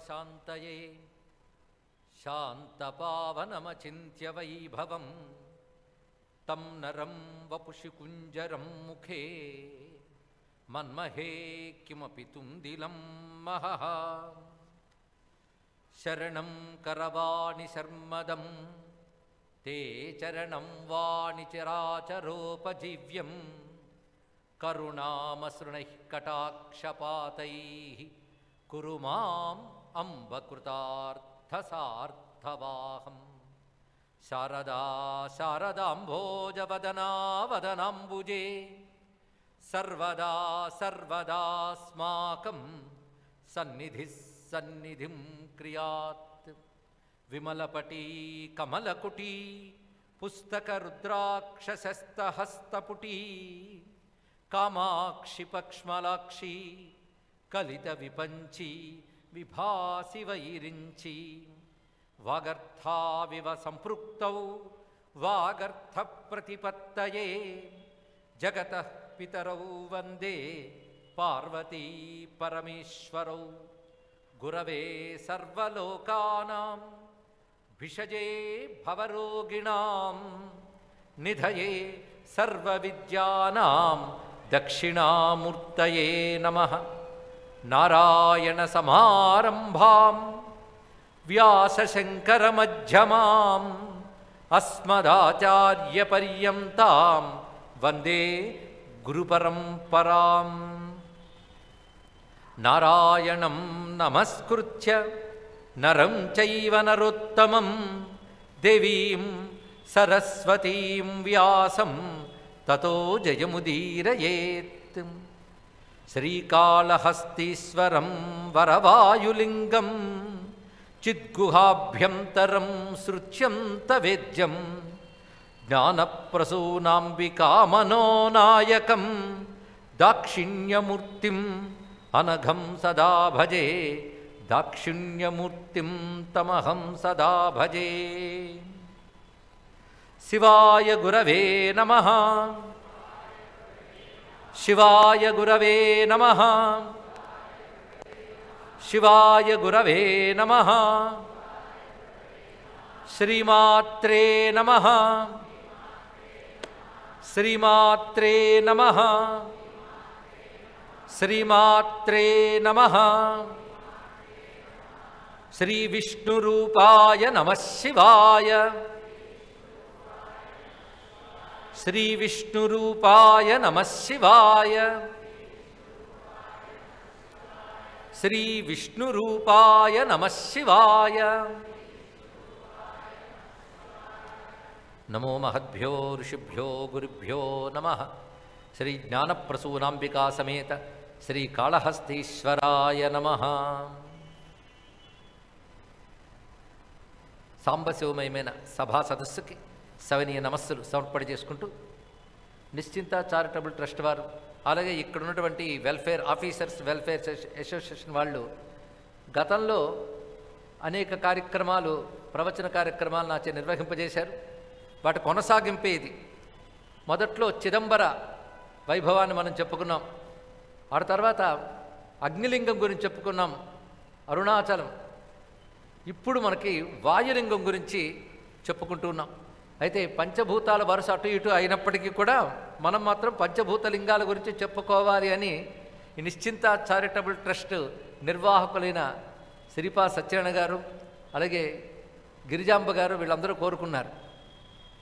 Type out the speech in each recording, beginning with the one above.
शान्तये शान्तपावनमचिन्त्य वैभवं तं नरं वपुषि कुञ्जरं मुखे मन्महे किमपि तुन्दिलं महः शरणं करवाणि शर्मदं ते चरणं वाणि चराचरोपजीव्यं करुणामसृणैः कटाक्षपातैः कुरु माम् अम्बकृतार्थसार्थवाहम् शारदा शारदाम्भोजवदना वदनाम्बुजे सर्वदा सर्वदास्माकं सन्निधिः सन्निधिं क्रियात् विमलपटी कमलकुटी पुस्तकरुद्राक्षसस्तहस्तपुटी कामाक्षि पक्ष्मलाक्षी कलितविपञ्ची विभासि वैरिञ्ची वागर्थाविव सम्पृक्तौ वागर्थप्रतिपत्तये जगतः पितरौ वन्दे पार्वती परमेश्वरौ गुरवे सर्वलोकानां भिषजे भवरोगिणां निधये सर्वविद्यानां दक्षिणामूर्तये नमः नारायणसमारम्भां व्यासशङ्करमध्यमाम् अस्मदाचार्यपर्यन्तां वन्दे गुरुपरम्पराम् नारायणं नमस्कृत्य नरं चैव नरोत्तमं देवीं सरस्वतीं व्यासं ततो जयमुदीरयेत् श्रीकाళहस्तीश्वरं वरवायुलिङ्गं चिद्गुहाभ्यन्तरं सृच्यन्तवेद्यं ज्ञानप्रसूनाम्बिकामनोनायकं दाक्षिण्यमूर्तिम् अनघं सदा भजे दाक्षिण्यमूर्तिं तमहं सदा भजे शिवाय गुरवे नमः शिवाय गुरवे नमः शिवाय गुरवे नमः श्रीमात्रे नमः श्रीमात्रे नमः श्रीमात्रे नमः श्रीविष्णुरूपाय नमः शिवाय श्रीविष्णुरूपाय नमः शिवाय श्रीविष्णुरूपाय नमः शिवाय नमो महद्भ्यो ऋषिभ्यो गुरुभ्यो नमः श्री ज्ञानप्रसूनांबिका समेत श्रीकाళहस्तीश्वराय नमः సాంబశివమయమైన సభా సదస్సుకి సవనీయ నమస్సులు సమర్పణ చేసుకుంటూ నిశ్చింత చారిటబుల్ ట్రస్ట్ వారు అలాగే ఇక్కడ ఉన్నటువంటి వెల్ఫేర్ ఆఫీసర్స్ వెల్ఫేర్ అసోసియేషన్ వాళ్ళు గతంలో అనేక కార్యక్రమాలు ప్రవచన కార్యక్రమాలు నాచే నిర్వహింపజేశారు. వాటి కొనసాగింపే ఇది. మొదట్లో చిదంబర వైభవాన్ని మనం చెప్పుకున్నాం. ఆ తర్వాత అగ్నిలింగం గురించి చెప్పుకున్నాం, అరుణాచలం. ఇప్పుడు మనకి వాయులింగం గురించి చెప్పుకుంటున్నాం. అయితే పంచభూతాల వరుస అటు ఇటు అయినప్పటికీ కూడా మనం మాత్రం పంచభూత లింగాల గురించి చెప్పుకోవాలి అని ఈ నిశ్చింత చారిటబుల్ ట్రస్ట్ నిర్వాహకులైన శ్రీపా సత్యనారాయణ గారు అలాగే గిరిజాంబ గారు వీళ్ళందరూ కోరుకున్నారు.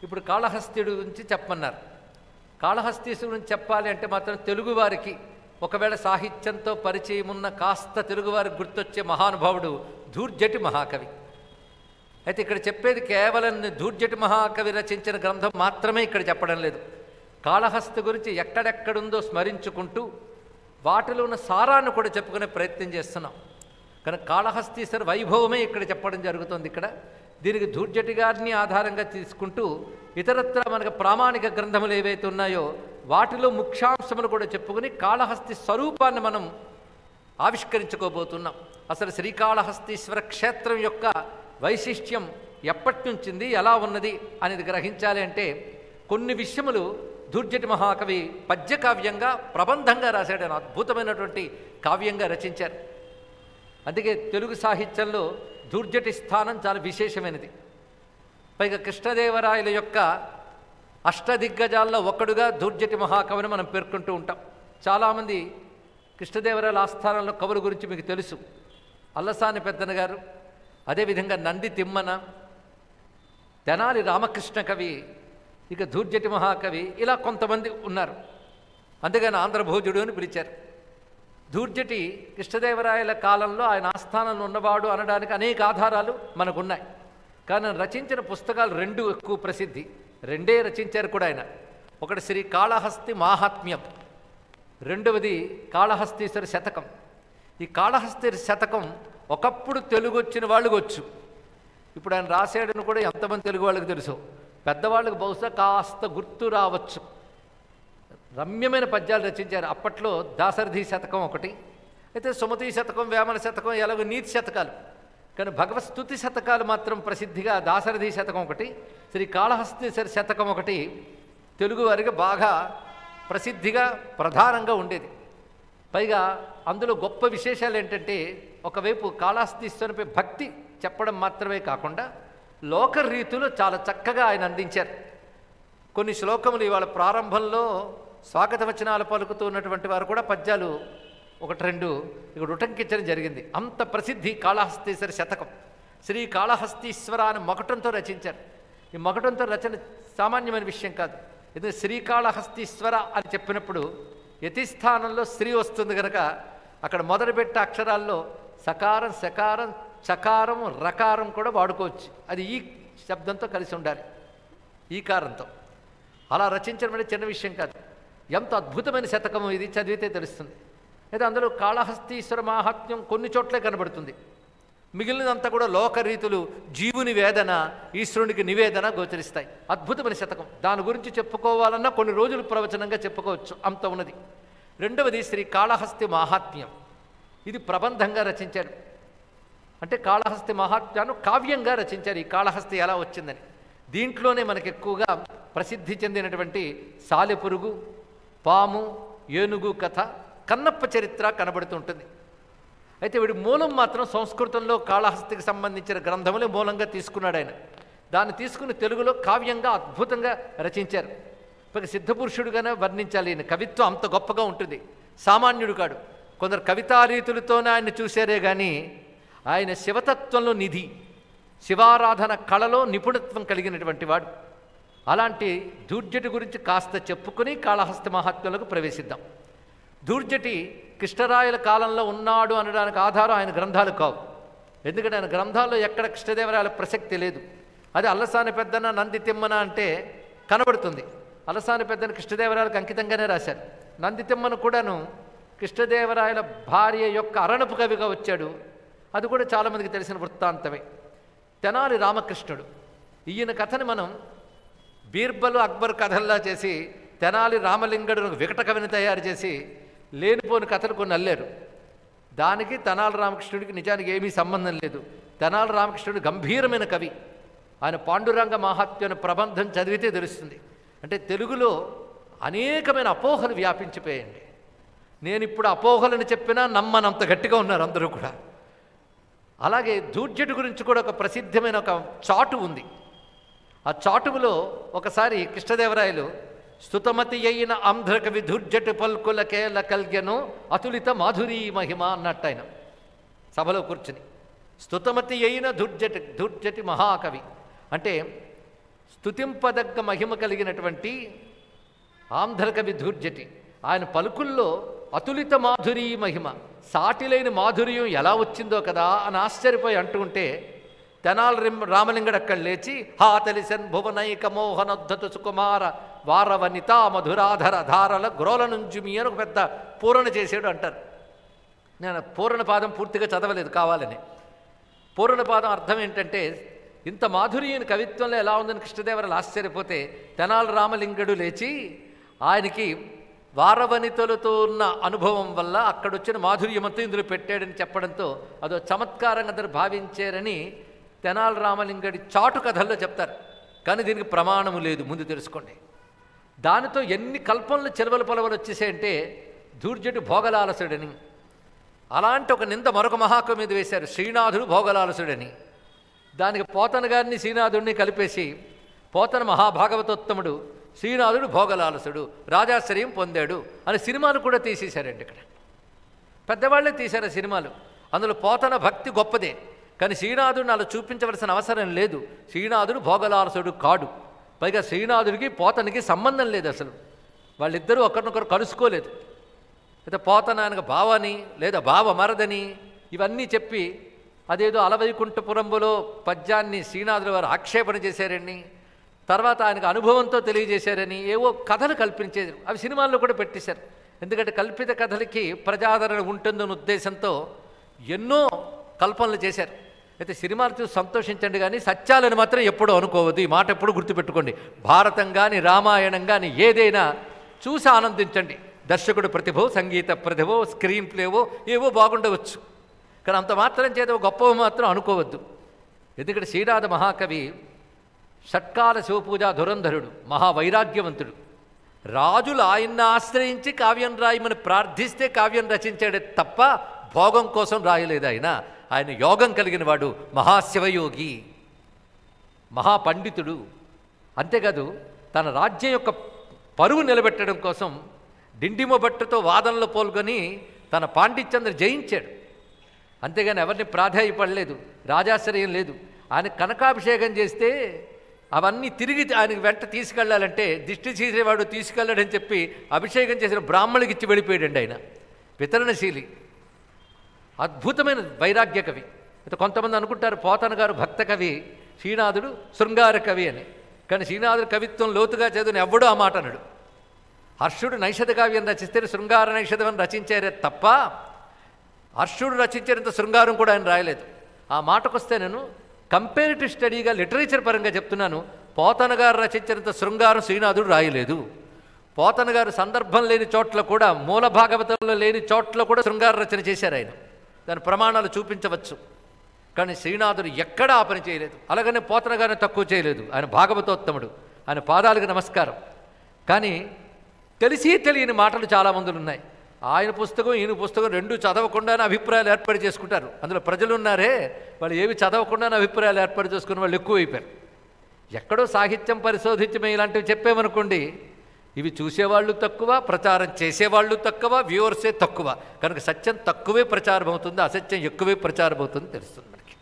ఇప్పుడు కాళహస్తియుడి గురించి చెప్పమన్నారు. కాళహస్తీశ్వరుడి గురించి చెప్పాలి అంటే మాత్రం తెలుగువారికి ఒకవేళ సాహిత్యంతో పరిచయం ఉన్న కాస్త తెలుగువారికి గుర్తొచ్చే మహానుభావుడు ధూర్జటి మహాకవి. అయితే ఇక్కడ చెప్పేది కేవలం ధూర్జటి మహాకవి రచించిన గ్రంథం మాత్రమే ఇక్కడ చెప్పడం లేదు. కాళహస్తి గురించి ఎక్కడెక్కడుందో స్మరించుకుంటూ వాటిలో ఉన్న సారాన్ని కూడా చెప్పుకునే ప్రయత్నం చేస్తున్నాం. కానీ కాళహస్తీశ్వర వైభవమే ఇక్కడ చెప్పడం జరుగుతుంది. ఇక్కడ దీనికి ధూర్జటి గారిని ఆధారంగా తీసుకుంటూ ఇతరత్ర మనకు ప్రామాణిక గ్రంథములు ఏవైతే ఉన్నాయో వాటిలో ముఖ్యాంశములు కూడా చెప్పుకుని కాళహస్తి స్వరూపాన్ని మనం ఆవిష్కరించుకోబోతున్నాం. అసలు శ్రీకాళహస్తీశ్వర క్షేత్రం యొక్క వైశిష్ట్యం ఎప్పటి నుంచింది, ఎలా ఉన్నది అనేది గ్రహించాలి అంటే కొన్ని విషయములు ధూర్జటి మహాకవి పద్యకావ్యంగా ప్రబంధంగా రాశాడు. అద్భుతమైనటువంటి కావ్యంగా రచించారు. అందుకే తెలుగు సాహిత్యంలో దుర్జటి స్థానం చాలా విశేషమైనది. పైగా కృష్ణదేవరాయల యొక్క అష్టదిగ్గజాల్లో ఒకడుగా దుర్జటి మహాకవిని మనం పేర్కొంటూ ఉంటాం. చాలామంది కృష్ణదేవరాయల ఆస్థానంలో కవుల గురించి మీకు తెలుసు. అల్లసాని పెద్దన గారు, అదేవిధంగా నంది తిమ్మన, తెనాలి రామకృష్ణ కవి, ఇక దుర్జటి మహాకవి, ఇలా కొంతమంది ఉన్నారు. అందుకని ఆంధ్రభోజుడు అని పిలిచారు. దుర్జటి కృష్ణదేవరాయల కాలంలో ఆయన ఆస్థానంలో ఉన్నవాడు అనడానికి అనేక ఆధారాలు మనకున్నాయి. కానీ రచించిన పుస్తకాలు రెండు ఎక్కువ ప్రసిద్ధి, రెండే రచించారు కూడా ఆయన. ఒకటి శ్రీ కాళహస్తి మాహాత్మ్యం, రెండవది కాళహస్తీశ్వర శతకం. ఈ కాళహస్తీశ్వర శతకం ఒకప్పుడు తెలుగు వచ్చిన వాళ్ళకి వచ్చు, ఇప్పుడు ఆయన రాశాడని కూడా ఎంతమంది తెలుగు వాళ్ళకి తెలుసు, పెద్దవాళ్ళకి బహుశా కాస్త గుర్తు రావచ్చు. రమ్యమైన పద్యాలు రచించారు. అప్పట్లో దాశరథి శతకం ఒకటి, అయితే సుమతి శతకం, వేమన శతకం ఎలాగో నీతి శతకాలు, కానీ భగవత్స్తుతి శతకాలు మాత్రం ప్రసిద్ధిగా దాశరథి శతకం ఒకటి, శ్రీ కాళహస్తీశ్వర శతకం ఒకటి తెలుగు వారికి బాగా ప్రసిద్ధిగా ప్రధానంగా ఉండేది. పైగా అందులో గొప్ప విశేషాలు ఏంటంటే, ఒకవైపు కాళహస్తీశ్వరునిపై భక్తి చెప్పడం మాత్రమే కాకుండా లోకరీతులు చాలా చక్కగా ఆయన అందించారు. కొన్ని శ్లోకములు ఇవాళ ప్రారంభంలో స్వాగత వచనాలు పలుకుతూ ఉన్నటువంటి వారు కూడా పద్యాలు ఒకటి రెండు ఇక్కడ ఉటంకించడం జరిగింది. అంత ప్రసిద్ధి కాళహస్తీశ్వర శతకం. శ్రీ కాళహస్తీశ్వర అని మకుటంతో రచించారు. ఈ మకుటంతో రచన సామాన్యమైన విషయం కాదు. ఎందుకంటే శ్రీకాళహస్తీశ్వర అని చెప్పినప్పుడు యతిస్థానంలో శ్రీ వస్తుంది కనుక అక్కడ మొదలుపెట్టే అక్షరాల్లో సకారం, శకారం, చకారం, రకారం కూడా వాడుకోవచ్చు. అది ఈ శబ్దంతో కలిసి ఉండాలి, ఈ కారంతో. అలా రచించడం అంటే చిన్న విషయం కాదు. ఎంత అద్భుతమైన శతకము ఇది, చదివితే తెలుస్తుంది. అయితే అందులో కాళహస్తీశ్వర మాహాత్మ్యం కొన్ని చోట్లే కనబడుతుంది, మిగిలినంతా కూడా లోకరీతులు, జీవుని వేదన, ఈశ్వరునికి నివేదన గోచరిస్తాయి. అద్భుతమైన శతకం. దాని గురించి చెప్పుకోవాలన్నా కొన్ని రోజులు ప్రవచనంగా చెప్పుకోవచ్చు, అంత ఉన్నది. రెండవది శ్రీ కాళహస్తి మాహాత్మ్యం. ఇది ప్రబంధంగా రచించారు. అంటే కాళహస్తి మహాత్మ్యాన్ని కావ్యంగా రచించారు. ఈ కాళహస్తి ఎలా వచ్చిందని దీంట్లోనే మనకు ఎక్కువగా ప్రసిద్ధి చెందినటువంటి సాలెపురుగు, పాము, ఏనుగు కథ, కన్నప్ప చరిత్ర కనబడుతుంటుంది. అయితే వీడి మూలం మాత్రం సంస్కృతంలో కాళహస్తికి సంబంధించిన గ్రంథములే మూలంగా తీసుకున్నాడు ఆయన. దాన్ని తీసుకుని తెలుగులో కావ్యంగా అద్భుతంగా రచించారు. ఇక సిద్ధపురుషుడుగానే వర్ణించాలి. ఈయన కవిత్వం అంత గొప్పగా ఉంటుంది, సామాన్యుడు కాడు. కొందరు కవితారీతులతోనే ఆయన చూశారే కానీ ఆయన శివతత్వంలో నిధి, శివారాధన కళలో నిపుణత్వం కలిగినటువంటి వాడు. అలాంటి దుర్జటి గురించి కాస్త చెప్పుకొని కాళహస్తి మహాత్మ్యంలోకి ప్రవేశిద్దాం. దుర్జటి కృష్ణరాయల కాలంలో ఉన్నాడు అనడానికి ఆధారం ఆయన గ్రంథాలు కావు. ఎందుకంటే ఆయన గ్రంథాల్లో ఎక్కడ కృష్ణదేవరాయల ప్రసక్తి లేదు. అది అల్లసాని పెద్దన, నంది తిమ్మన అంటే కనబడుతుంది. అల్లసాని పెద్దన కృష్ణదేవరాయలకు అంకితంగానే రాశారు. నంది తిమ్మను కూడాను కృష్ణదేవరాయల భార్య యొక్క అరణపు కవిగా వచ్చాడు. అది కూడా చాలామందికి తెలిసిన వృత్తాంతమే. తెనాలి రామకృష్ణుడు, ఈయన కథని మనం బీర్బలు, అక్బర్ కథల్లా చేసి తెనాలి రామలింగడు వికట కవిని తయారు చేసి లేనిపోని కథలు కొన్ని అల్లారు. దానికి తెనాలి రామకృష్ణుడికి నిజానికి ఏమీ సంబంధం లేదు. తెనాలి రామకృష్ణుడు గంభీరమైన కవి. ఆయన పాండురంగ మహాత్మ్యం ప్రబంధం చదివితే తెలుస్తుంది. అంటే తెలుగులో అనేకమైన అపోహలు వ్యాపించిపోయాయండి. నేను ఇప్పుడు అపోహలను చెప్పినా నమ్మనంత గట్టిగా ఉన్నారు అందరూ కూడా. అలాగే దుర్జటి గురించి కూడా ఒక ప్రసిద్ధమైన ఒక చాటు ఉంది. ఆ చాటువులో ఒకసారి కృష్ణదేవరాయలు స్తుతమతి అయిన ఆంధ్రకవి దుర్జటి పల్కులకేల కల్గెను అతులిత మాధురీ మహిమ అన్నట్టు ఆయన సభలో కూర్చుని. స్తుతమతి అయిన దుర్జటి మహాకవి అంటే స్తుతింపదగ్గ మహిమ కలిగినటువంటి ఆంధ్రకవి దుర్జటి. ఆయన పలుకుల్లో అతులిత మాధురీ మహిమ, సాటిలేని మాధుర్యం ఎలా వచ్చిందో కదా అని ఆశ్చర్యపోయి అంటూ ఉంటే తెనాలి రామలింగడు అక్కడ లేచి హా తెలిసన్ భువనైక మోహనోద్ధతు సుకుమార వారవనిత మధురాధర ధారల గ్రోల నుంజుమి అని ఒక పెద్ద పూరణ చేసాడు అంటారు. నేను పూరణ పాదం పూర్తిగా చదవలేదు కావాలని. పూరణ పాదం అర్థం ఏంటంటే ఇంత మాధుర్యం కవిత్వంలో ఎలా ఉందని కృష్ణదేవరాయలు ఆశ్చర్యపోతే తెనాలి రామలింగడు లేచి ఆయనకి వారవనితలతో ఉన్న అనుభవం వల్ల అక్కడొచ్చిన మాధుర్యమంతా ఇందులో పెట్టాడని చెప్పడంతో అదో చమత్కారంగా అందరూ భావించారని తెనాలి రామలింగడి చాటు కథల్లో చెప్తారు. కానీ దీనికి ప్రమాణము లేదు, ముందు తెలుసుకోండి. దానితో ఎన్ని కల్పనలు చెలవలు పొలవలు వచ్చేసాయంటే దుర్జటి భోగలాలసుడని, అలాంటి ఒక నింద మరొక మహాకవి మీద వేశారు, శ్రీనాథుడు భోగలాలసుడని. దానికి పోతన గారిని శ్రీనాథుడిని కలిపేసి పోతన మహాభాగవతోత్తముడు, శ్రీనాథుడు భోగలాలసుడు, రాజాశ్రయం పొందాడు అని సినిమాలు కూడా తీసేశారండి. ఇక్కడ పెద్దవాళ్లే తీశారు సినిమాలు. అందులో పోతన భక్తి గొప్పదే, కానీ శ్రీనాథుడిని అలా చూపించవలసిన అవసరం లేదు. శ్రీనాథుడు భోగలాలసుడు కాడు. పైగా శ్రీనాథుడికి పోతనికి సంబంధం లేదు, అసలు వాళ్ళిద్దరూ ఒకరినొకరు కలుసుకోలేదు. అయితే పోతన ఆయనకు బావని లేదా బావ మరదని ఇవన్నీ చెప్పి అదేదో అలవైకుంఠపురంబులో పద్యాన్ని శ్రీనాథుల వారు ఆక్షేపణ చేశారని, తర్వాత ఆయనకు అనుభవంతో తెలియజేశారని ఏవో కథలు కల్పించేది. అవి సినిమాల్లో కూడా పెట్టేశారు. ఎందుకంటే కల్పిత కథలకి ప్రజాదరణ ఉంటుందన్న ఉద్దేశంతో ఎన్నో కల్పనలు చేశారు. అయితే సినిమాలు చూసి సంతోషించండి, కానీ సత్యాలను మాత్రం ఎప్పుడూ అనుకోవద్దు. ఈ మాట ఎప్పుడు గుర్తుపెట్టుకోండి. భారతం కానీ రామాయణం కానీ ఏదైనా చూసి ఆనందించండి. దర్శకుడు ప్రతిభో, సంగీత ప్రతిభో, స్క్రీన్ ప్లేవో ఏవో బాగుండవచ్చు, కానీ అంత మాత్రం చేత గొప్పవి మాత్రం అనుకోవద్దు. ఎందుకంటే శ్రీనాథ మహాకవి షట్కాల శివపూజ ధురంధరుడు, మహావైరాగ్యవంతుడు. రాజులు ఆయన్ని ఆశ్రయించి కావ్యం రాయమని ప్రార్థిస్తే కావ్యం రచించాడే తప్ప భోగం కోసం రాయలేదు. ఆయన యోగం కలిగిన వాడు, మహాశివయోగి, మహాపండితుడు. అంతేకాదు తన రాజ్యం యొక్క పరువు నిలబెట్టడం కోసం డిండిమ భట్టుతో వాదనలో పాల్గొని తన పాండిత్యంను జయించాడు. అంతేగాని ఎవరిని ప్రాధాన్యపడలేదు, రాజాశ్రయం లేదు. ఆయన కనకాభిషేకం చేస్తే అవన్నీ తిరిగి ఆయనకి వెంట తీసుకెళ్లాలంటే దిష్టి తీసేవాడు తీసుకెళ్ళాడని చెప్పి అభిషేకం చేసిన బ్రాహ్మణుడికి ఇచ్చి వెళ్ళిపోయాడండి. ఆయన వితరణశీలి, అద్భుతమైన వైరాగ్య కవి. అయితే కొంతమంది అనుకుంటారు పోతన గారు భక్త కవి, శ్రీనాథుడు శృంగార కవి అని. కానీ శ్రీనాథుడు కవిత్వం లోతుగా చదివిన ఎవడూ ఆ మాట అనడు. హర్షుడు నైషధ కావ్యం రచిస్తే శృంగార నైషధం అని రచించారే తప్ప హర్షుడు రచించేంత శృంగారం కూడా ఆయన రాయలేదు. ఆ మాటకొస్తే నేను కంపేరిటివ్ స్టడీగా లిటరేచర్ పరంగా చెప్తున్నాను. పోతన గారు రచించినంత శృంగారం శ్రీనాథుడు రాయలేదు. పోతన గారు సందర్భం లేని చోట్ల కూడా, మూల భాగవతంలో లేని చోట్ల కూడా శృంగార రచన చేశారు ఆయన. దాని ప్రమాణాలు చూపించవచ్చు. కానీ శ్రీనాథుడు ఎక్కడా ఆ పని చేయలేదు. అలాగనే పోతన గారిని తక్కువ చేయలేదు. ఆయన భాగవతోత్తముడు, ఆయన పాదాలకు నమస్కారం. కానీ తెలిసి తెలియని మాటలు చాలామందులు ఉన్నాయి. ఆయన పుస్తకం ఈయన పుస్తకం రెండు చదవకుండానే అభిప్రాయాలు ఏర్పాటు చేసుకుంటారు. అందులో ప్రజలు ఉన్నారే, వాళ్ళు ఏవి చదవకుండానే అభిప్రాయాలు ఏర్పాటు చేసుకుని వాళ్ళు ఎక్కువైపోయారు. ఎక్కడో సాహిత్యం పరిశోధించమే ఇలాంటివి చెప్పామనుకోండి, ఇవి చూసేవాళ్ళు తక్కువ, ప్రచారం చేసేవాళ్ళు తక్కువ, వ్యూవర్సే తక్కువ. కనుక సత్యం తక్కువే ప్రచారం అవుతుంది, అసత్యం ఎక్కువే ప్రచారం అవుతుంది తెలుస్తుంది మనకి.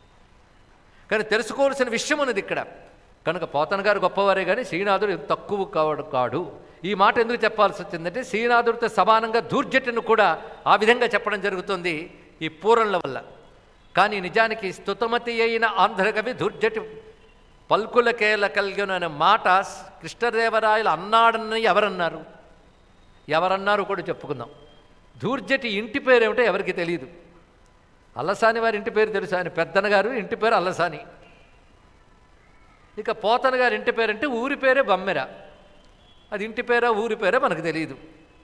కానీ తెలుసుకోవాల్సిన విషయం ఉన్నది ఇక్కడ. కనుక పోతన గారు గొప్పవారే, కానీ శ్రీనాథుడు తక్కువ కాడు. ఈ మాట ఎందుకు చెప్పాల్సి వచ్చిందంటే శ్రీనాథుడితో సమానంగా ధూర్జటిని కూడా ఆ విధంగా చెప్పడం జరుగుతుంది ఈ పూరణల వల్ల. కానీ నిజానికి స్తుతమతి అయిన ఆంధ్రకవి ధూర్జటి పల్కులకేల కలిగిన అనే మాట కృష్ణదేవరాయలు అన్నాడని ఎవరన్నారు కూడా చెప్పుకుందాం. ధూర్జటి ఇంటి పేరు ఏమిటో ఎవరికి తెలియదు. అల్లసాని వారి ఇంటి పేరు తెలుసు, ఆయన పెద్దన గారు ఇంటి పేరు అల్లసాని. ఇక పోతన గారి ఇంటి పేరంటే ఊరి పేరే బమ్మెర. అది ఇంటి పేరా ఊరి పేరా మనకు తెలియదు.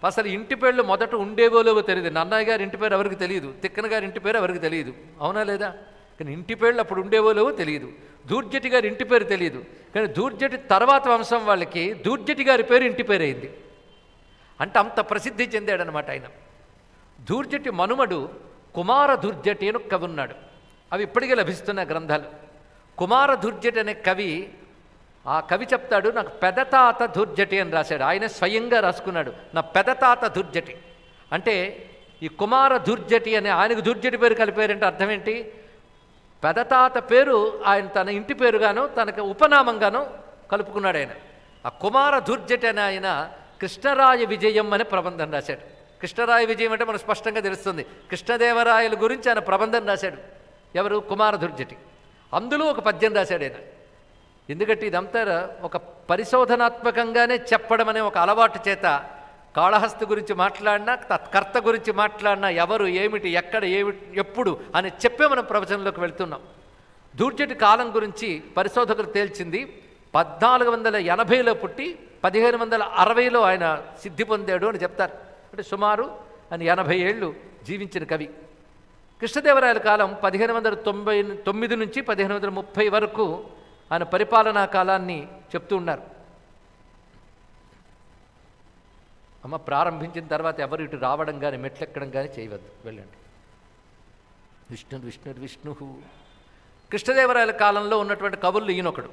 అసలు ఇంటి పేర్లు మొదట ఉండేవోలేవో తెలియదు. నన్నయ్య గారి ఇంటి పేరు ఎవరికి తెలియదు, తిక్కన గారి ఇంటి పేరు ఎవరికి తెలియదు, అవునా లేదా? కానీ ఇంటి పేర్లు అప్పుడు ఉండేవోలేవో తెలియదు. ధూర్జటి గారి ఇంటి పేరు తెలియదు, కానీ ధూర్జటి తర్వాత వంశం వాళ్ళకి ధూర్జటి గారి పేరు ఇంటి పేరు అయింది. అంటే అంత ప్రసిద్ధి చెందాడనమాట ఆయన. ధూర్జటి మనుమడు కుమార ధూర్జటి అని కవి ఉన్నాడు. అవి ఇప్పటికే లభిస్తున్న గ్రంథాలు. కుమార ధూర్జటి అనే కవి, ఆ కవి చెప్తాడు, నాకు పెదతాత ధూర్జటి అని రాశాడు. ఆయన స్వయంగా రాసుకున్నాడు, నా పెదతాత ధూర్జటి. అంటే ఈ కుమార ధూర్జటి అనే ఆయనకు ధూర్జటి పేరు కలిపారంటే అర్థం ఏంటి? పెదతాత పేరు ఆయన తన ఇంటి పేరుగాను తనకు ఉపనామంగాను కలుపుకున్నాడు ఆయన. ఆ కుమార ధూర్జటి అని ఆయన కృష్ణరాయ విజయం అనే ప్రబంధం రాశాడు. కృష్ణరాయ విజయం అంటే మనకు స్పష్టంగా తెలుస్తుంది. కృష్ణదేవరాయల గురించి ఆయన ప్రబంధం రాశాడు. ఎవరు? కుమార ధూర్జటి. అందులో ఒక పద్యం రాశాడు ఆయన. ఎందుకంటే ఇదంతా ఒక పరిశోధనాత్మకంగానే చెప్పడం అనే ఒక అలవాటు చేత కాళహస్తి గురించి మాట్లాడినా, తత్కర్త గురించి మాట్లాడినా, ఎవరు ఏమిటి ఎక్కడ ఏమిటి ఎప్పుడు అని చెప్పే మనం ప్రవచనంలోకి వెళ్తున్నాం. ధూర్జటి కాలం గురించి పరిశోధకులు తేల్చింది 1480లో పుట్టి 1560లో ఆయన సిద్ధి పొందాడు అని చెప్తారు. అంటే సుమారు ఆయన 80 ఏళ్ళు జీవించిన కవి. కృష్ణదేవరాయల కాలం 1599 నుంచి 1530 వరకు ఆయన పరిపాలనా కాలాన్ని చెప్తూ ఉన్నారు. ప్రారంభించిన తర్వాత ఎవరు ఇటు రావడం కానీ మెట్లెక్కడం కానీ చేయవద్దు, వెళ్ళండి. విష్ణు. కృష్ణదేవరాయల కాలంలో ఉన్నటువంటి కవుల్లో ఈయనొకడు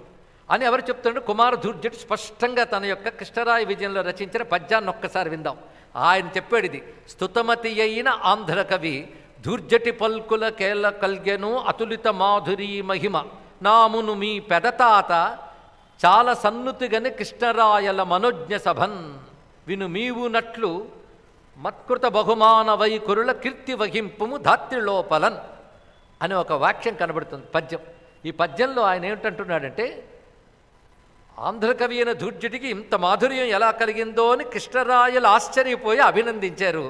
అని ఎవరు చెప్తుంటే కుమారధూర్జటి స్పష్టంగా తన యొక్క కృష్ణరాయ విజయంలో రచించిన పద్యాన్ని ఒక్కసారి విందాం. ఆయన చెప్పాడు, ఇది స్తుతమతి అయిన ఆంధ్ర కవి ధూర్జటి పల్కుల కేల కల్గెను అతులిత మాధురీ మహిమ నామును మీ పెదతాత చాలా సన్నుతిగని కృష్ణరాయల మనోజ్ఞ సభన్ విను మీవునట్లు మత్కృత బహుమాన వైకురుల కీర్తి వహింపుము ధాత్రిలోపలన్ అని ఒక వాక్యం కనబడుతుంది పద్యం. ఈ పద్యంలో ఆయన ఏమిటంటున్నాడంటే, ఆంధ్రకవి అయిన ధూర్జటికి ఇంత మాధుర్యం ఎలా కలిగిందో అని కృష్ణరాయలు ఆశ్చర్యపోయి అభినందించారు.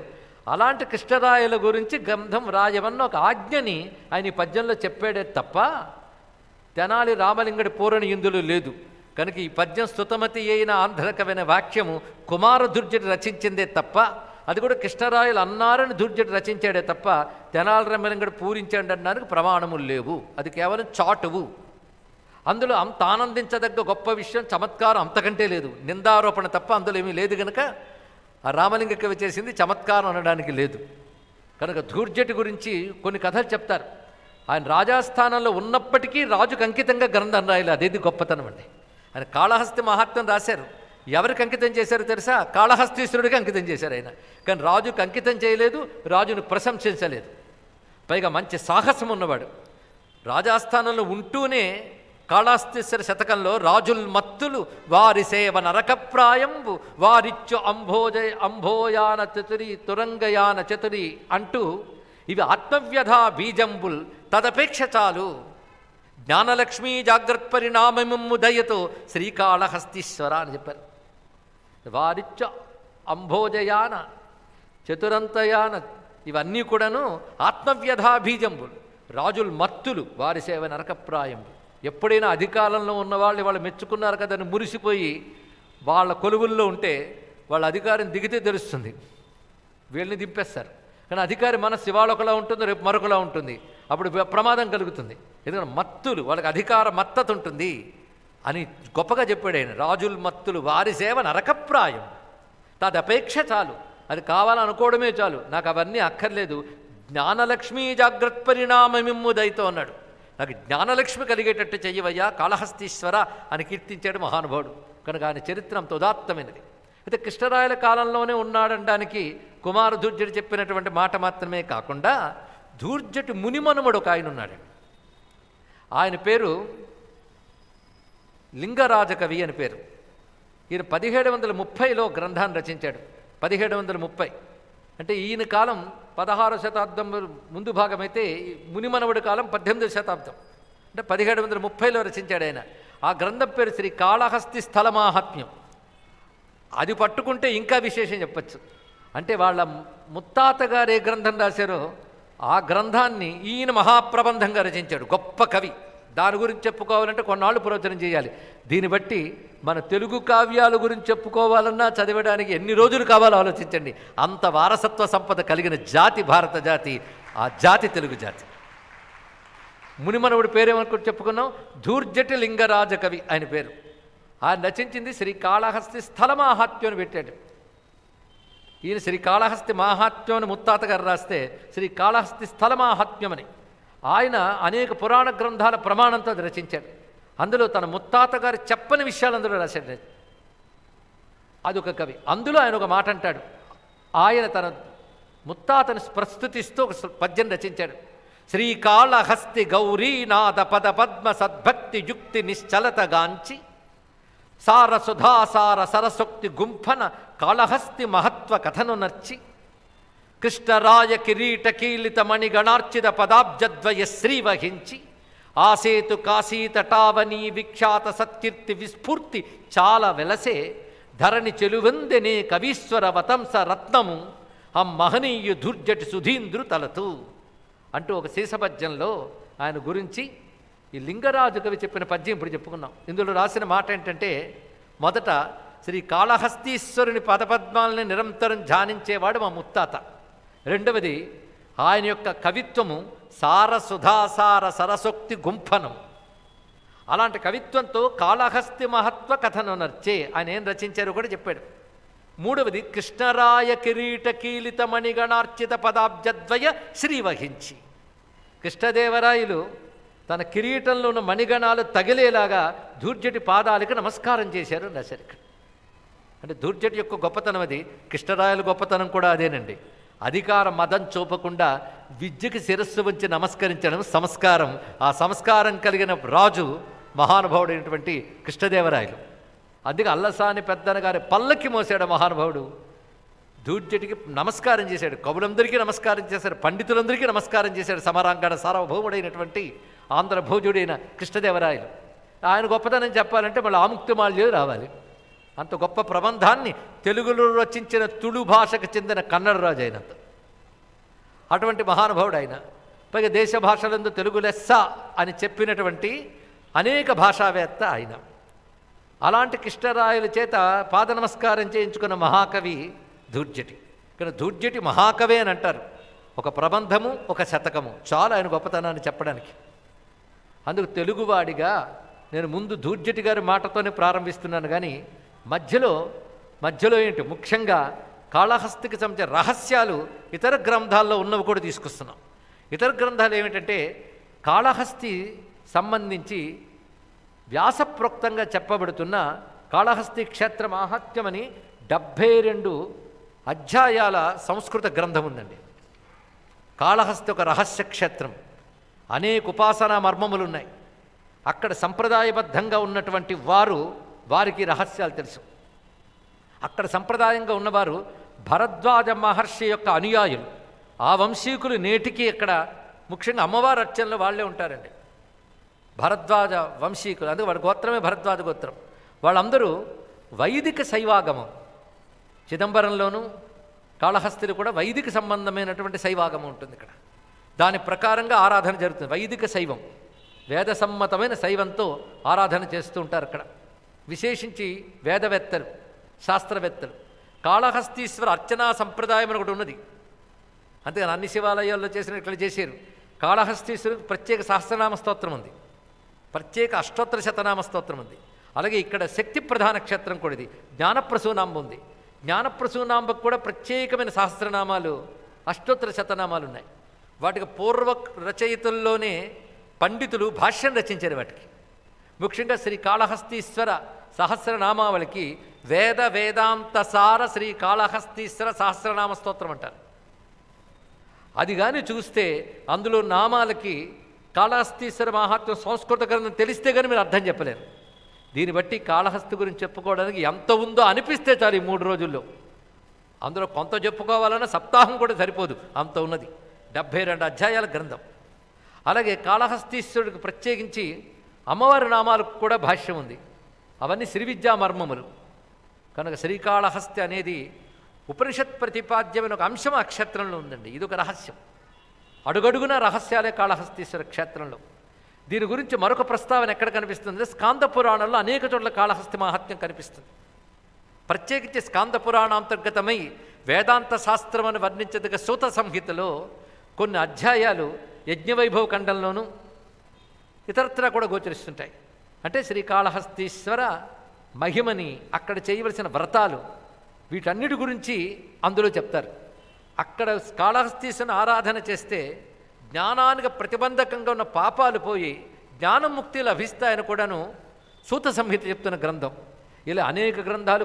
అలాంటి కృష్ణరాయల గురించి గ్రంథం రాయవన్న ఒక ఆజ్ఞని ఆయన ఈ పద్యంలో చెప్పాడే తప్ప తెనాలి రామలింగడి పూరణి ఇందులో లేదు. కనుక ఈ పద్యం స్తుతమతి అయిన ఆంధ్రకవి అనే వాక్యము కుమారధూర్జటి రచించిందే తప్ప, అది కూడా కృష్ణరాయలు అన్నారని ధూర్జటి రచించాడే తప్ప తెనాలి రామలింగడు పూరించాడు అనడానికి ప్రమాణములు లేవు. అది కేవలం చాటువు. అందులో అంత ఆనందించదగ్గ గొప్ప విషయం చమత్కారం అంతకంటే లేదు. నిందారోపణ తప్ప అందులో ఏమీ లేదు. కనుక ఆ రామలింగ కవి చేసింది చమత్కారం అనడానికి లేదు. కనుక ధూర్జటి గురించి కొన్ని కథలు చెప్తారు. ఆయన రాజాస్థానంలో ఉన్నప్పటికీ రాజుకు అంకితంగా గ్రంథం రాయలేదు. అదేది గొప్పతనం అండి. ఆయన కాళహస్తి మహాత్మ్యం రాశారు. ఎవరికి అంకితం చేశారో తెలుసా? కాళహస్తీశ్వరుడికి అంకితం చేశారు ఆయన. కానీ రాజుకు అంకితం చేయలేదు, రాజును ప్రశంసించలేదు. పైగా మంచి సాహసం ఉన్నవాడు. రాజాస్థానంలో ఉంటూనే కాళహస్తీశ్వర శతకంలో రాజుల్ మత్తులు వారి సేవ నరకప్రాయంబు వారిచ్చు అంభోయాన చతురి తురంగయాన చతురి అంటూ ఇవి ఆత్మవ్యధా బీజంబుల్ తదపేక్ష చాలు జ్ఞానలక్ష్మీ జాగ్రత్త పరిణామము దయతో శ్రీకాళహస్తీశ్వర అని చెప్పారు. వారిచ్చ అంభోజయాన చతురంతయాన ఇవన్నీ కూడాను ఆత్మవ్యధా బీజంబులు. రాజులు మత్తులు వారి సేవ నరకప్రాయంబు. ఎప్పుడైనా అధికారంలో ఉన్నవాళ్ళు వాళ్ళు మెచ్చుకున్నారు కదని మురిసిపోయి వాళ్ళ కొలువుల్లో ఉంటే వాళ్ళ అధికారం దిగితే తెలుస్తుంది, వీళ్ళని దింపేస్తారు. కానీ అధికారి మనస్సు ఇవాళ ఒకలా ఉంటుంది, రేపు మరొకలా ఉంటుంది. అప్పుడు ప్రమాదం కలుగుతుంది. ఎందుకంటే మత్తులు వాళ్ళకి అధికార మత్తత ఉంటుంది అని గొప్పగా చెప్పాడు ఆయన. రాజుల్ మత్తులు వారి సేవ నరకప్రాయం తదపేక్ష చాలు. అది కావాలనుకోవడమే చాలు, నాకు అవన్నీ అక్కర్లేదు. జ్ఞానలక్ష్మీ జాగ్రత్త పరిణామమిమ్ము దయతో అన్నాడు. నాకు జ్ఞానలక్ష్మి కలిగేటట్టు చెయ్యవయ్యా కాళహస్తీశ్వర అని కీర్తించాడు మహానుభావుడు. కనుక ఆయన చరిత్ర అంత ఉదాత్తమైనది. అయితే కృష్ణరాయల కాలంలోనే ఉన్నాడనడానికి కుమారధూర్జటి చెప్పినటువంటి మాట మాత్రమే కాకుండా ధూర్జటి మునిమనుమడు ఒక ఆయన ఉన్నాడు. ఆయన పేరు లింగరాజకవి అని పేరు. ఈయన 1730లో గ్రంథాన్ని రచించాడు. 1730 అంటే ఈయన కాలం 16వ శతాబ్దం ముందు భాగమైతే మునిమనవుడి కాలం 18వ శతాబ్దం. అంటే 1730లో రచించాడు ఆయన. ఆ గ్రంథం పేరు శ్రీ కాళహస్తి స్థల మాహాత్మ్యం. అది పట్టుకుంటే ఇంకా విశేషం చెప్పచ్చు. అంటే వాళ్ళ ముత్తాత గారు ఏ గ్రంథం రాశారో ఆ గ్రంథాన్ని ఈయన మహాప్రబంధంగా రచించాడు. గొప్ప కవి. దాని గురించి చెప్పుకోవాలంటే కొన్నాళ్ళు ప్రవచనం చేయాలి. దీన్ని బట్టి మన తెలుగు కావ్యాల గురించి చెప్పుకోవాలన్నా చదివడానికి ఎన్ని రోజులు కావాలో ఆలోచించండి. అంత వారసత్వ సంపద కలిగిన జాతి భారత జాతి. ఆ జాతి తెలుగు జాతి. మునిమనవుడి పేరేమనుకుంటూ చెప్పుకున్నాం, ధూర్జటి లింగరాజ కవి ఆయన పేరు. ఆయన రచించింది శ్రీ కాళహస్తి స్థల మాహాత్మ్యం అని పెట్టాడు. ఈయన శ్రీ కాళహస్తి మాహాత్మ్యం అని ముత్తాత గారు రాస్తే శ్రీ కాళహస్తి స్థల మాహాత్మ్యం అని ఆయన అనేక పురాణ గ్రంథాల ప్రమాణంతో అది రచించాడు. అందులో తన ముత్తాత గారు చెప్పని విషయాలు అందులో రాశాడు. అదొక కవి. అందులో ఆయన ఒక మాట అంటాడు. ఆయన తన ముత్తాతను ప్రస్తుతిస్తూ ఒక పద్యం రచించాడు. శ్రీకాళహస్తి గౌరీనాథ పద పద్మ సద్భక్తి యుక్తి నిశ్చలతగాంచి సారసుధాసార సరసొక్తి గుంఫన కాళహస్తి మహత్వ కథను నర్చి కృష్ణరాయ కిరీట కీలిత మణిగణార్చిత పదాబ్జద్వయ శ్రీ వహించి ఆసేతు కాశీతటావనీ విఖ్యాత సత్కీర్తి విస్ఫూర్తి చాలా వెలసే ధరణి చెలువందెనే కవీశ్వర వతంస రత్నము మహనీయు ధూర్జటి సుధీంద్రు తలతు అంటూ ఒక శీర్షపద్యంలో ఆయన గురించి ఈ లింగరాజు కవి చెప్పిన పద్యం ఇప్పుడు చెప్పుకున్నాం. ఇందులో రాసిన మాట ఏంటంటే, మొదట శ్రీ కాళహస్తీశ్వరుని పదపద్మాలని నిరంతరం ధ్యానించేవాడు మా ముత్తాత. రెండవది ఆయన యొక్క కవిత్వము సారసుధాసార సరసోక్తి గుంఫనం. అలాంటి కవిత్వంతో కాళహస్తి మహత్వ కథను నర్చే ఆయన ఏం రచించారో కూడా చెప్పాడు. మూడవది కృష్ణరాయ కిరీట కీలిత మణిగణార్చిత పదాబ్జద్వయ శ్రీ వహించి. కృష్ణదేవరాయలు తన కిరీటంలో ఉన్న మణిగణాలు తగిలేలాగా ధూర్జటి పాదాలకు నమస్కారం చేశారు నశరిక. అంటే ధూర్జటి యొక్క గొప్పతనం అది. కృష్ణరాయల గొప్పతనం కూడా అదేనండి. అధికార మదం చూపకుండా విద్యకి శిరస్సు వంచి నమస్కరించడం సంస్కారం. ఆ సంస్కారం కలిగిన రాజు మహానుభావుడైనటువంటి కృష్ణదేవరాయలు. అందుకే అల్లసాని పెద్దన గారి పల్లకి మోసాడు మహానుభావుడు. ధూర్జటికి నమస్కారం చేశాడు, కవులందరికీ నమస్కారం చేశాడు, పండితులందరికీ నమస్కారం చేశాడు. సమరాంగణ సార్వభౌముడైనటువంటి ఆంధ్ర భోజుడైన కృష్ణదేవరాయలు. ఆయన గొప్పతనం చెప్పాలంటే మళ్ళీ ఆముక్తిమాల్యలు రావాలి. అంత గొప్ప ప్రబంధాన్ని తెలుగులో రచించిన తుళు భాషకు చెందిన కన్నడ రాజు అయినంత అటువంటి మహానుభావుడు ఆయన. పైగా దేశ భాషలందు తెలుగు లెస్స అని చెప్పినటువంటి అనేక భాషావేత్త ఆయన. అలాంటి కృష్ణరాయల చేత పాద నమస్కారం చేయించుకున్న మహాకవి ధూర్జటి. కానీ ధూర్జటి మహాకవి అని అంటారు. ఒక ప్రబంధము, ఒక శతకము చాలా ఆయన గొప్పతనాన్ని చెప్పడానికి. అందుకు తెలుగువాడిగా నేను ముందు ధూర్జటి గారి మాటతోనే ప్రారంభిస్తున్నాను. కానీ మధ్యలో ఏంటి ముఖ్యంగా కాళహస్తికి సంబంధించిన రహస్యాలు ఇతర గ్రంథాల్లో ఉన్నవి కూడా తీసుకొస్తున్నాం. ఇతర గ్రంథాలు ఏమిటంటే కాళహస్తి సంబంధించి వ్యాసప్రోక్తంగా చెప్పబడుతున్న కాళహస్తి క్షేత్ర మాహాత్మ్యమని 72 అధ్యాయాల సంస్కృత గ్రంథం ఉందండి. కాళహస్తి ఒక రహస్య క్షేత్రం, అనేక ఉపాసనా మర్మములు ఉన్నాయి. అక్కడ సంప్రదాయబద్ధంగా ఉన్నటువంటి వారికి రహస్యాలు తెలుసు. అక్కడ సంప్రదాయంగా ఉన్నవారు భరద్వాజ మహర్షి యొక్క అనుయాయులు. ఆ వంశీకులు నేటికి ఇక్కడ ముఖ్యంగా అమ్మవారి అర్చనలో వాళ్ళే ఉంటారండి. భరద్వాజ వంశీకులు, అందుకే వాడి గోత్రమే భరద్వాజ గోత్రం. వాళ్ళందరూ వైదిక శైవాగమం. చిదంబరంలోనూ కాళహస్తిలో కూడా వైదిక సంబంధమైనటువంటి శైవాగమం ఉంటుంది. ఇక్కడ దాని ప్రకారంగా ఆరాధన జరుగుతుంది. వైదిక శైవం, వేద సమ్మతమైన శైవంతో ఆరాధన చేస్తూ ఉంటారు. అక్కడ విశేషించి వేదవేత్తలు, శాస్త్రవేత్తలు కాళహస్తీశ్వర అర్చనా సంప్రదాయం అని ఒకటి ఉన్నది. అంతేగాని అన్ని శివాలయాల్లో చేసిన ఇక్కడ చేశారు. కాళహస్తీశ్వరుడికి ప్రత్యేక సహస్రనామ స్తోత్రం ఉంది, ప్రత్యేక అష్టోత్తర శతనామ స్తోత్రం ఉంది. అలాగే ఇక్కడ శక్తి ప్రధాన క్షేత్రం కూడా ఇది. జ్ఞానప్రసూనాంబ ఉంది. జ్ఞానప్రసూనాంబకు కూడా ప్రత్యేకమైన సహస్రనామాలు, అష్టోత్తర శతనామాలు ఉన్నాయి. వాటికి పూర్వ రచయితల్లోనే పండితులు భాష్యం రచించారు. వాటికి ముఖ్యంగా శ్రీ కాళహస్తీశ్వర సహస్రనామావళికి వేదాంత సార శ్రీ కాళహస్తీశ్వర సహస్రనామ స్తోత్రం అంటారు. అది కానీ చూస్తే అందులో నామాలకి కాళహస్తీశ్వర మహాత్మ్యం సంస్కృత గ్రంథం తెలిస్తే కానీ మీరు అర్థం చెప్పలేరు. దీన్ని బట్టి కాళహస్తి గురించి చెప్పుకోవడానికి ఎంత ఉందో అనిపిస్తే చాలు ఈ 3 రోజుల్లో. అందులో కొంత చెప్పుకోవాలన్నా సప్తాహం కూడా సరిపోదు, అంత ఉన్నది. 72 అధ్యాయాల గ్రంథం. అలాగే కాళహస్తీశ్వరుడికి ప్రత్యేకించి అమ్మవారి నామాలకు కూడా భాష్యం ఉంది. అవన్నీ శ్రీ విద్యా మర్మములు కనుక శ్రీకాళహస్తి అనేది ఉపనిషత్ ప్రతిపాద్యమైన ఒక అంశం ఆ క్షేత్రంలో ఉందండి. ఇది ఒక రహస్యం. అడుగడుగున రహస్యాలే కాళహస్తీశ్వర క్షేత్రంలో. దీని గురించి మరొక ప్రస్తావన ఎక్కడ కనిపిస్తుంది? స్కాంద పురాణంలో అనేక చోట్ల కాళహస్తి మహాత్మ్యం కనిపిస్తుంది. ప్రత్యేకించి స్కాంద పురాణాంతర్గతమై వేదాంత శాస్త్రం అని వర్ణించదగ్గ సూత సంహితలో కొన్ని అధ్యాయాలు యజ్ఞవైభవ ఖండంలోనూ ఇతరత్రా కూడా గోచరిస్తుంటాయి. అంటే శ్రీకాళహస్తీశ్వర మహిమని, అక్కడ చేయవలసిన వ్రతాలు, వీటన్నిటి గురించి అందులో చెప్తారు. అక్కడ కాళహస్తీశ్వరుని ఆరాధన చేస్తే జ్ఞానానికి ప్రతిబంధకంగా ఉన్న పాపాలు పోయి జ్ఞానముక్తి లభిస్తాయని కూడాను సూత సంహిత చెప్తున్న గ్రంథం. ఇలా అనేక గ్రంథాలు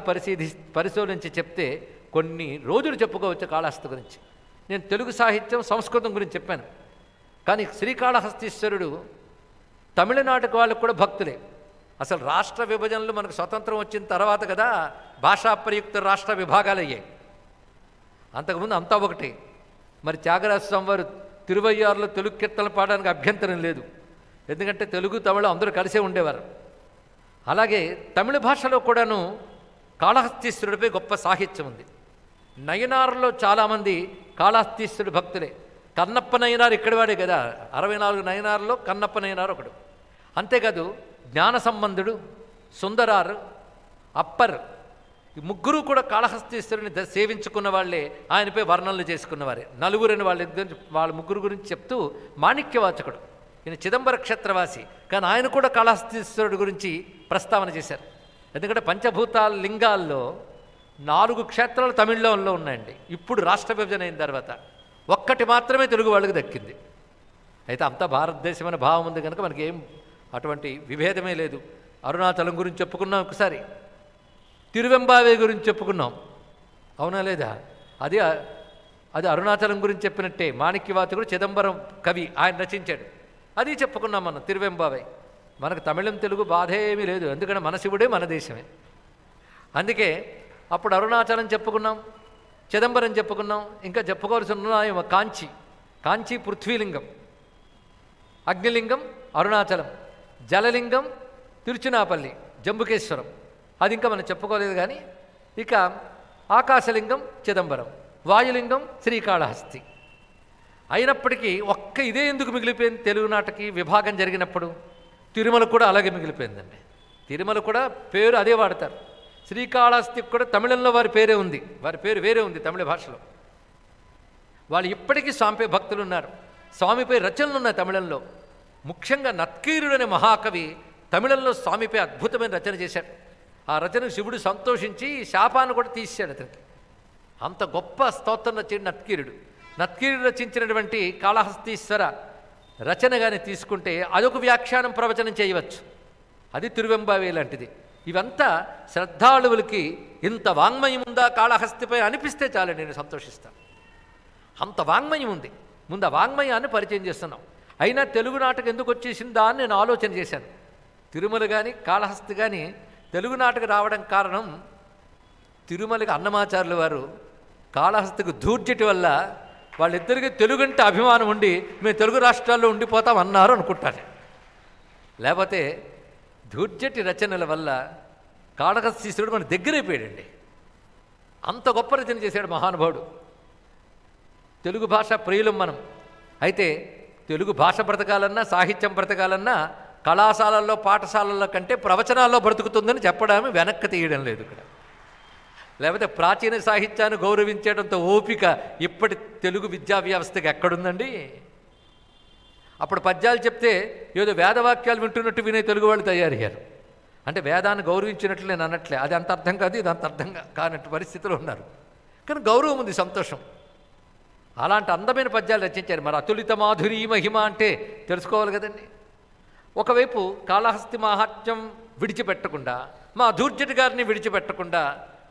పరిశోధించి చెప్తే కొన్ని రోజులు చెప్పుకోవచ్చు కాళహస్తి గురించి. నేను తెలుగు సాహిత్యం, సంస్కృతం గురించి చెప్పాను. కానీ శ్రీకాళహస్తీశ్వరుడు తమిళనాడుకు వాళ్ళకు కూడా భక్తులే. అసలు రాష్ట్ర విభజనలు మనకు స్వతంత్రం వచ్చిన తర్వాత కదా భాషా ప్రయుక్త రాష్ట్ర విభాగాలు అయ్యాయి. అంతకుముందు అంతా ఒకటి. మరి త్యాగరాజ స్వామి వారు తిరువయ్యారులో తెలుగు కీర్తనలు పాడడానికి అభ్యంతరం లేదు, ఎందుకంటే తెలుగు తమిళ అందరూ కలిసే ఉండేవారు. అలాగే తమిళ భాషలో కూడాను కాళహస్తీశ్వరుడిపై గొప్ప సాహిత్యం ఉంది. నయనార్లో చాలామంది కాళహస్తీశ్వరుడు భక్తులే. కన్నప్ప నయనార్ ఇక్కడివాడే కదా, 64 నయనార్లో కన్నప్ప నయనార్ ఒకడు. అంతేకాదు జ్ఞాన సంబంధుడు, సుందరారు, అప్పర్, ఈ ముగ్గురు కూడా కాళహస్తీశ్వరుని సేవించుకున్న వాళ్ళే, ఆయనపై వర్ణనలు చేసుకున్నవారే. నలుగురని వాళ్ళ ముగ్గురు గురించి చెప్తూ మాణిక్యవాచకుడు, ఈయన చిదంబర క్షేత్రవాసి, కానీ ఆయన కూడా కాళహస్తీశ్వరుడు గురించి ప్రస్తావన చేశారు. ఎందుకంటే పంచభూతాల లింగాల్లో 4 క్షేత్రాలు తమిళంలో ఉన్నాయండి. ఇప్పుడు రాష్ట్ర విభజన అయిన తర్వాత ఒక్కటి మాత్రమే తెలుగు వాళ్ళకి దక్కింది. అయితే అంతా భారతదేశం అనే భావం ఉంది కనుక మనకేం అటువంటి విభేదమే లేదు. అరుణాచలం గురించి చెప్పుకున్నాం, ఒకసారి తిరువెంబావే గురించి చెప్పుకున్నాం, అవునా లేదా? అది అరుణాచలం గురించి చెప్పినట్టే. మాణిక్యవాచకుడు చిదంబరం కవి, ఆయన రచించాడు, అది చెప్పుకున్నాం మనం. తిరువెంబావై మనకు తమిళం తెలుగు బాధ ఏమీ లేదు, ఎందుకంటే మన శివుడే మన దేశమే. అందుకే అప్పుడు అరుణాచలం చెప్పుకున్నాం, చిదంబరం చెప్పుకున్నాం. ఇంకా చెప్పుకోవాల్సి ఉన్నాయేమో కాంచీ పృథ్వీలింగం, అగ్నిలింగం అరుణాచలం, జలలింగం తిరుచునాపల్లి జంబుకేశ్వరం, అది ఇంకా మనం చెప్పుకోలేదు. కానీ ఇక ఆకాశలింగం చిదంబరం, వాయులింగం శ్రీకాళహస్తి. అయినప్పటికీ ఒక్క ఇదే ఎందుకు మిగిలిపోయింది? తెలుగు నాటకి విభాగం జరిగినప్పుడు తిరుమల కూడా అలాగే మిగిలిపోయిందండి. తిరుమల కూడా పేరు అదే వాడతారు. శ్రీకాళహస్తికి కూడా తమిళంలో వారి పేరే ఉంది, వారి పేరు వేరే ఉంది తమిళ భాషలో. వాళ్ళు ఇప్పటికీ స్వామిపై భక్తులు ఉన్నారు, స్వామిపై రచనలు ఉన్నాయి తమిళంలో. ముఖ్యంగా నత్కీరుడు అనే మహాకవి తమిళంలో స్వామిపై అద్భుతమైన రచన చేశాడు. ఆ రచన శివుడు సంతోషించి శాపాన్ని కూడా తీశాడు అతనికి. అంత గొప్ప స్తోత్రం రచించాడు నత్కీరుడు రచించినటువంటి కాళహస్తీశ్వర రచన కానీ తీసుకుంటే అదొక వ్యాఖ్యానం ప్రవచనం చేయవచ్చు, అది తిరువెంబావే లాంటిది. ఇవంతా శ్రద్ధాళువులకి ఇంత వాంగ్మయం ఉందా కాళహస్తిపై అనిపిస్తే చాలు, నేను సంతోషిస్తాను. అంత వాంగ్మయం ఉంది. ముందు ఆ వాంగ్మయాన్ని పరిచయం చేస్తున్నాం. అయినా తెలుగు నాటకం ఎందుకు వచ్చేసిందా అని నేను ఆలోచన చేశాను. తిరుమల కానీ కాళహస్తి కానీ తెలుగు నాటకు రావడం కారణం, తిరుమలకి అన్నమాచార్యుల వారు కాళహస్తికి దూర్జటి వల్ల వాళ్ళిద్దరికీ తెలుగు అంటే అభిమానం ఉండి మేము తెలుగు రాష్ట్రాల్లో ఉండిపోతాం అన్నారు అనుకుంటాను. లేకపోతే దూర్జటి రచనల వల్ల కాళహస్తీశ్వరుడు మన దగ్గరైపోయాడండి. అంత గొప్ప రచన చేశాడు మహానుభావుడు. తెలుగు భాష ప్రియులం మనం. అయితే తెలుగు భాష బ్రతకాలన్నా, సాహిత్యం బ్రతకాలన్నా కళాశాలల్లో పాఠశాలల్లో కంటే ప్రవచనాల్లో బ్రతుకుతుందని చెప్పడాన్ని వెనక్కి తీయడం లేదు ఇక్కడ. లేకపోతే ప్రాచీన సాహిత్యాన్ని గౌరవించేటంత ఓపిక ఇప్పటి తెలుగు విద్యా వ్యవస్థకి ఎక్కడుందండి? అప్పుడు పద్యాలు చెప్తే ఏదో వేదవాక్యాలు వింటున్నట్టు వినే తెలుగు వాళ్ళు తయారయ్యారు. అంటే వేదాన్ని గౌరవించినట్లు నేను అన్నట్లే, అది అంత అర్థం కాదు, ఇది అంత అర్థం కానట్టు పరిస్థితులు ఉన్నారు. కానీ గౌరవం ఉంది, సంతోషం. అలాంటి అందమైన పద్యాలు రచించారు. మరి అతులిత మాధురి మహిమ అంటే తెలుసుకోవాలి కదండి. ఒకవైపు కాళహస్తి మహాత్మ్యం విడిచిపెట్టకుండా, మా దూర్జటి గారిని విడిచిపెట్టకుండా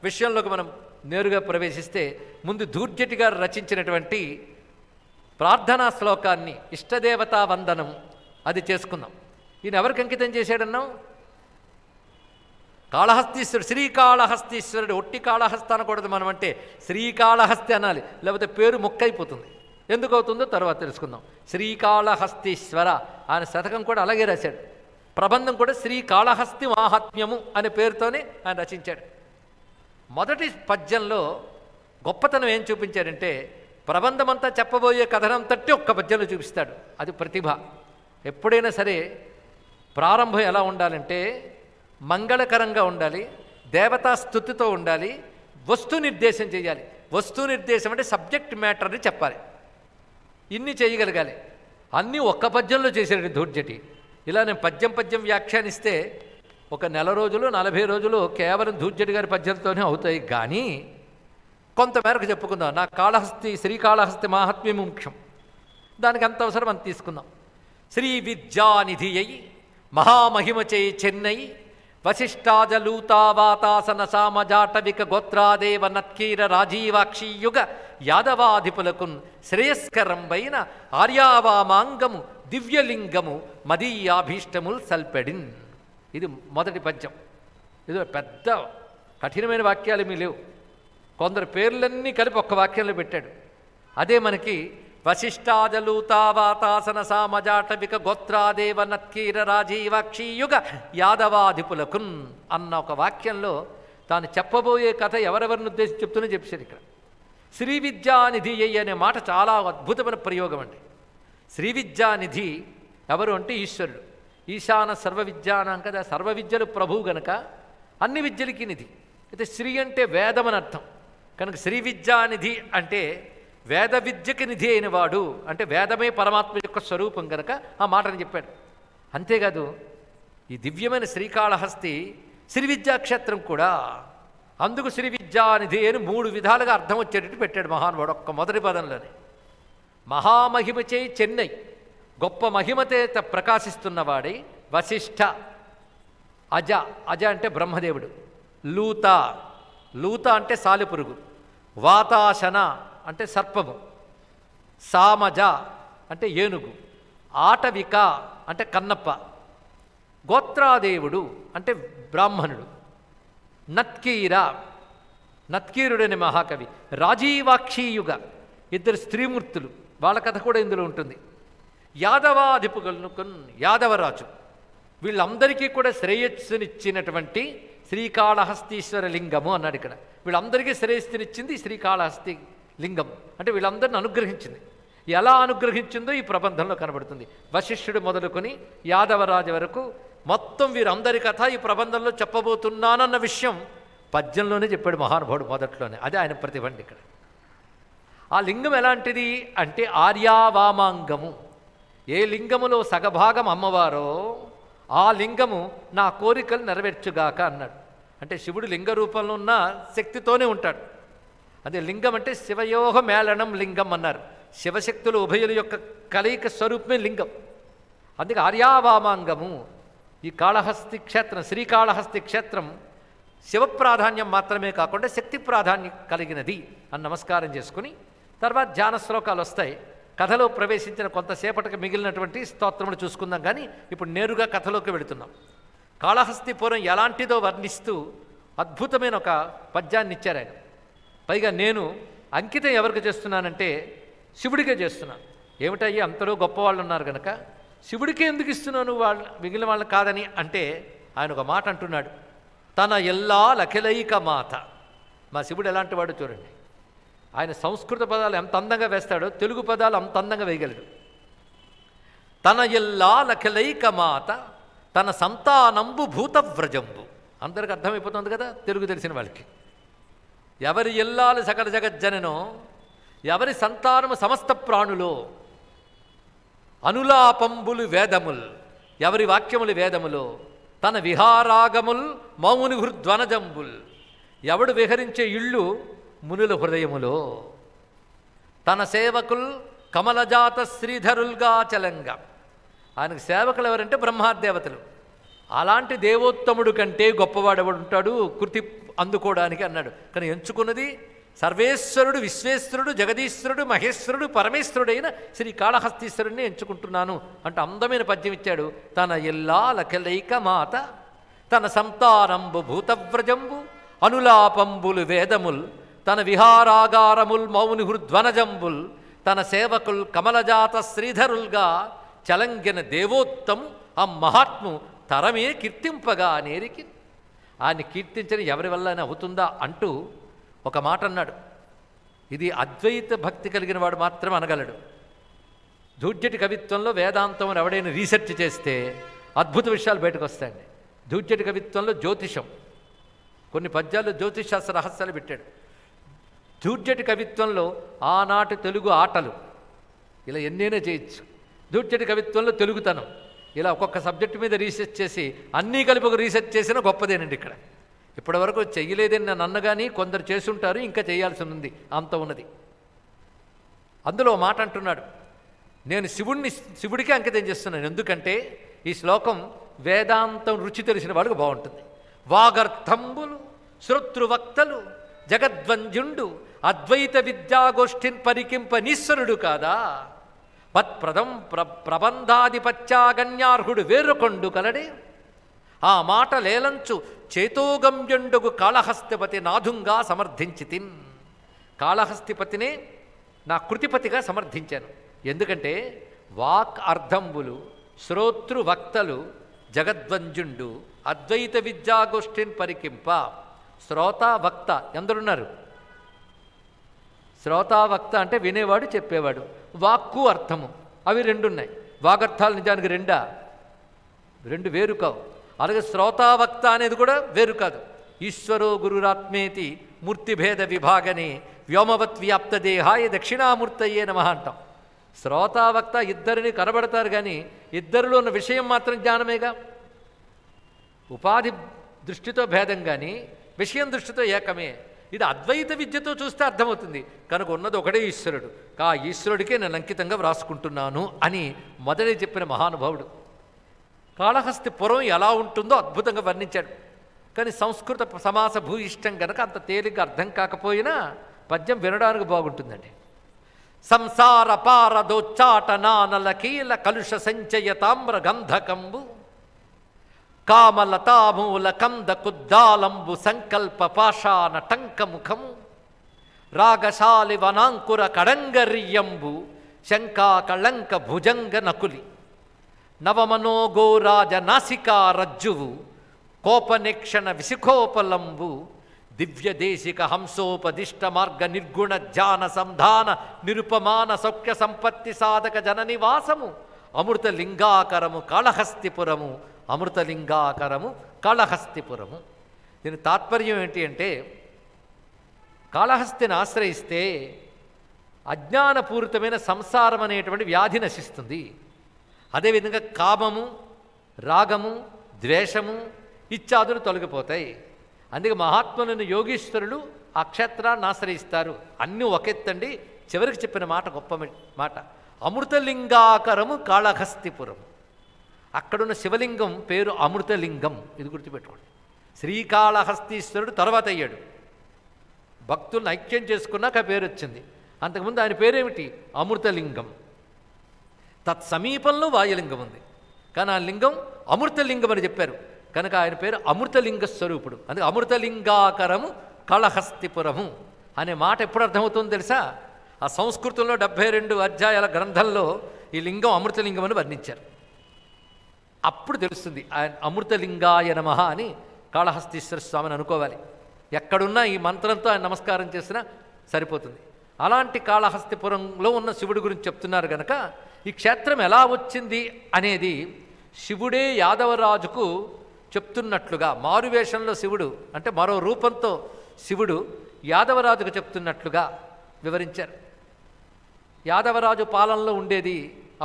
విషయంలోకి మనం నేరుగా ప్రవేశిస్తే, ముందు దూర్జటి గారు రచించినటువంటి ప్రార్థనా శ్లోకాన్ని ఇష్టదేవతా వందనం అది చేసుకుందాం. ఈయన ఎవరికి అంకితం చేశాడన్నాం? కాళహస్తీశ్వరుడు, శ్రీకాళహస్తీశ్వరుడు. ఒట్టి కాళహస్తి అనకూడదు మనం, అంటే శ్రీకాళహస్తి అనాలి, లేకపోతే పేరు మొక్కైపోతుంది. ఎందుకు అవుతుందో తర్వాత తెలుసుకుందాం. శ్రీకాళహస్తీశ్వర ఆయన శతకం కూడా అలాగే రాశాడు. ప్రబంధం కూడా శ్రీకాళహస్తి మాహాత్మ్యము అనే పేరుతోనే ఆయన రచించాడు. మొదటి పద్యంలో గొప్పతనం ఏం చూపించాడంటే, ప్రబంధమంతా చెప్పబోయే కథనంతట్టి ఒక్క పద్యంలో చూపిస్తాడు. అది ప్రతిభ. ఎప్పుడైనా సరే ప్రారంభం ఎలా ఉండాలంటే మంగళకరంగా ఉండాలి, దేవతా స్తుతితో ఉండాలి, వస్తు నిర్దేశం చేయాలి. వస్తు నిర్దేశం అంటే సబ్జెక్ట్ మ్యాటర్ని చెప్పాలి. ఇన్ని చేయగలగాలి. అన్నీ ఒక్క పద్యంలో చేశాడు దూర్జటి. ఇలా నేను పద్యం వ్యాఖ్యానిస్తే ఒక నెల రోజులు 40 రోజులు కేవలం దూర్జటి గారి పద్యంతోనే అవుతాయి. కానీ కొంతమేరకు చెప్పుకుందాం. నా శ్రీకాళహస్తి మాహాత్మ్యం ముఖ్యం, దానికి అంత అవసరం అంత తీసుకుందాం. శ్రీ విద్యానిధి అయి మహామహిమచే చెన్నై వశిష్టాజలూతావాతాసన సామజాటవిక గోత్రాదేవ నత్కీర రాజీవాక్షీయుగ యాదవాధిపులకున్ శ్రేయస్కరంబైన ఆర్యావామాంగము దివ్యలింగము మదీయాభీష్టముల్ సల్పెడిన్. ఇది మొదటి పద్యం. ఇది పెద్ద కఠినమైన వాక్యాలు ఏమీ లేవు. కొందరు పేర్లన్నీ కలిపి ఒక్క వాక్యంలో పెట్టాడు. అదే మనకి వశిష్టాజలూతావాతాసన సామజాటవిక గోత్రాదేవ నత్కీర రాజీవాక్షీయుగ యాదవాధిపులకున్ అన్న ఒక వాక్యంలో తాను చెప్పబోయే కథ ఎవరెవరిని ఉద్దేశించి చెప్తూనే చెప్పారు. ఇక్కడ శ్రీ విద్యానిధి అనే మాట చాలా అద్భుతమైన ప్రయోగం అండి. శ్రీ విద్యానిధి ఎవరు అంటే ఈశ్వరుడు. ఈశాన సర్వ విద్యానాం కదా, సర్వ విద్యలు ప్రభువు గనక అన్ని విద్యలకి నిధి. అయితే శ్రీ అంటే వేదం అని అర్థం కనుక శ్రీ విద్యానిధి అంటే వేద విద్యకి నిధి అయినవాడు, అంటే వేదమే పరమాత్మ యొక్క స్వరూపం కనుక ఆ మాటని చెప్పాడు. అంతేకాదు ఈ దివ్యమైన శ్రీకాళహస్తి శ్రీ విద్యాక్షేత్రం కూడా, అందుకు శ్రీ విద్యానిధి అని 3 విధాలుగా అర్థం వచ్చేటట్టు పెట్టాడు మహానుభావుడు ఒక్క మొదటి పదంలోనే. మహామహిమచే చెన్నై, గొప్ప మహిమతేత ప్రకాశిస్తున్నవాడై వశిష్ఠ అజ, అజ అంటే బ్రహ్మదేవుడు, లూత, లూత అంటే సాలెపురుగు, వాతాశన అంటే సర్పము, సామజ అంటే ఏనుగు, ఆటవిక అంటే కన్నప్ప, గోత్రాదేవుడు అంటే బ్రాహ్మణుడు, నత్కీర, నత్కీరుడని మహాకవి, రాజీవాక్షీయుగ ఇద్దరు స్త్రీమూర్తులు, వాళ్ళ కథ కూడా ఇందులో ఉంటుంది. యాదవాధిపుగల్నుకున్ యాదవరాజు, వీళ్ళందరికీ కూడా శ్రేయస్సునిచ్చినటువంటి శ్రీకాళహస్తీశ్వర లింగము అన్నాడు ఇక్కడ. వీళ్ళందరికీ శ్రేయస్సునిచ్చింది శ్రీకాళహస్తి లింగం, అంటే వీళ్ళందరిని అనుగ్రహించింది. ఎలా అనుగ్రహించిందో ఈ ప్రబంధంలో కనబడుతుంది. వశిష్ఠుడు మొదలుకొని యాదవరాజు వరకు మొత్తం వీరందరి కథ ఈ ప్రబంధంలో చెప్పబోతున్నానన్న విషయం పద్యంలోనే చెప్పాడు మహానుభావుడు మొదట్లోనే. అదే ఆయన ప్రతిభండి ఇక్కడ. ఆ లింగం ఎలాంటిది అంటే ఆర్యావామాంగము. ఏ లింగములో సగభాగం అమ్మవారో ఆ లింగము నా కోరికలు నెరవేర్చుగాక అన్నాడు. అంటే శివుడు లింగ రూపంలో ఉన్న శక్తితోనే ఉంటాడు. అదే లింగం అంటే శివయోహ మేళనం లింగం అన్నారు. శివశక్తులు ఉభయుల యొక్క కలయిక స్వరూపమే లింగం. అందుకే ఆర్యావామాంగము. ఈ కాళహస్తి క్షేత్రం, శ్రీకాళహస్తి క్షేత్రం శివ ప్రాధాన్యం మాత్రమే కాకుండా శక్తి ప్రాధాన్యం కలిగినది అని నమస్కారం చేసుకుని తర్వాత ధ్యాన శ్లోకాలు వస్తాయి. కథలో ప్రవేశించిన కొంతసేపటికి మిగిలినటువంటి స్తోత్రములు చూసుకుందాం. కానీ ఇప్పుడు నేరుగా కథలోకి వెళుతున్నాం. కాళహస్తిపురం ఎలాంటిదో వర్ణిస్తూ అద్భుతమైన ఒక పద్యాన్ని ఇచ్చారు ఆయన. పైగా నేను అంకితం ఎవరికి చేస్తున్నానంటే శివుడికే చేస్తున్నాను. ఏమిటయ్యి అంతలో గొప్పవాళ్ళు ఉన్నారు కనుక శివుడికే ఎందుకు ఇస్తున్నాను, వాళ్ళు మిగిలిన వాళ్ళు కాదని అంటే ఆయన ఒక మాట అంటున్నాడు, తన ఎల్లా లఖిలైక మాత. మా శివుడు ఎలాంటి వాడు చూడండి. ఆయన సంస్కృత పదాలు ఎంత అందంగా వేస్తాడో తెలుగు పదాలు అంత అందంగా వేయగలడు. తన ఎల్లా లఖిలైక మాత తన సంతానంబు భూతవ్రజంబు. అందరికి అర్థమైపోతుంది కదా తెలుగు తెలిసిన వాళ్ళకి. ఎవరి ఎల్లాలు సకల జగజ్జననో, ఎవరి సంతానము సమస్త ప్రాణులో, అనులాపంబులు వేదముల్, ఎవరి వాక్యములు వేదములో, తన విహారాగముల్ మౌని హృద్వనజంబుల్, ఎవడు విహరించే ఇళ్ళు మునుల హృదయములో, తన సేవకుల్ కమలజాత శ్రీధరుల్గా చలంగా. ఆయనకు సేవకులు ఎవరంటే బ్రహ్మాదేవతలు. అలాంటి దేవోత్తముడు కంటే గొప్పవాడు ఎవడు ఉంటాడు కృతి అందుకోవడానికి అన్నాడు. కానీ ఎంచుకున్నది సర్వేశ్వరుడు, విశ్వేశ్వరుడు, జగదీశ్వరుడు, మహేశ్వరుడు, పరమేశ్వరుడైన శ్రీ కాళహస్తీశ్వరుడిని ఎంచుకుంటున్నాను అంటే అందమైన పద్యం ఇచ్చాడు. తన ఎల్లా లఖలైక మాత తన సంతానంబు భూతవ్రజంబు అనులాపంబులు వేదముల్, తన విహారాగారముల్ మౌని హృద్వనజంబుల్, తన సేవకుల్ కమలజాత శ్రీధరుల్గా చలంగిన దేవోత్తము ఆ మహాత్ము తరమే కీర్తింపగా నేరికి. ఆయన్ని కీర్తించని ఎవరి వల్ల అవుతుందా అంటూ ఒక మాట అన్నాడు. ఇది అద్వైత భక్తి కలిగిన వాడు మాత్రం అనగలడు. ధూర్జటి కవిత్వంలో వేదాంతం ఎవడైనా రీసెర్చ్ చేస్తే అద్భుత విషయాలు బయటకు వస్తాయండి. ధూర్జటి కవిత్వంలో జ్యోతిషం, కొన్ని పద్యాలు జ్యోతిషాస్త్ర రహస్యాలు పెట్టాడు. ధూర్జటి కవిత్వంలో ఆనాటి తెలుగు ఆటలు, ఇలా ఎన్నైనా చేయొచ్చు. ధూర్జటి కవిత్వంలో తెలుగుతనం, ఇలా ఒక్కొక్క సబ్జెక్టు మీద రీసెర్చ్ చేసి అన్నీ కలిపి ఒక రీసెర్చ్ చేసినా గొప్పదేనండి. ఇక్కడ ఇప్పటివరకు చెయ్యలేదని నన్ను అన్నగాని కొందరు చేసుంటారు, ఇంకా చేయాల్సి ఉంది, అంత ఉన్నది. అందులో మాట అంటున్నాడు, నేను శివుడికే అంకితం చేస్తున్నాను. ఎందుకంటే ఈ శ్లోకం వేదాంతం రుచి తెలిసిన వాళ్ళకు బాగుంటుంది. వాగర్థంబులు శ్రోతృవక్తలు జగద్వంజుండు అద్వైత విద్యాగోష్ఠిన్ పరికింప నీశ్వరుడు కాదా, ప్రబంధాధిపత్యాగన్యార్హుడు వేరుకొండు కలడే. ఆ మాట లేలంచు చేతోగమ్యుండుగు కాళహస్తిపతి నాథుంగా సమర్థించితిన్. కాళహస్తిపతినే నా కృతిపతిగా సమర్థించాను. ఎందుకంటే వాక్ అర్థంబులు శ్రోతృవక్తలు జగద్వంజుండు అద్వైత విద్యాగోష్ఠిన్ పరికింప. శ్రోత వక్త ఎందరున్నారు? శ్రోతావక్త అంటే వినేవాడు, చెప్పేవాడు. వాక్కు అర్థము అవి రెండున్నాయి. వాగర్థాలు నిజానికి రెండు వేరు కావు. అలాగే శ్రోతావక్త అనేది కూడా వేరు కాదు. ఈశ్వరో గురురాత్మేతి మూర్తిభేద విభాగనే వ్యోమవత్ వ్యాప్త దేహాయ దక్షిణామూర్తయ్యే నమః అంటాం. శ్రోతావక్త ఇద్దరిని కనబడతారు కానీ ఇద్దరిలో ఉన్న విషయం మాత్రం జ్ఞానమేగా. ఉపాధి దృష్టితో భేదం కానీ విషయం దృష్టితో ఏకమే. ఇది అద్వైత విద్యతో చూస్తే అర్థమవుతుంది. కనుక ఉన్నది ఒకడే ఈశ్వరుడు, ఆ ఈశ్వరుడికే నేను అంకితంగా వ్రాసుకుంటున్నాను అని మొదటి చెప్పిన మహానుభావుడు. కాళహస్తిపురం ఎలా ఉంటుందో అద్భుతంగా వర్ణించాడు. కానీ సంస్కృత సమాస భూయిష్టం గనక అంత తేలిగ్గా అర్థం కాకపోయినా పద్యం వినడానికి బాగుంటుందండి. సంసార పారదోచ్చాట నానల కీల కలుష సంచయ తామ్ర గంధకంబు కామలతామూల కంద కుద్దాలంబు సంకల్ప పాషాణ టంకముఖము రాగశాలి వనాంకుర కడంగర్యంబు శంకా కళంక భుజంగ నకులి నవమనోగోరాజ నాసికా రజ్జువు కోపనిక్షణ విశిఖోపలంబు దివ్యదేశిక హంసోపదిష్ట మార్గ నిర్గుణ ధ్యాన సంధాన నిరుపమాన సౌఖ్య సంపత్తి సాధక జననివాసము అమృతలింగాకరము కాళహస్తిపురము అమృతలింగాకరము కాళహస్తిపురము. దీని తాత్పర్యం ఏంటి అంటే, కాళహస్తిని ఆశ్రయిస్తే అజ్ఞానపూరితమైన సంసారం అనేటువంటి వ్యాధి నశిస్తుంది. అదేవిధంగా కామము, రాగము, ద్వేషము ఇత్యాదులు తొలగిపోతాయి. అందుకే మహాత్ములను యోగీశ్వరులు ఆ క్షేత్రాన్ని ఆశ్రయిస్తారు. అన్నీ ఒకెత్తండి. చివరికి చెప్పిన మాట గొప్ప మాట, అమృతలింగాకరము కాళహస్తిపురం. అక్కడున్న శివలింగం పేరు అమృతలింగం. ఇది గుర్తుపెట్టుకోండి. శ్రీకాళహస్తీశ్వరుడు తర్వాత అయ్యాడు. భక్తులను ఐక్యం చేసుకున్నాక ఆ పేరు వచ్చింది. అంతకుముందు ఆయన పేరేమిటి? అమృతలింగం. తత్సమీపంలో వాయులింగం ఉంది, కానీ ఆ లింగం అమృతలింగం అని చెప్పారు. కనుక ఆయన పేరు అమృతలింగ స్వరూపుడు. అందుకే అమృతలింగాకరము కాళహస్తిపురము అనే మాట ఎప్పుడు అర్థమవుతుందో తెలుసా? ఆ సంస్కృతంలో 72 అధ్యాయాల గ్రంథంలో ఈ లింగం అమృతలింగం అని వర్ణించారు. అప్పుడు తెలుస్తుంది ఆయన అమృతలింగాయ నమః అని కాళహస్తీశ్వర స్వామిని అనుకోవాలి. ఎక్కడున్నా ఈ మంత్రంతో ఆయన నమస్కారం చేసినా సరిపోతుంది. అలాంటి కాళహస్తిపురంలో ఉన్న శివుడి గురించి చెప్తున్నారు కనుక ఈ క్షేత్రం ఎలా వచ్చింది అనేది శివుడే యాదవరాజుకు చెప్తున్నట్లుగా, మారువేషంలో శివుడు అంటే మరో రూపంతో శివుడు యాదవరాజుకు చెప్తున్నట్లుగా వివరించారు. యాదవరాజు పాలనలో ఉండేది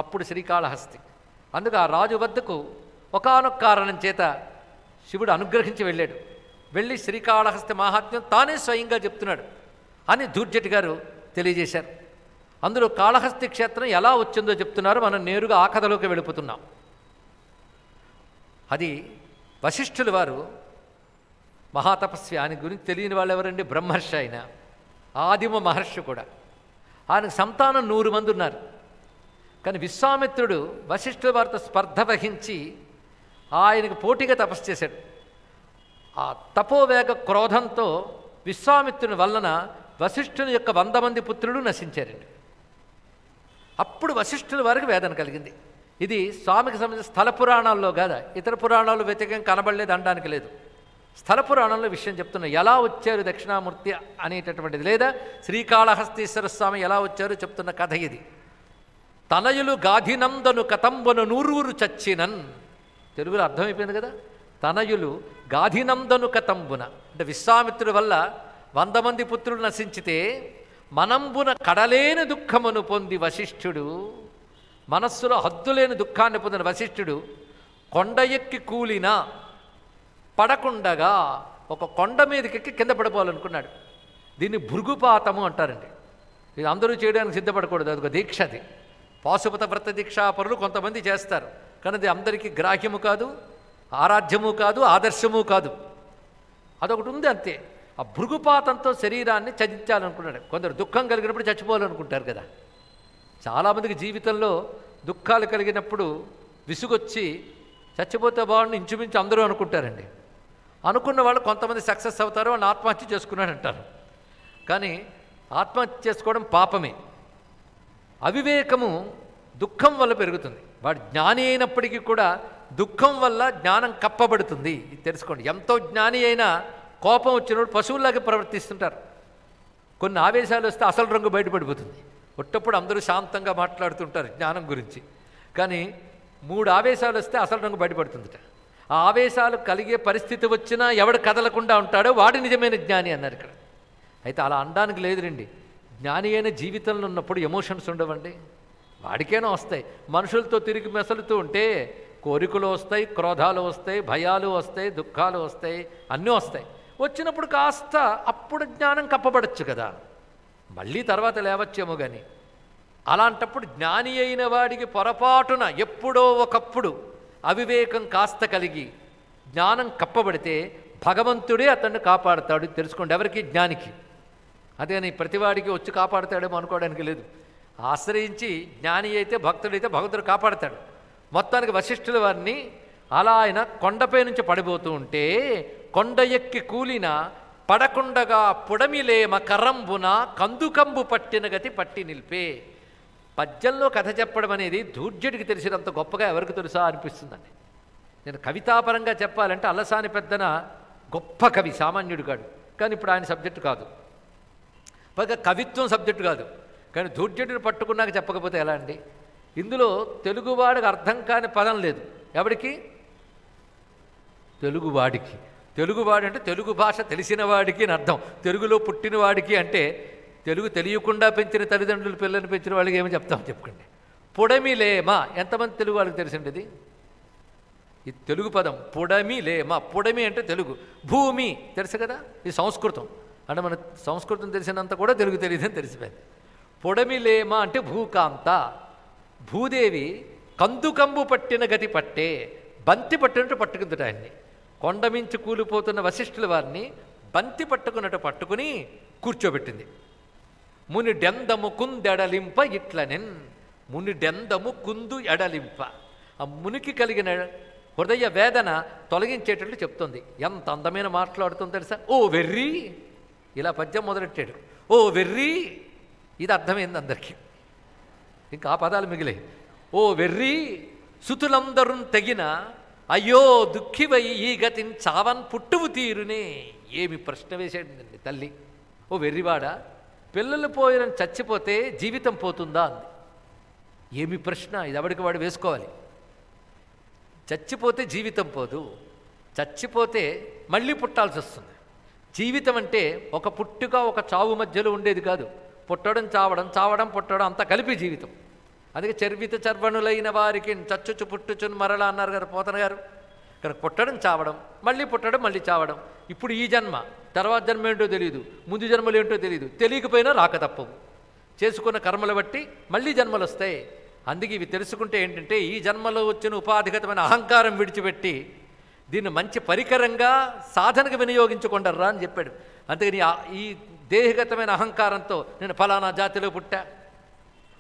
అప్పుడు శ్రీకాళహస్తి. అందుకు ఆ రాజు వద్దకు ఒకానొక కారణం చేత శివుడు అనుగ్రహించి వెళ్ళాడు. వెళ్ళి శ్రీకాళహస్తి మహాత్మ్యం తానే స్వయంగా చెప్తున్నాడు అని ధూర్జటి గారు తెలియజేశారు. అందులో కాళహస్తి క్షేత్రం ఎలా వచ్చిందో చెప్తున్నారు. మనం నేరుగా ఆ కథలోకి వెళ్ళిపోతున్నాం. అది వశిష్ఠుల వారు మహాతపస్వి. ఆయన గురించి తెలియని వాళ్ళు ఎవరండి? బ్రహ్మర్షి. ఆయన ఆదిమ మహర్షి కూడా. ఆయనకు సంతానం 100 మంది ఉన్నారు. కానీ విశ్వామిత్రుడు వశిష్ఠుల వారితో స్పర్ధ వహించి ఆయనకు పోటీగా తపస్సు చేశాడు. ఆ తపోవేగ క్రోధంతో విశ్వామిత్రుని వలన వశిష్ఠుని యొక్క 100 మంది పుత్రులు నశించారండి. అప్పుడు వశిష్ఠుల వారికి వేదన కలిగింది. ఇది స్వామికి సంబంధించిన స్థల పురాణాల్లో కాదా, ఇతర పురాణాలు వ్యతిరేకం కనబడలేదు అనడానికి లేదు. స్థల పురాణంలో విషయం చెప్తున్నా. ఎలా వచ్చారు దక్షిణామూర్తి అనేటటువంటిది, లేదా శ్రీకాళహస్తీశ్వర స్వామి ఎలా వచ్చారో చెప్తున్న కథ ఇది. తనయులు గాధినందను కతంబను 100 చచ్చినన్. తెలుగులో అర్థమైపోయింది కదా. తనయులు గాధినందను కతంబున అంటే విశ్వామిత్రుడి వల్ల 100 మంది పుత్రులు నశించితే మనంబున కడలేని దుఃఖమును పొంది వశిష్ఠుడు, మనస్సులో హద్దులేని దుఃఖాన్ని పొందిన వశిష్ఠుడు కొండ ఎక్కి కూలినా పడకుండగా ఒక కొండ మీదకెక్కి కింద పడిపోవాలనుకున్నాడు. దీన్ని భృగుపాతము అంటారండి. ఇది అందరూ చేయడానికి సిద్ధపడకూడదు, అదొక దీక్ష. అది పాశుపత వ్రత దీక్షాపరులు కొంతమంది చేస్తారు, కానీ అది అందరికీ గ్రాహ్యము కాదు, ఆరాధ్యము కాదు, ఆదర్శము కాదు. అదొకటి ఉంది అంతే. ఆ భృగుపాతంతో శరీరాన్ని త్యజించాలనుకున్నాడు. కొందరు దుఃఖం కలిగినప్పుడు చచ్చిపోవాలనుకుంటారు కదా. చాలామందికి జీవితంలో దుఃఖాలు కలిగినప్పుడు విసుగొచ్చి చచ్చిపోతే బాగుండి ఇంచుమించు అందరూ అనుకుంటారండి. అనుకున్న వాళ్ళు కొంతమంది సక్సెస్ అవుతారు, వాళ్ళు ఆత్మహత్య చేసుకున్నాడు అంటారు. కానీ ఆత్మహత్య చేసుకోవడం పాపమే. అవివేకము దుఃఖం వల్ల పెరుగుతుంది. వాడు జ్ఞాని అయినప్పటికీ కూడా దుఃఖం వల్ల జ్ఞానం కప్పబడుతుంది. ఇది తెలుసుకోండి. ఎంతో జ్ఞాని అయినా కోపం వచ్చినప్పుడు పశువుల్లాగా ప్రవర్తిస్తుంటారు. కొన్ని ఆవేశాలు వస్తే అసలు రంగు బయటపడిపోతుంది. ఒట్టప్పుడు అందరూ శాంతంగా మాట్లాడుతుంటారు జ్ఞానం గురించి, కానీ 3 ఆవేశాలు వస్తే అసలు రంగు బయటపడుతుందిట. ఆ ఆవేశాలు కలిగే పరిస్థితి వచ్చినా ఎవడు కదలకుండా ఉంటాడో వాడు నిజమైన జ్ఞాని అన్నారు ఇక్కడ. అయితే అలా అనడానికి లేదు రండి. జ్ఞాని అయిన జీవితంలో ఉన్నప్పుడు ఎమోషన్స్ ఉండవండి, వాడికైనా వస్తాయి. మనుషులతో తిరిగి మెసలుతూ ఉంటే కోరికలు వస్తాయి, క్రోధాలు వస్తాయి, భయాలు వస్తాయి, దుఃఖాలు వస్తాయి, అన్నీ వస్తాయి. వచ్చినప్పుడు కాస్త అప్పుడు జ్ఞానం కప్పబడచ్చు కదా, మళ్ళీ తర్వాత లేవచ్చేమో. కానీ అలాంటప్పుడు జ్ఞాని అయిన వాడికి పొరపాటున ఎప్పుడో ఒకప్పుడు అవివేకం కాస్త కలిగి జ్ఞానం కప్పబడితే భగవంతుడే అతన్ని కాపాడుతాడు. తెలుసుకోండి, ఎవరికి? జ్ఞానికి. అదేని ప్రతివాడికి వచ్చి కాపాడుతాడేమో అనుకోవడానికి లేదు. ఆశ్రయించి జ్ఞాని అయితే భక్తుడైతే భగవంతుడు కాపాడుతాడు. మొత్తానికి వశిష్ఠుల వారిని అలా ఆయన కొండపై నుంచి పడిపోతూ ఉంటే కొండ ఎక్కి కూలిన పడకుండగా పుడమిలేమ కరంబున కందుకంబు పట్టిన గతి పట్టి నిలిపే. పద్యంలో కథ చెప్పడం అనేది దూర్జటికి తెలిసినంత గొప్పగా ఎవరికి తెలుసా అనిపిస్తుందండి. నేను కవితాపరంగా చెప్పాలంటే అల్లసాని పెద్దన గొప్ప కవి, సామాన్యుడు కాడు. కానీ ఇప్పుడు ఆయన సబ్జెక్టు కాదు, పైగా కవిత్వం సబ్జెక్టు కాదు. కానీ దూర్జటిని పట్టుకున్నాక చెప్పకపోతే ఎలా అండి? ఇందులో తెలుగువాడికి అర్థం కాని పదం లేదు. ఎవడికి? తెలుగువాడికి. తెలుగువాడి అంటే తెలుగు భాష తెలిసిన వాడికి అని అర్థం. తెలుగులో పుట్టిన వాడికి అంటే తెలుగు తెలియకుండా పెంచిన తల్లిదండ్రులు పిల్లల్ని పెంచిన వాళ్ళకి ఏమో చెప్తాం చెప్పండి. పుడమిలేమ ఎంతమంది తెలుగు వాళ్ళకి తెలిసిండి? ఇది ఈ తెలుగు పదం పుడమిలేమ. పుడమి అంటే తెలుగు, భూమి తెలుసు కదా, ఇది సంస్కృతం. అంటే మన సంస్కృతం తెలిసినంత కూడా తెలుగు తెలియదని తెలిసిపోయింది. పుడమిలేమ అంటే భూకాంత. భూదేవి కందుకంబు పట్టిన గతి పట్టే, బంతి పట్టినట్టు పట్టుకుందట ఆయన్ని. కొండమించి కూలిపోతున్న వశిష్ఠుల వారిని బంతి పట్టుకున్నట్టు పట్టుకుని కూర్చోబెట్టింది. మునిడెందము కుందెడలింప ఇట్లనెన్. మునిడెందము కుందు ఎడలింప. ఆ మునికి కలిగిన హృదయ వేదన తొలగించేటట్లు చెప్తుంది. ఎంత అందమైన మాట్లాడుతుందో తెలుసా? ఓ వెర్రి, ఇలా పద్యం మొదలెట్టాడు. ఓ వెర్రి, ఇది అర్థమైంది అందరికీ. ఇంకా ఆ పదాలు మిగిలాయి. ఓ వెర్రి సుతులందరూ తెగిన అయ్యో దుఃఖివై ఈ గతిని చావన్ పుట్టువు తీరునే. ఏమి ప్రశ్న వేసాడండి తల్లి. ఓ వెర్రివాడా, పిల్లలు పోయిన చచ్చిపోతే జీవితం పోతుందా అంది. ఏమి ప్రశ్న ఇది! ఎవడికి వాడు వేసుకోవాలి. చచ్చిపోతే జీవితం పోదు, చచ్చిపోతే మళ్ళీ పుట్టాల్సి వస్తుంది. జీవితం అంటే ఒక పుట్టుక ఒక చావు మధ్యలో ఉండేది కాదు. పుట్టడం చావడం, చావడం పుట్టడం అంతా కలిపి జీవితం. అందుకే చర్విత చర్వణులైన వారికి చచ్చుచు పుట్టుచును మరలా అన్నారు గారు పోతన గారు. కనుక పుట్టడం చావడం, మళ్ళీ పుట్టడం, మళ్ళీ చావడం. ఇప్పుడు ఈ జన్మ, తర్వాత జన్మ ఏంటో తెలియదు, ముందు జన్మలు ఏంటో తెలియదు. తెలియకపోయినా రాక తప్పవు. చేసుకున్న కర్మలు బట్టి మళ్ళీ జన్మలు వస్తాయి. అందుకే ఇవి తెలుసుకుంటే ఏంటంటే ఈ జన్మలో వచ్చిన ఉపాధిగతమైన అహంకారం విడిచిపెట్టి దీన్ని మంచి పరికరంగా సాధనకు వినియోగించుకుంటారా అని చెప్పాడు. అంతేగాని ఈ దేహగతమైన అహంకారంతో నేను ఫలానా జాతిలో పుట్టా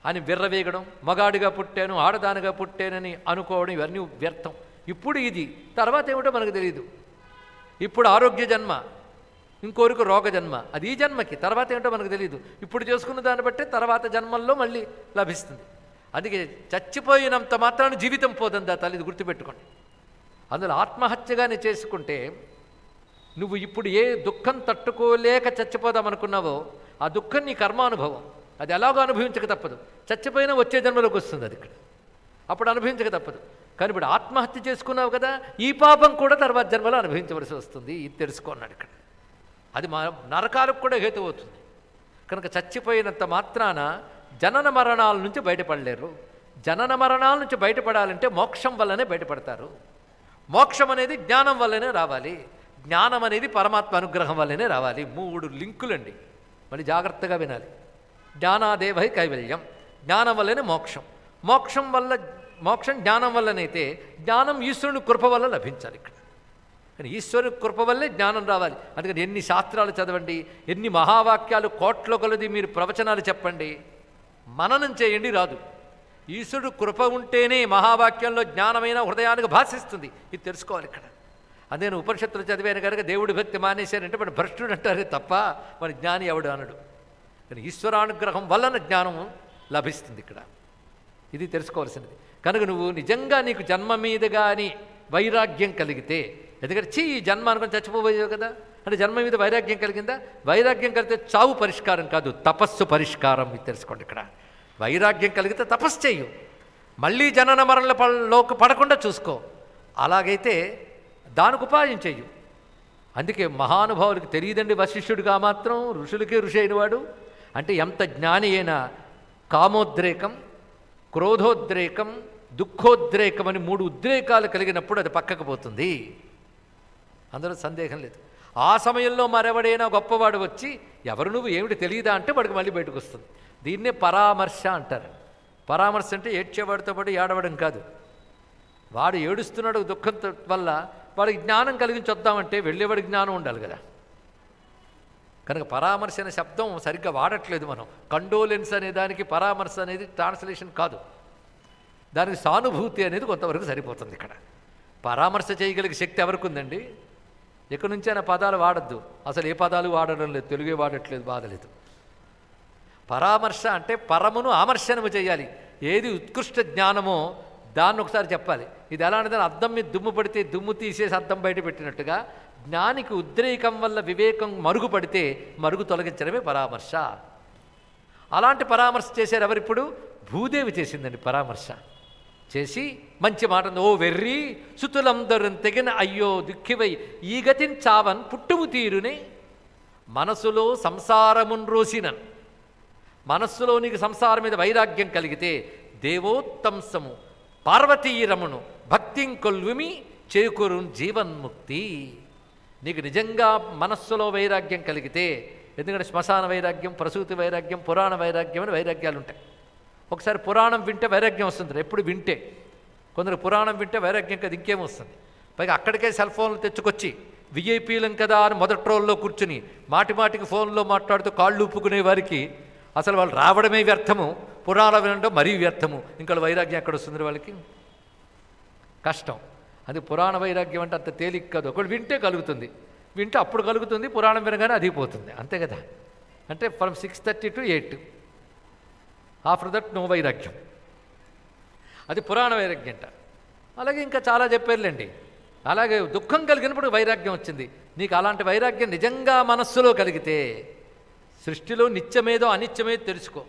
అని విర్రవేగడం, మగాడిగా పుట్టాను ఆడదానిగా పుట్టానని అనుకోవడం, ఇవన్నీ వ్యర్థం. ఇప్పుడు ఇది, తర్వాత ఏమిటో మనకు తెలియదు. ఇప్పుడు ఆరోగ్య జన్మ, ఇంకోరికి రోగ జన్మ, అది ఈ జన్మకి. తర్వాత ఏమిటో మనకు తెలియదు. ఇప్పుడు చేసుకున్న దాన్ని బట్టి తర్వాత జన్మల్లో మళ్ళీ లభిస్తుంది. అందుకే చచ్చిపోయినంత మాత్రాన్ని జీవితం పోదందా తల్లి, ఇది గుర్తుపెట్టుకోండి. అందులో ఆత్మహత్యగానే చేసుకుంటే నువ్వు ఇప్పుడు ఏ దుఃఖం తట్టుకోలేక చచ్చిపోదామనుకున్నావో ఆ దుఃఖం నీ కర్మానుభవం, అది ఎలాగో అనుభవించక తప్పదు. చచ్చిపోయినా వచ్చే జన్మలోకి వస్తుంది అది ఇక్కడ, అప్పుడు అనుభవించక తప్పదు. కానీ ఇప్పుడు ఆత్మహత్య చేసుకున్నావు కదా, ఈ పాపం కూడా తర్వాత జన్మలో అనుభవించవలసి వస్తుంది. ఇది తెలుసుకున్నాడు ఇక్కడ. అది మా నరకాలకు కూడా హేతు అవుతుంది. కనుక చచ్చిపోయినంత మాత్రాన జనన మరణాల నుంచి బయటపడలేరు. జనన మరణాల నుంచి బయటపడాలంటే మోక్షం వల్లనే బయటపడతారు. మోక్షం అనేది జ్ఞానం వల్లనే రావాలి. జ్ఞానం అనేది పరమాత్మ అనుగ్రహం వల్లనే రావాలి. 3 లింకులండి, మళ్ళీ జాగ్రత్తగా వినాలి. జ్ఞానాదేవై కైవల్యం, జ్ఞానం వల్లనే మోక్షం. మోక్షం జ్ఞానం వల్లనైతే జ్ఞానం ఈశ్వరుని కృప వల్ల లభించాలి ఇక్కడ. కానీ ఈశ్వరుని కృప వల్లే జ్ఞానం రావాలి. అందుకని ఎన్ని శాస్త్రాలు చదవండి, ఎన్ని మహావాక్యాలు కోట్ల కొలది మీరు ప్రవచనాలు చెప్పండి, మననం చేయండి, రాదు. ఈశ్వరుడు కృప ఉంటేనే మహావాక్యంలో జ్ఞానమైన హృదయానికి భాషిస్తుంది. ఇది తెలుసుకోవాలి ఇక్కడ. అదే ఉపనిషత్తులు చదివాను కనుక దేవుడి భక్తి మానేశారంటే మన భ్రష్టుడు అంటారే తప్ప మన జ్ఞాని ఎవడు అనడు. కానీ ఈశ్వరానుగ్రహం వలన జ్ఞానం లభిస్తుంది ఇక్కడ. ఇది తెలుసుకోవాల్సినది. కనుక నువ్వు నిజంగా నీకు జన్మ మీద కానీ వైరాగ్యం కలిగితే, ఎందుకంటే ఈ జన్మ అనుకుని చచ్చిపోయావు కదా, అంటే జన్మ మీద వైరాగ్యం కలిగిందా? వైరాగ్యం కలిగితే చావు పరిష్కారం కాదు, తపస్సు పరిష్కారం. ఇది తెలుసుకోండి ఇక్కడ. వైరాగ్యం కలిగితే తపస్సు చెయ్యు, మళ్ళీ జనన మరణలోకి పడకుండా చూసుకో. అలాగైతే దానికి ఉపాయం చెయ్యు. అందుకే మహానుభావులకి తెలియదండి వశిష్ఠుడిగా మాత్రం, ఋషులకే ఋషి అయినవాడు. అంటే ఎంత జ్ఞాని అయినా కామోద్రేకం, క్రోధోద్రేకం, దుఃఖోద్రేకం అని 3 ఉద్రేకాలు కలిగినప్పుడు అది పక్కకు పోతుంది. అందులో సందేహం లేదు. ఆ సమయంలో మరెవడైనా గొప్పవాడు వచ్చి ఎవరు నువ్వు ఏమిటి తెలియదా అంటే వాడికి మళ్ళీ బయటకు వస్తుంది. దీన్నే పరామర్శ అంటారు. పరామర్శ అంటే ఏడ్చేవాడితో పాటు ఏడవడం కాదు. వాడు ఏడుస్తున్నాడు దుఃఖం వల్ల, వాడికి జ్ఞానం కలిగించి వద్దామంటే వెళ్ళేవాడికి జ్ఞానం ఉండాలి కదా. కనుక పరామర్శ అనే శబ్దం సరిగ్గా వాడట్లేదు మనం. కండోలెన్స్ అనే దానికి పరామర్శ అనేది ట్రాన్స్లేషన్ కాదు, దానికి సానుభూతి అనేది కొంతవరకు సరిపోతుంది. ఇక్కడ పరామర్శ చేయగలిగే శక్తి ఎవరికి ఉందండి? ఎక్కడి నుంచి అయినా పదాలు వాడద్దు. అసలు ఏ పదాలు వాడడం లేదు, తెలుగే వాడట్లేదు, బాధలేదు. పరామర్శ అంటే పరమును ఆమర్శనము చేయాలి. ఏది ఉత్కృష్ట జ్ఞానమో దాన్ని ఒకసారి చెప్పాలి. ఇది ఎలా అంటే అద్దం మీద దుమ్ము పడితే దుమ్ము తీసేసి అద్దం బయట పెట్టినట్టుగా జ్ఞానికి ఉద్రేకం వల్ల వివేకం మరుగుపడితే మరుగు తొలగించడమే పరామర్శ. అలాంటి పరామర్శ చేశారు ఎవరిప్పుడు? భూదేవి చేసిందండి పరామర్శ. చేసి మంచి మాట, ఓ వెర్రి సుతులందరూ తెగిన అయ్యో దుఃఖివై ఈ గతిని చావన్ పుట్టుము తీరునే మనసులో సంసారమున్ రోసినన్. మనస్సులో నీకు సంసారం మీద వైరాగ్యం కలిగితే దేవోత్తంసము పార్వతీరమును భక్తిం కొల్విమి చేకూరు జీవన్ముక్తి. నీకు నిజంగా మనస్సులో వైరాగ్యం కలిగితే, ఎందుకంటే శ్మశాన వైరాగ్యం, ప్రసూతి వైరాగ్యం, పురాణ వైరాగ్యం అని వైరాగ్యాలు ఉంటాయి. ఒకసారి పురాణం వింటే వైరాగ్యం వస్తుంది, ఎప్పుడు వింటే. కొందరు పురాణం వింటే వైరాగ్యం కదా ఇంకేం వస్తుంది. పైగా అక్కడికే సెల్ ఫోన్లు తెచ్చుకొచ్చి విఐపీలం కదా అని మొదటి రోల్లో కూర్చుని మాటిమాటికి ఫోన్లో మాట్లాడుతూ కాళ్ళు ఊపుకునే వారికి అసలు వాళ్ళు రావడమే వ్యర్థము, పురాణం వినడం మరీ వ్యర్థము. ఇంకా వైరాగ్యం ఎక్కడ వస్తుంది వాళ్ళకి? కష్టం. అది పురాణ వైరాగ్యం అంటే అంత తేలిక కాదు. ఒకళ్ళు వింటే కలుగుతుంది, వింటే అప్పుడు కలుగుతుంది, పురాణం వినగానే అది పోతుంది, అంతే కదా. అంటే from 6:30 to 8, after that no వైరాగ్యం. అది పురాణ వైరాగ్యం అంట. అలాగే ఇంకా చాలా చెప్పారులేండి. అలాగే దుఃఖం కలిగినప్పుడు వైరాగ్యం వచ్చింది. నీకు అలాంటి వైరాగ్యం నిజంగా మనస్సులో కలిగితే సృష్టిలో నిత్యమేదో అనిత్యమేదో తెలుసుకో.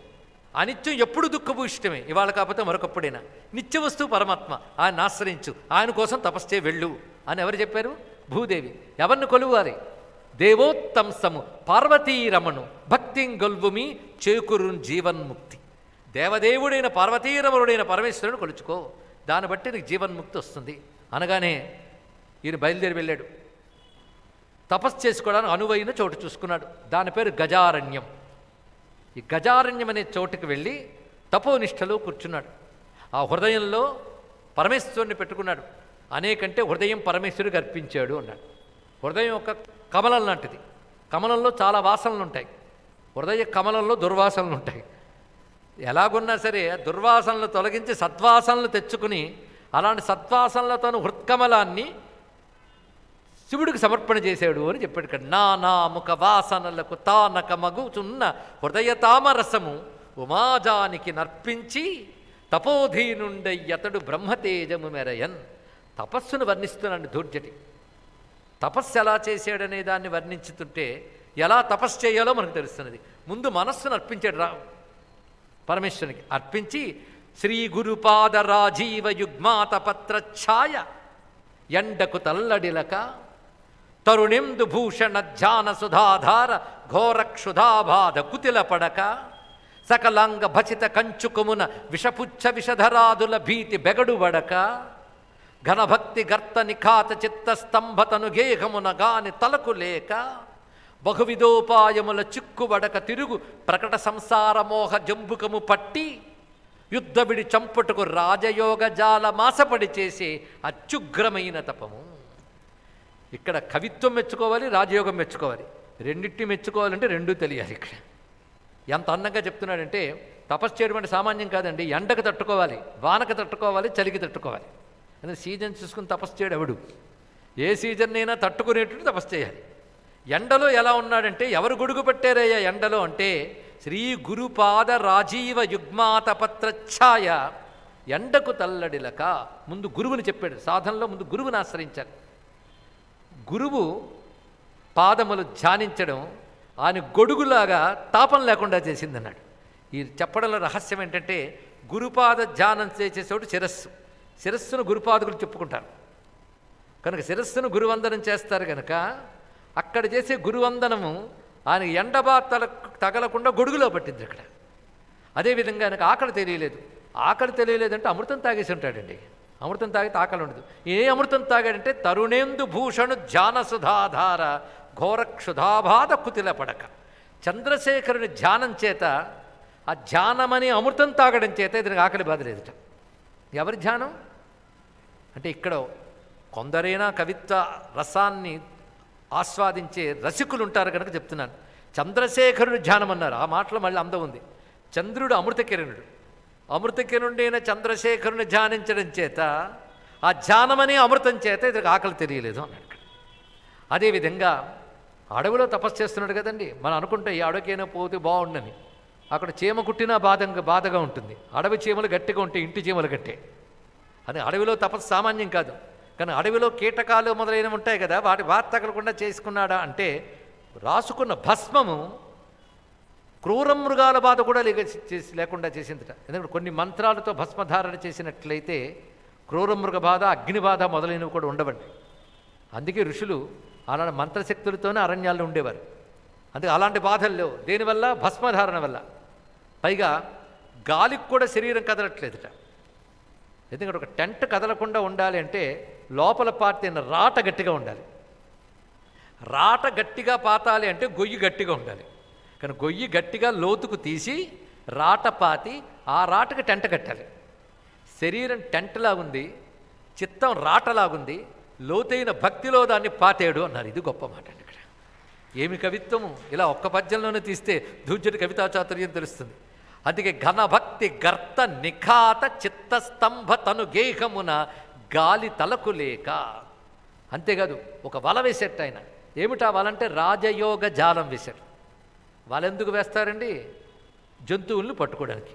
అనిత్యం ఎప్పుడు దుఃఖభూయిష్టమే, ఇవాళ కాకపోతే మరొకప్పుడైనా. నిత్య వస్తువు పరమాత్మ, ఆయన ఆశ్రయించు, ఆయన కోసం తపస్సు చేయి వెళ్ళు అని ఎవరు చెప్పారు? భూదేవి. ఎవరిని కొలువాలి? దేవోత్తంసము పార్వతీరమణు భక్తిం గొల్వుమి చేకూరున్ జీవన్ముక్తి. దేవదేవుడైన పార్వతీరమణుడైన పరమేశ్వరుని కొలుచుకో, దాన్ని బట్టి నీకు జీవన్ముక్తి వస్తుంది అనగానే ఈయన బయలుదేరి వెళ్ళాడు. తపస్సు చేసుకోవడానికి అనువైన చోటు చూసుకున్నాడు. దాని పేరు గజారణ్యం. ఈ గజారణ్యం అనే చోటుకి వెళ్ళి తపోనిష్టలో కూర్చున్నాడు. ఆ హృదయంలో పరమేశ్వరుని పెట్టుకున్నాడు. అనేకంటే హృదయం పరమేశ్వరుడికి అర్పించాడు అన్నాడు. హృదయం ఒక కమలం లాంటిది. కమలంలో చాలా వాసనలు ఉంటాయి. హృదయ కమలంలో దుర్వాసనలు ఉంటాయి. ఎలాగున్నా సరే దుర్వాసనలు తొలగించి సద్వాసనలు తెచ్చుకుని అలాంటి సద్వాసనలతోను హృత్కమలాన్ని శివుడికి సమర్పణ చేశాడు అని చెప్పాడు. ఇక్కడ నానా ముఖ వాసనలకు తానక మగుచున్న హృదయ తామరసము ఉమాజానికి నర్పించి తపోధీనుండయ్యతడు బ్రహ్మతేజము మెరయన్. తపస్సును వర్ణిస్తున్నాడు ధూర్జటి. తపస్సు ఎలా చేశాడనే దాన్ని వర్ణించుతుంటే ఎలా తపస్సు చేయాలో మనకు తెలుస్తున్నది. ముందు మనస్సును అర్పించాడు పరమేశ్వరునికి. అర్పించి శ్రీ గురుపాద రాజీవ యుగ్మాత పత్రఛాయ ఎండకు తల్లడిలక తరుణిందు భూషణ ధ్యాన సుధాధార ఘోరక్షుధాబాధ కుతిల పడక సకలాంగ భచిత కంచుకుమున విషపుచ్చ విషధరాదుల భీతి బెగడుబడక ఘనభక్తి గర్త నిఖాత చిత్త స్తంభతను గేహమున గాని తలకు లేక బహువిధోపాయముల చిక్కుబడక తిరుగు ప్రకట సంసార మోహ జంబుకము పట్టి యుద్ధవిడి చంపుటకు రాజయోగ జాల మాసపడి చేసే అత్యుగ్రమైన తపము. ఇక్కడ కవిత్వం మెచ్చుకోవాలి, రాజయోగం మెచ్చుకోవాలి. రెండింటిని మెచ్చుకోవాలంటే రెండూ తెలియాలి. ఇక్కడ ఎంత అందంగా చెప్తున్నాడంటే తపస్సు చేయడం అంటే సామాన్యం కాదండి. ఎండకు తట్టుకోవాలి, వానకు తట్టుకోవాలి, చలికి తట్టుకోవాలి. అంటే సీజన్ చూసుకుని తపస్సు చేయడు ఎవడు. ఏ సీజన్ అయినా తట్టుకునేటట్టు తపస్సు చేయాలి. ఎండలో ఎలా ఉన్నాడంటే ఎవరు గొడుగు పట్టారయ్యా ఎండలో అంటే శ్రీ గురుపాద రాజీవ యుగ్మాత పత్రఛాయ ఎండకు తల్లడిలక. ముందు గురువుని చెప్పాడు. సాధనలో ముందు గురువుని ఆశ్రయించారు. గురువు పాదములు ధ్యానించడం ఆయన గొడుగులాగా తాపం లేకుండా చేసిందన్నాడు. ఈ చెప్పడంలో రహస్యం ఏంటంటే గురుపాద ధ్యానం చేసేటోడు శిరస్సు. శిరస్సును గురుపాదకులు చెప్పుకుంటారు కనుక శిరస్సును గురువందనం చేస్తారు కనుక అక్కడ చేసే గురువందనము ఆయన ఎండబా తగలకుండా గొడుగులో పట్టింది అక్కడ. అదేవిధంగా ఆయనకు ఆకలి తెలియలేదు. ఆకలి తెలియలేదంటే అమృతం తాగేసి ఉంటాడండి. అమృతం తాగితే ఆకలి ఉండదు. ఏ అమృతం తాగాడంటే తరుణేందు భూషణు ధ్యాన సుధాధార ఘోరక్షుధాబాధ కుతిల పడక. చంద్రశేఖరుని ధ్యానం చేత, ఆ ధ్యానమని అమృతం తాగడం చేత ఇతనికి ఆకలి బాధ లేదుట. ఎవరి ధ్యానం అంటే ఇక్కడ కొందరైనా కవిత్వ రసాన్ని ఆస్వాదించే రసికులు ఉంటారు కనుక చెప్తున్నాను. చంద్రశేఖరుడు ధ్యానం అన్నారు, ఆ మాటలో మళ్ళీ అందం ఉంది. చంద్రుడు అమృతకిరణుడు, అమృతకిరణుడైన చంద్రశేఖరుని ధ్యానించడం చేత, ఆ ధ్యానమని అమృతం చేత ఇతనికి ఆకలి తెలియలేదు అన్నాడు. అదేవిధంగా అడవిలో తపస్సు చేస్తున్నాడు కదండి. మనం అనుకుంటే ఈ అడవికైనా పోతే బాగుండని, అక్కడ చీమ కుట్టినా బాధగా ఉంటుంది. అడవి చీమలు గట్టిగా ఉంటాయి, ఇంటి చీమలు గట్టే. అని అడవిలో తపస్సు సామాన్యం కాదు. కానీ అడవిలో కీటకాలు మొదలైనవి ఉంటాయి కదా, వాటి బాధ తగలకుండా చేసుకున్నాడా అంటే రాసుకున్న భస్మము క్రూర మృగాల బాధ కూడా లేకుండా చేసిందిట. ఎందుకంటే కొన్ని మంత్రాలతో భస్మధారణ చేసినట్లయితే క్రూర మృగ బాధ, అగ్ని బాధ మొదలైనవి కూడా ఉండవండి. అందుకే ఋషులు అలాంటి మంత్రశక్తులతోనే అరణ్యాల్లో ఉండేవారు. అందుకే అలాంటి బాధలు లేవు. దేనివల్ల? భస్మధారణ వల్ల. పైగా గాలికి కూడా శరీరం కదలట్లేదుట. ఎందుకంటే ఒక టెంట్ కదలకుండా ఉండాలి అంటే లోపల పాతిన రాట గట్టిగా ఉండాలి. రాట గట్టిగా పాతాలి అంటే గొయ్యి గట్టిగా ఉండాలి. కానీ గొయ్యి గట్టిగా లోతుకు తీసి రాట పాతి ఆ రాటకి టెంట కట్టాలి. శరీరం టెంట్లాగుంది, చిత్తం రాటలాగుంది, లోతైన భక్తిలో దాన్ని పాతేడు అన్నారు. ఇది గొప్ప మాట అండి. ఇక్కడ ఏమి కవిత్వము! ఇలా ఒక్క పద్యంలోనే తీస్తే దూర్జటి కవితా చాతుర్యం తెలుస్తుంది. అందుకే ఘనభక్తి గర్త నిఖాత చిత్తస్తంభ తను గేహమున గాలి తలకు లేక. అంతేకాదు ఒక వల వేసేట ఆయన. ఏమిటా వలంటే రాజయోగ జాలం వేశాడు. వాళ్ళెందుకు వేస్తారండి? జంతువుల్ని పట్టుకోవడానికి.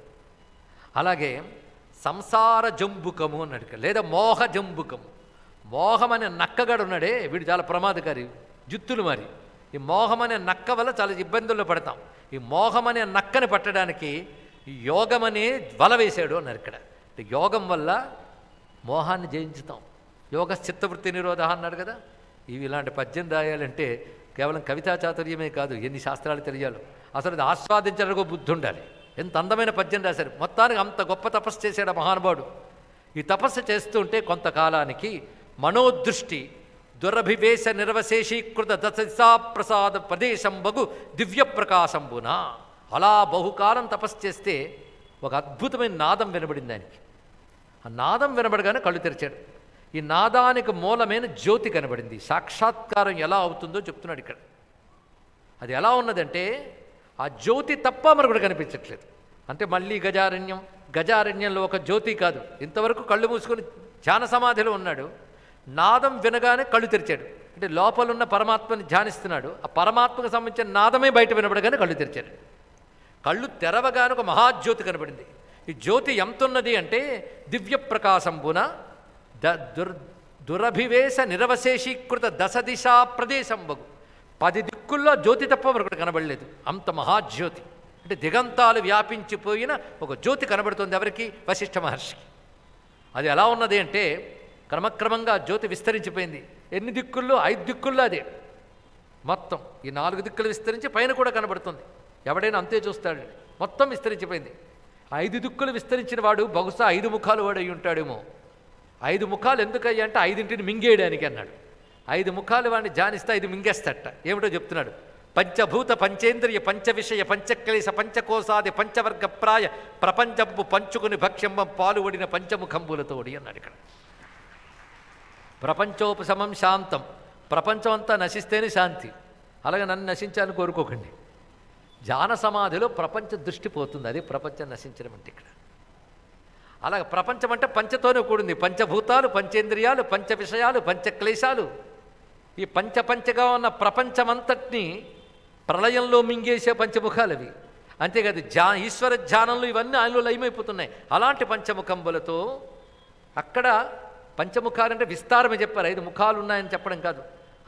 అలాగే సంసార జంబుకము అన్నాడు, లేదా మోహ జంబుకము. మోహం అనే నక్కగాడు ఉన్నాడే, వీడు చాలా ప్రమాదకారి, జుత్తులు మరి. ఈ మోహం అనే నక్క వల్ల చాలా ఇబ్బందుల్లో పడతాం. ఈ మోహం అనే నక్కని పట్టడానికి ఈ యోగం అనే వల వేశాడు అన్నారు ఇక్కడ. యోగం వల్ల మోహాన్ని జయించుతాం. యోగ చిత్తవృత్తి నిరోధ అన్నాడు కదా. ఇలాంటి పద్యం రాయాలంటే కేవలం కవితా చాతుర్యమే కాదు, ఎన్ని శాస్త్రాలు తెలియాలో. అసలు అది ఆస్వాదించడానికి బుద్ధి ఉండాలి. ఎంత అందమైన పద్యం రాశారు. మొత్తానికి అంత గొప్ప తపస్సు చేశాడు ఆ మహానుభావుడు. ఈ తపస్సు చేస్తుంటే కొంతకాలానికి మనోదృష్టి దురభివేశ నిర్వశేషీకృత దశసాప్రసాద ప్రదేశం బగు దివ్య ప్రకాశంబున. అలా బహుకాలం తపస్సు చేస్తే ఒక అద్భుతమైన నాదం వినబడింది ఆయనకి. ఆ నాదం వినబడగానే కళ్ళు తెరిచాడు. ఈ నాదానికి మూలమైన జ్యోతి కనబడింది. సాక్షాత్కారం ఎలా అవుతుందో చెప్తున్నాడు ఇక్కడ. అది ఎలా ఉన్నదంటే ఆ జ్యోతి తప్ప మరొకటి కనిపించట్లేదు. అంటే మళ్ళీ గజారణ్యంలో ఒక జ్యోతి కాదు. ఇంతవరకు కళ్ళు మూసుకొని ధ్యాన సమాధిలో ఉన్నాడు. నాదం వినగానే కళ్ళు తెరిచాడు. అంటే లోపలున్న పరమాత్మని ధ్యానిస్తున్నాడు. ఆ పరమాత్మకు సంబంధించిన నాదమే బయట వినబడగానే కళ్ళు తెరిచాడు. కళ్ళు తెరవగానే ఒక మహాజ్యోతి కనబడింది. ఈ జ్యోతి ఎంతున్నది అంటే దివ్య ప్రకాశంబున దురభివేశ నిరవశేషీకృత దశ దిశా ప్రదేశం బగు. 10 దిక్కుల్లో జ్యోతి తప్ప మరొకటి కనబడలేదు. అంత మహాజ్యోతి. అంటే దిగంతాలు వ్యాపించిపోయిన ఒక జ్యోతి కనబడుతుంది ఎవరికి? వశిష్ఠ మహర్షికి. అది ఎలా ఉన్నది అంటే క్రమక్రమంగా జ్యోతి విస్తరించిపోయింది. ఎన్ని దిక్కుల్లో? 5 దిక్కుల్లో అదే మొత్తం. ఈ 4 దిక్కులు విస్తరించి పైన కూడా కనబడుతుంది. ఎవడైనా అంతే చూస్తాడు. మొత్తం విస్తరించిపోయింది. 5 దిక్కులు విస్తరించిన వాడు బహుశా 5 ముఖాలు వాడు అయి ఉంటాడేమో. 5 ముఖాలు ఎందుకయ్యా అంటే 5ంటిని మింగేయడానికి అన్నాడు. 5 ముఖాలు వాడిని ధ్యానిస్తే 5 మింగేస్తట. ఏమిటో చెప్తున్నాడు. పంచభూత పంచేంద్రియ పంచ విషయ పంచక్లేశ పంచకోశాది పంచవర్గ ప్రాయ ప్రపంచంపు పంచుకుని భక్ష్యంబం పాలువడిన పంచముఖంబులతోడి అన్నాడు ఇక్కడ. ప్రపంచోపశమం శాంతం. ప్రపంచం అంతా నశిస్తేనే శాంతి. అలాగే నన్ను నశించాలని కోరుకోకండి. ధ్యాన సమాధిలో ప్రపంచ దృష్టి పోతుంది. అది ప్రపంచం నశించడం అంటే ఇక్కడ. అలాగే ప్రపంచం అంటే పంచతోనే కూడింది. పంచభూతాలు, పంచేంద్రియాలు, పంచ విషయాలు, పంచక్లేశాలు. ఈ పంచగా ఉన్న ప్రపంచమంతటినీ ప్రళయంలో మింగేసే పంచముఖాలు అవి. అంతేకాదు ఈశ్వర ధ్యానంలో ఇవన్నీ ఆయనలో లయమైపోతున్నాయి. అలాంటి పంచముఖంబులతో అక్కడ పంచముఖాలంటే విస్తారమే చెప్పారు. 5 ముఖాలు ఉన్నాయని చెప్పడం కాదు.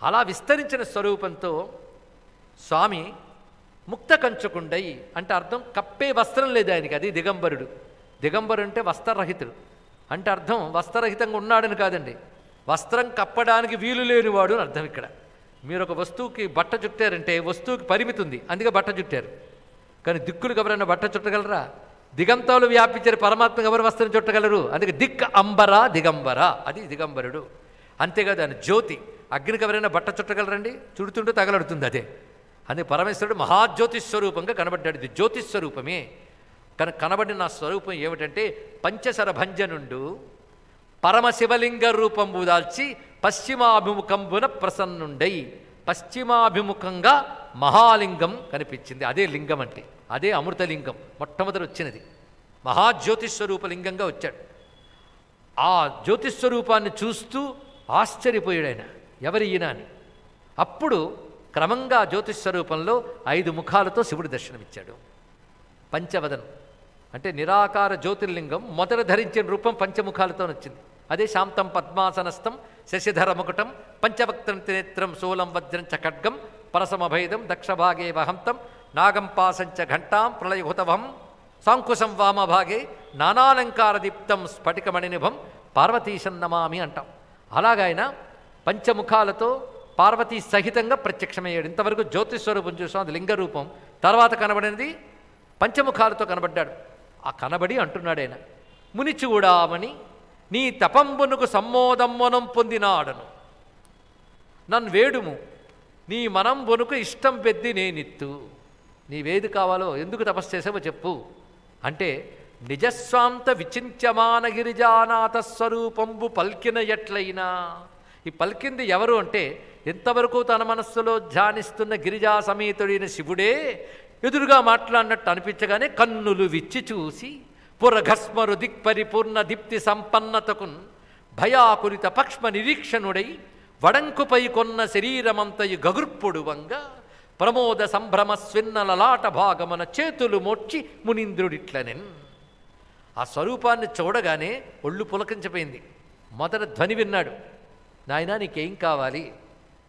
అలా విస్తరించిన స్వరూపంతో స్వామి ముక్త కంచుకుండై అంటే అర్థం కప్పే వస్త్రం లేదు ఆయనకి. అది దిగంబరుడు. దిగంబరుడు అంటే వస్త్రరహితుడు అంటే అర్థం వస్త్రరహితంగా ఉన్నాడని కాదండి. వస్త్రం కప్పడానికి వీలు లేనివాడు అని అర్థం ఇక్కడ. మీరు ఒక వస్తువుకి బట్ట చుట్టారంటే వస్తువుకి పరిమితి ఉంది, అందుకే బట్ట చుట్టారు. కానీ దిక్కులకు ఎవరైనా బట్ట చుట్టగలరా? దిగంతాలు వ్యాపించారు పరమాత్మకు ఎవరు వస్త్రం చుట్టగలరు? అందుకే దిక్ అంబర దిగంబర, అది దిగంబరుడు. అంతేకాదు ఆయన జ్యోతి అగ్నికి ఎవరైనా బట్ట చుట్టగలరండి? చుడుతుంటే తగలడుతుంది అదే. అందుకే పరమేశ్వరుడు మహాజ్యోతిస్వరూపంగా కనబడ్డాడు. ఇది జ్యోతిస్వరూపమే. కనబడిన నా స్వరూపం ఏమిటంటే పంచశర భంజనుండు పరమశివలింగ రూపంబు దాల్చి పశ్చిమాభిముఖంబున ప్రసన్నుండై. పశ్చిమాభిముఖంగా మహాలింగం కనిపించింది. అదే లింగం అంటే, అదే అమృతలింగం మొట్టమొదటి వచ్చినది. మహాజ్యోతిస్వరూప లింగంగా వచ్చాడు. ఆ జ్యోతిస్వరూపాన్ని చూస్తూ ఆశ్చర్యపోయాడు ఆయన, ఎవరి ఈయన అని. అప్పుడు క్రమంగా జ్యోతిస్వరూపంలో 5 ముఖాలతో శివుడు దర్శనమిచ్చాడు. పంచవదనం అంటే నిరాకార జ్యోతిర్లింగం మొదట ధరించిన రూపం పంచముఖాలతో వచ్చింది. అదే శాంతం పద్మాసనస్థం శశిధర ముకుటం పంచవక్త్రం త్రినేత్రం శూలం వజ్రం చ ఖడ్గం పరసమభైదం దక్షభాగే వహంతం నాగం పాసంచ ఘంటాం ప్రళయహుతవం సాంకుశం వామభాగే నానాలంకారదీప్తం స్ఫటికమణినిభం పార్వతీశం నమామి అంటాం. అలాగైన పంచముఖాలతో పార్వతీ సహితంగా ప్రత్యక్షమయ్యాడు. ఇంతవరకు జ్యోతిస్వరూపం చూసాం, అది లింగరూపం. తర్వాత కనబడినది పంచముఖాలతో కనబడ్డాడు. ఆ కనబడి అంటున్నాడు ఆయన, మునిచూడామని నీ తపంబునకు సమ్మోదమ్మనం పొందినాడను నన్ను వేడుము నీ మనంబునకు ఇష్టం పెద్ది నేనిత్తు. నీవేది కావాలో, ఎందుకు తపస్సు చేసావో చెప్పు అంటే, నిజస్వాంత విచింత్యమాన గిరిజానాథ స్వరూపంబు పల్కిన ఎట్లయినా. ఈ పలికింది ఎవరు అంటే, ఎంతవరకు తన మనస్సులో ధ్యానిస్తున్న గిరిజా సమేతుడైన శివుడే ఎదురుగా మాట్లాడినట్టు అనిపించగానే కన్నులు విచ్చి చూసి పురఘస్మరు దిక్పరిపూర్ణ దీప్తి సంపన్నతకున్ భయాకులిత పక్ష్మ నిరీక్షణుడై వడంకుపై కొన్న శరీరమంతయు గగుర్పుడు వంగ ప్రమోద సంభ్రమ స్విన్నలలాట భాగమున చేతులు మోడ్చి మునీంద్రుడిట్లనెన్. ఆ స్వరూపాన్ని చూడగానే ఒళ్ళు పులకించిపోయింది. మొదట ధ్వని విన్నాడు, నాయనా నీకేం కావాలి,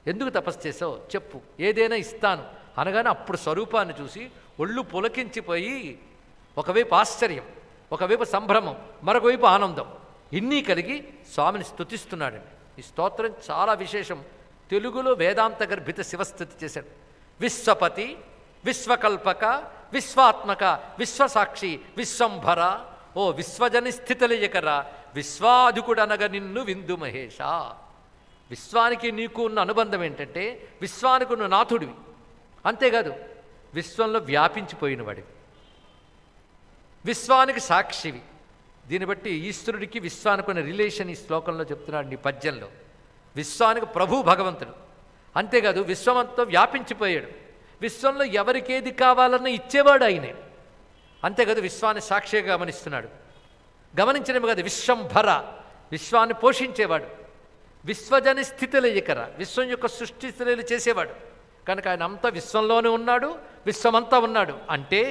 ఎందుకు తపస్సు చేసావు చెప్పు, ఏదైనా ఇస్తాను అనగానే అప్పుడు స్వరూపాన్ని చూసి ఒళ్ళు పులకించిపోయి ఒకవైపు ఆశ్చర్యం, ఒకవైపు సంభ్రమం, మరొకవైపు ఆనందం ఇన్ని కలిగి స్వామిని స్తుతిస్తున్నాడండి. ఈ స్తోత్రం చాలా విశేషం. తెలుగులో వేదాంత గర్భిత శివస్థుతి చేశాడు. విశ్వపతి, విశ్వకల్పక, విశ్వాత్మక, విశ్వసాక్షి, విశ్వంభర, ఓ విశ్వజని స్థితలయకర విశ్వాధికుడనగ నిన్ను విందు మహేష. విశ్వానికి నీకు ఉన్న అనుబంధం ఏంటంటే, విశ్వానికి ఉన్న నాథుడివి, అంతేకాదు విశ్వంలో వ్యాపించిపోయిన వాడివి, విశ్వానికి సాక్షివి. దీన్ని బట్టి ఈశ్వరుడికి విశ్వానికి ఉన్న రిలేషన్ ఈ శ్లోకంలో చెప్తున్నాడు ఈ పద్యంలో. విశ్వానికి ప్రభు భగవంతుడు, అంతేకాదు విశ్వమంతా వ్యాపించిపోయాడు. విశ్వంలో ఎవరికేది కావాలన్నా ఇచ్చేవాడు ఆయనే, అంతేకాదు విశ్వాన్ని సాక్షిగా గమనిస్తున్నాడు. గమనించడమే కాదు, విశ్వంభర, విశ్వాన్ని పోషించేవాడు, విశ్వజని స్థితిలయకర, విశ్వం యొక్క సృష్టి స్థితులు చేసేవాడు. కనుక ఆయన అంతా విశ్వంలోనే ఉన్నాడు, విశ్వమంతా ఉన్నాడు. అంటే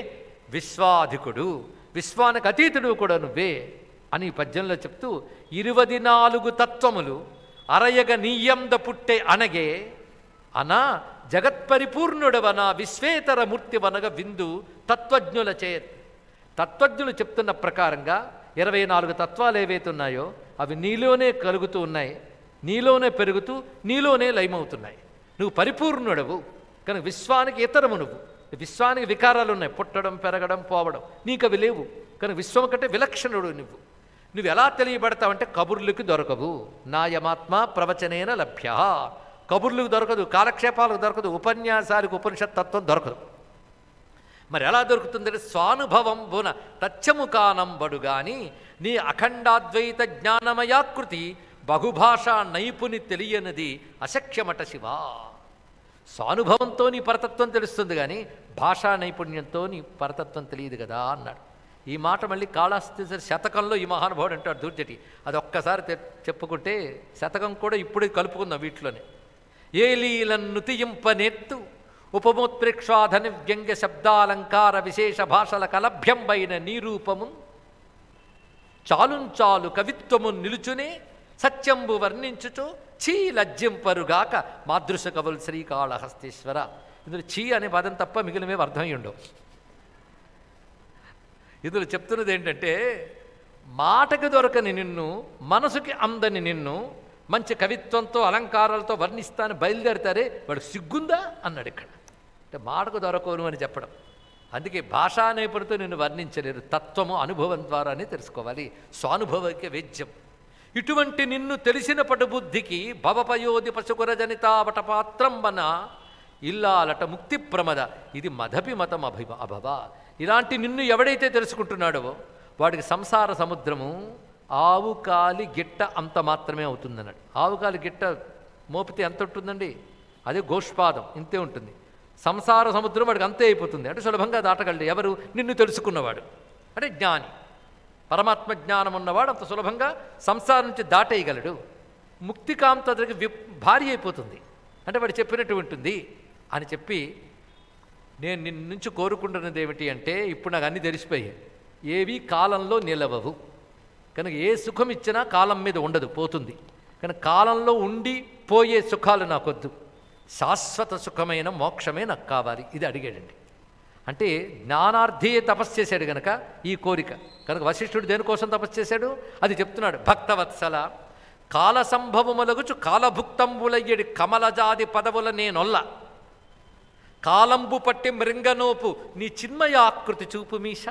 విశ్వాధికుడు, విశ్వానికి అతీతుడు కూడా నువ్వే అని ఈ పద్యంలో చెప్తూ 24 తత్వములు అరయగ నీయంద పుట్టే అనగే అనా జగత్పరిపూర్ణుడవన విశ్వేతర మూర్తి వనగ విందు తత్వజ్ఞుల చేత్. తత్వజ్ఞులు చెప్తున్న ప్రకారంగా 24 తత్వాలు ఏవైతే ఉన్నాయో అవి నీలోనే కలుగుతూ ఉన్నాయి, నీలోనే పెరుగుతూ నీలోనే లయమవుతున్నాయి. నువ్వు పరిపూర్ణుడవు కనుక విశ్వానికి ఇతరము. నువ్వు విశ్వానికి వికారాలు ఉన్నాయి, పుట్టడం, పెరగడం, పోవడం, నీకు అవి లేవు. కనుక విశ్వం కంటే విలక్షణుడు నువ్వు ఎలా తెలియబడతావంటే కబుర్లకు దొరకవు. నాయమాత్మ ప్రవచనేన లభ్య. కబుర్లకు దొరకదు, కాలక్షేపాలకు దొరకదు, ఉపన్యాసాలకు ఉపనిషత్ తత్వం దొరకదు. మరి ఎలా దొరుకుతుందంటే స్వానుభవం బున తచ్చముకానంబడు గాని నీ అఖండాద్వైత జ్ఞానమయాకృతి బహుభాషా నైపుణి తెలియనిది అశక్యమట శివ. స్వానుభవంతో నీ పరతత్వం తెలుస్తుంది కానీ భాషా నైపుణ్యంతో నీ పరతత్వం తెలియదు కదా అన్నాడు. ఈ మాట మళ్ళీ కాళహస్తి శతకంలో ఈ మహానుభావుడు అంటాడు దూర్జటి. అది ఒక్కసారి చెప్పుకుంటే శతకం కూడా ఇప్పుడు కలుపుకుందాం వీటిలోనే. ఏ లీలన్నుతియింపనేత్తు ఉపమోత్ప్రేక్షాధని వ్యంగ్య శబ్దాలంకార విశేష భాషల కలభ్యంబైన నీరూపము చాలుంచాలు కవిత్వము నిలుచునే సత్యంబు వర్ణించుచో చీ లజ్జింపరుగాక మాదృశ కవులు శ్రీకాళహస్తీశ్వర. ఇందులో చీ అనే పదం తప్ప మిగిలినవి అర్థమై ఉండవు. ఇందులో చెప్తున్నది ఏంటంటే, మాటకు దొరకని నిన్ను, మనసుకి అందని నిన్ను మంచి కవిత్వంతో అలంకారాలతో వర్ణిస్తాను బయలుదేరుతారే వాడు సిగ్గుందా అన్నాడు ఇక్కడ. అంటే మాటకు దొరకను అని చెప్పడం. అందుకే భాషా నైపుణ్యంతో నిన్ను వర్ణించలేరు, తత్వము అనుభవం ద్వారానే తెలుసుకోవాలి. స్వానుభవైక వేద్యం. ఇటువంటి నిన్ను తెలిసిన పటుబుద్ధికి భవపయోధి పశుకురజనితావట పాత్రంబన ఇల్లాలట ముక్తి ప్రమద ఇది మదపి మతం అభవ. ఇలాంటి నిన్ను ఎవడైతే తెలుసుకుంటున్నాడో వాడికి సంసార సముద్రము ఆవు కాలి గిట్ట అంత మాత్రమే అవుతుందన్నాడు. ఆవు కాలి గిట్ట మోపితే ఎంత ఉంటుందండి? అదే గోష్పాదం, ఇంతే ఉంటుంది. సంసార సముద్రం వాడికి అంతే అయిపోతుంది. అంటే సులభంగా దాటగలడు ఎవరు? నిన్ను తెలుసుకున్నవాడు, అంటే జ్ఞాని. పరమాత్మ జ్ఞానం ఉన్నవాడు అంత సులభంగా సంసారం నుంచి దాటేయగలడు. ముక్తికాంత దగ్గరికి భారీ అయిపోతుంది, అంటే వాడు చెప్పినట్టు ఉంటుంది అని చెప్పి, నేను నిన్ను నుంచి కోరుకుంటున్నది ఏమిటి అంటే, ఇప్పుడు నాకు అన్నీ తెలిసిపోయాయి, ఏవి కాలంలో నిలవవు కనుక ఏ సుఖం ఇచ్చినా కాలం మీద ఉండదు, పోతుంది. కానీ కాలంలో ఉండి పోయే సుఖాలు నాకొద్దు, శాశ్వత సుఖమైన మోక్షమే నాకు కావాలి, ఇది అడిగాడండి. అంటే జ్ఞానార్థియే తపస్సు చేశాడు గనక ఈ కోరిక. కనుక వశిష్ఠుడు దేనికోసం తపస్సు చేశాడు అది చెప్తున్నాడు. భక్తవత్సల కాల సంభవములగుచు కాలభుక్తంబులయ్యడి కమలజాది పదవుల నేనొల్ల కాలంబు పట్టి మృంగనోపు నీ చిన్మయాకృతి చూపు మీష.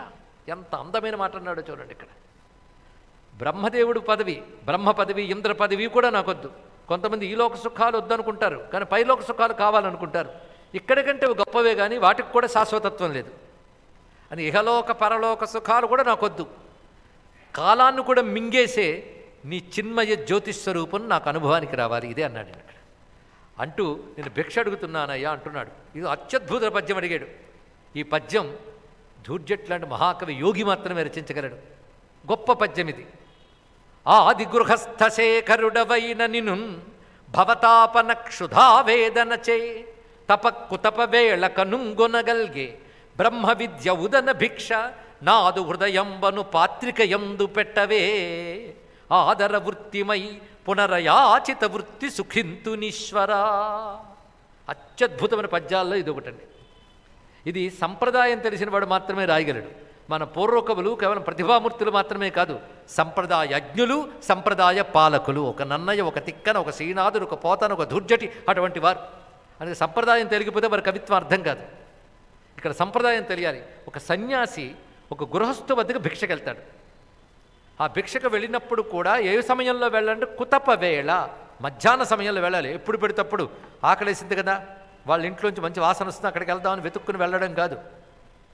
ఎంత అందమైన మాట అన్నాడో చూడండి ఇక్కడ. బ్రహ్మదేవుడు పదవి, బ్రహ్మ పదవి, ఇంద్ర పదవి కూడా నాకొద్దు. కొంతమంది ఈలోక సుఖాలు వద్దనుకుంటారు, కానీ పైలోక సుఖాలు కావాలనుకుంటారు. ఇక్కడికంటే గొప్పవే కానీ వాటికి కూడా శాశ్వతత్వం లేదు అని. ఇహలోక పరలోక సుఖాలు కూడా నాకొద్దు, కాలాన్ని కూడా మింగేసే నీ చిన్మయ జ్యోతిస్వరూపం నాకు అనుభవానికి రావాలి, ఇదే అన్నాడు ఇక్కడ. అంటూ నేను భిక్ష అడుగుతున్నానయ్యా అంటున్నాడు. ఇది అత్యద్భుత పద్యం అడిగాడు. ఈ పద్యం ధూర్జట్ లాంటి మహాకవి యోగి మాత్రమే రచించగలడు. గొప్ప పద్యం ఇది. ఆది గృహస్థశేఖరుడవైన నిను భవతాపన క్షుధావేదనచే తపక్కుతపవేళ కనుంగొనగల్గే బ్రహ్మ విద్య ఉదన భిక్ష నాదు హృదయంబను పాత్రికయందు పెట్టవే ఆదర వృత్తిమై పునరయాచిత వృత్తి సుఖింతునీశ్వరా. అత్యద్భుతమైన పద్యాల్లో ఇది ఒకటండి. ఇది సంప్రదాయం తెలిసిన వాడు మాత్రమే రాయగలడు. మన పూర్వకవులు కేవలం ప్రతిభామూర్తులు మాత్రమే కాదు, సంప్రదాయజ్ఞులు, సంప్రదాయ పాలకులు. ఒక నన్నయ్య, ఒక తిక్కన, ఒక శ్రీనాథుడు, ఒక పోతన, ఒక ధూర్జటి, అటువంటి వారు. అందుకే సంప్రదాయం తెలియకపోతే వారి కవిత్వం అర్థం కాదు. ఇక్కడ సంప్రదాయం తెలియాలి. ఒక సన్యాసి ఒక గృహస్థు వద్దకు భిక్షకు వెళ్తాడు. ఆ భిక్షకు వెళ్ళినప్పుడు కూడా ఏ సమయంలో వెళ్ళాలంటే కుతప వేళ, మధ్యాహ్న సమయంలో వెళ్ళాలి. ఎప్పుడు పెడితప్పుడు ఆకలేసింది కదా, వాళ్ళ ఇంట్లోంచి మంచి వాసన వస్తుంది, అక్కడికి వెళ్దామని వెతుక్కుని వెళ్ళడం కాదు,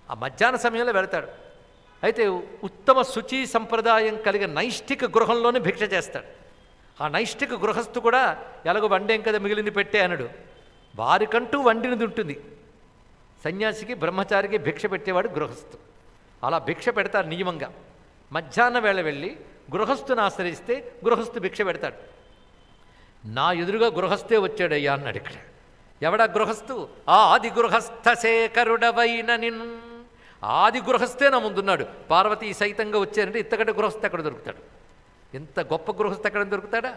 ఆ మధ్యాహ్న సమయంలో వెళతాడు. అయితే ఉత్తమ శుచి సంప్రదాయం కలిగిన నైష్ఠిక గృహంలోనే భిక్ష చేస్తాడు. ఆ నైష్ఠిక గృహస్థు కూడా ఎలాగో వండేం కదా మిగిలింది పెట్టే అనడు, వారికంటూ వండినది ఉంటుంది. సన్యాసికి బ్రహ్మచారికి భిక్ష పెట్టేవాడు గృహస్థు. అలా భిక్ష పెడతారు నియమంగా. మధ్యాహ్న వేళ వెళ్ళి గృహస్థుని ఆశ్రయిస్తే గృహస్థు భిక్ష పెడతాడు. నా ఎదురుగా గృహస్థే వచ్చాడయ్యా అన్నాడు ఇక్కడ. ఎవడా గృహస్థు? ఆది గృహస్థ శేఖరుడవైన నిన్. ఆది గృహస్థే నా ముందున్నాడు. పార్వతీ సైతంగా వచ్చారంటే ఇంతకంటే గృహస్థ ఎక్కడ దొరుకుతాడు? ఎంత గొప్ప గృహస్థ ఎక్కడ దొరుకుతాడా?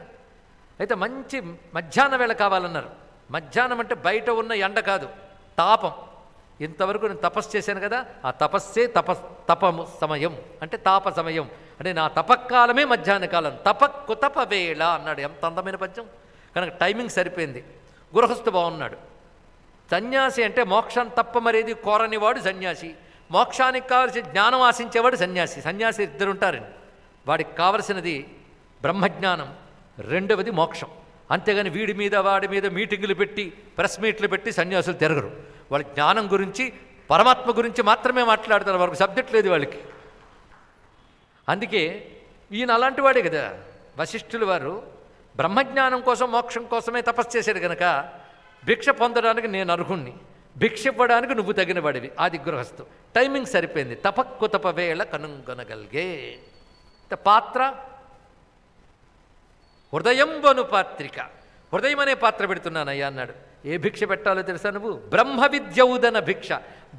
అయితే మంచి మధ్యాహ్న వేళ కావాలన్నారు. మధ్యాహ్నం అంటే బయట ఉన్న ఎండ కాదు, తాపం. ఇంతవరకు నేను తపస్సు చేశాను కదా, ఆ తపస్సే తప సమయం, అంటే తాప సమయం, అంటే నా తపకాలమే మధ్యాహ్న కాలం. తపక్కుతప వేళ అన్నాడు. ఎంత అందమైన పద్యం. కనుక టైమింగ్ సరిపోయింది. గృహస్థు బాగున్నాడు. సన్యాసి అంటే మోక్షాన్ని తప్ప మరేది కోరనివాడు సన్యాసి. మోక్షానికి కావలసిన జ్ఞానం ఆశించేవాడు సన్యాసి. సన్యాసి ఇద్దరు ఉంటారండి. వాడికి కావలసినది బ్రహ్మజ్ఞానం, రెండవది మోక్షం. అంతేగాని వీడి మీద వాడి మీద మీటింగులు పెట్టి ప్రెస్ మీట్లు పెట్టి సన్యాసులు తిరగరు. వాళ్ళ జ్ఞానం గురించి, పరమాత్మ గురించి మాత్రమే మాట్లాడతారు. వాళ్ళకి సబ్జెక్ట్ లేదు వాళ్ళకి. అందుకే ఈయన అలాంటి వాడే కదా. వశిష్ఠుల వారు బ్రహ్మజ్ఞానం కోసం, మోక్షం కోసమే తపస్సు చేశాడు కనుక భిక్ష పొందడానికి నేను అర్హుణ్ణి, భిక్ష ఇవ్వడానికి నువ్వు తగిన వాడివి. ఆది గృహస్థు. టైమింగ్ సరిపోయింది. తపక్కుతప వేళ కనుగొనగలిగే. పాత్ర హృదయంబను పాత్రిక. హృదయం అనే పాత్ర పెడుతున్నానయ్యా అన్నాడు. ఏ భిక్ష పెట్టాలో తెలుసా నువ్వు? బ్రహ్మ విద్యౌదన భిక్ష.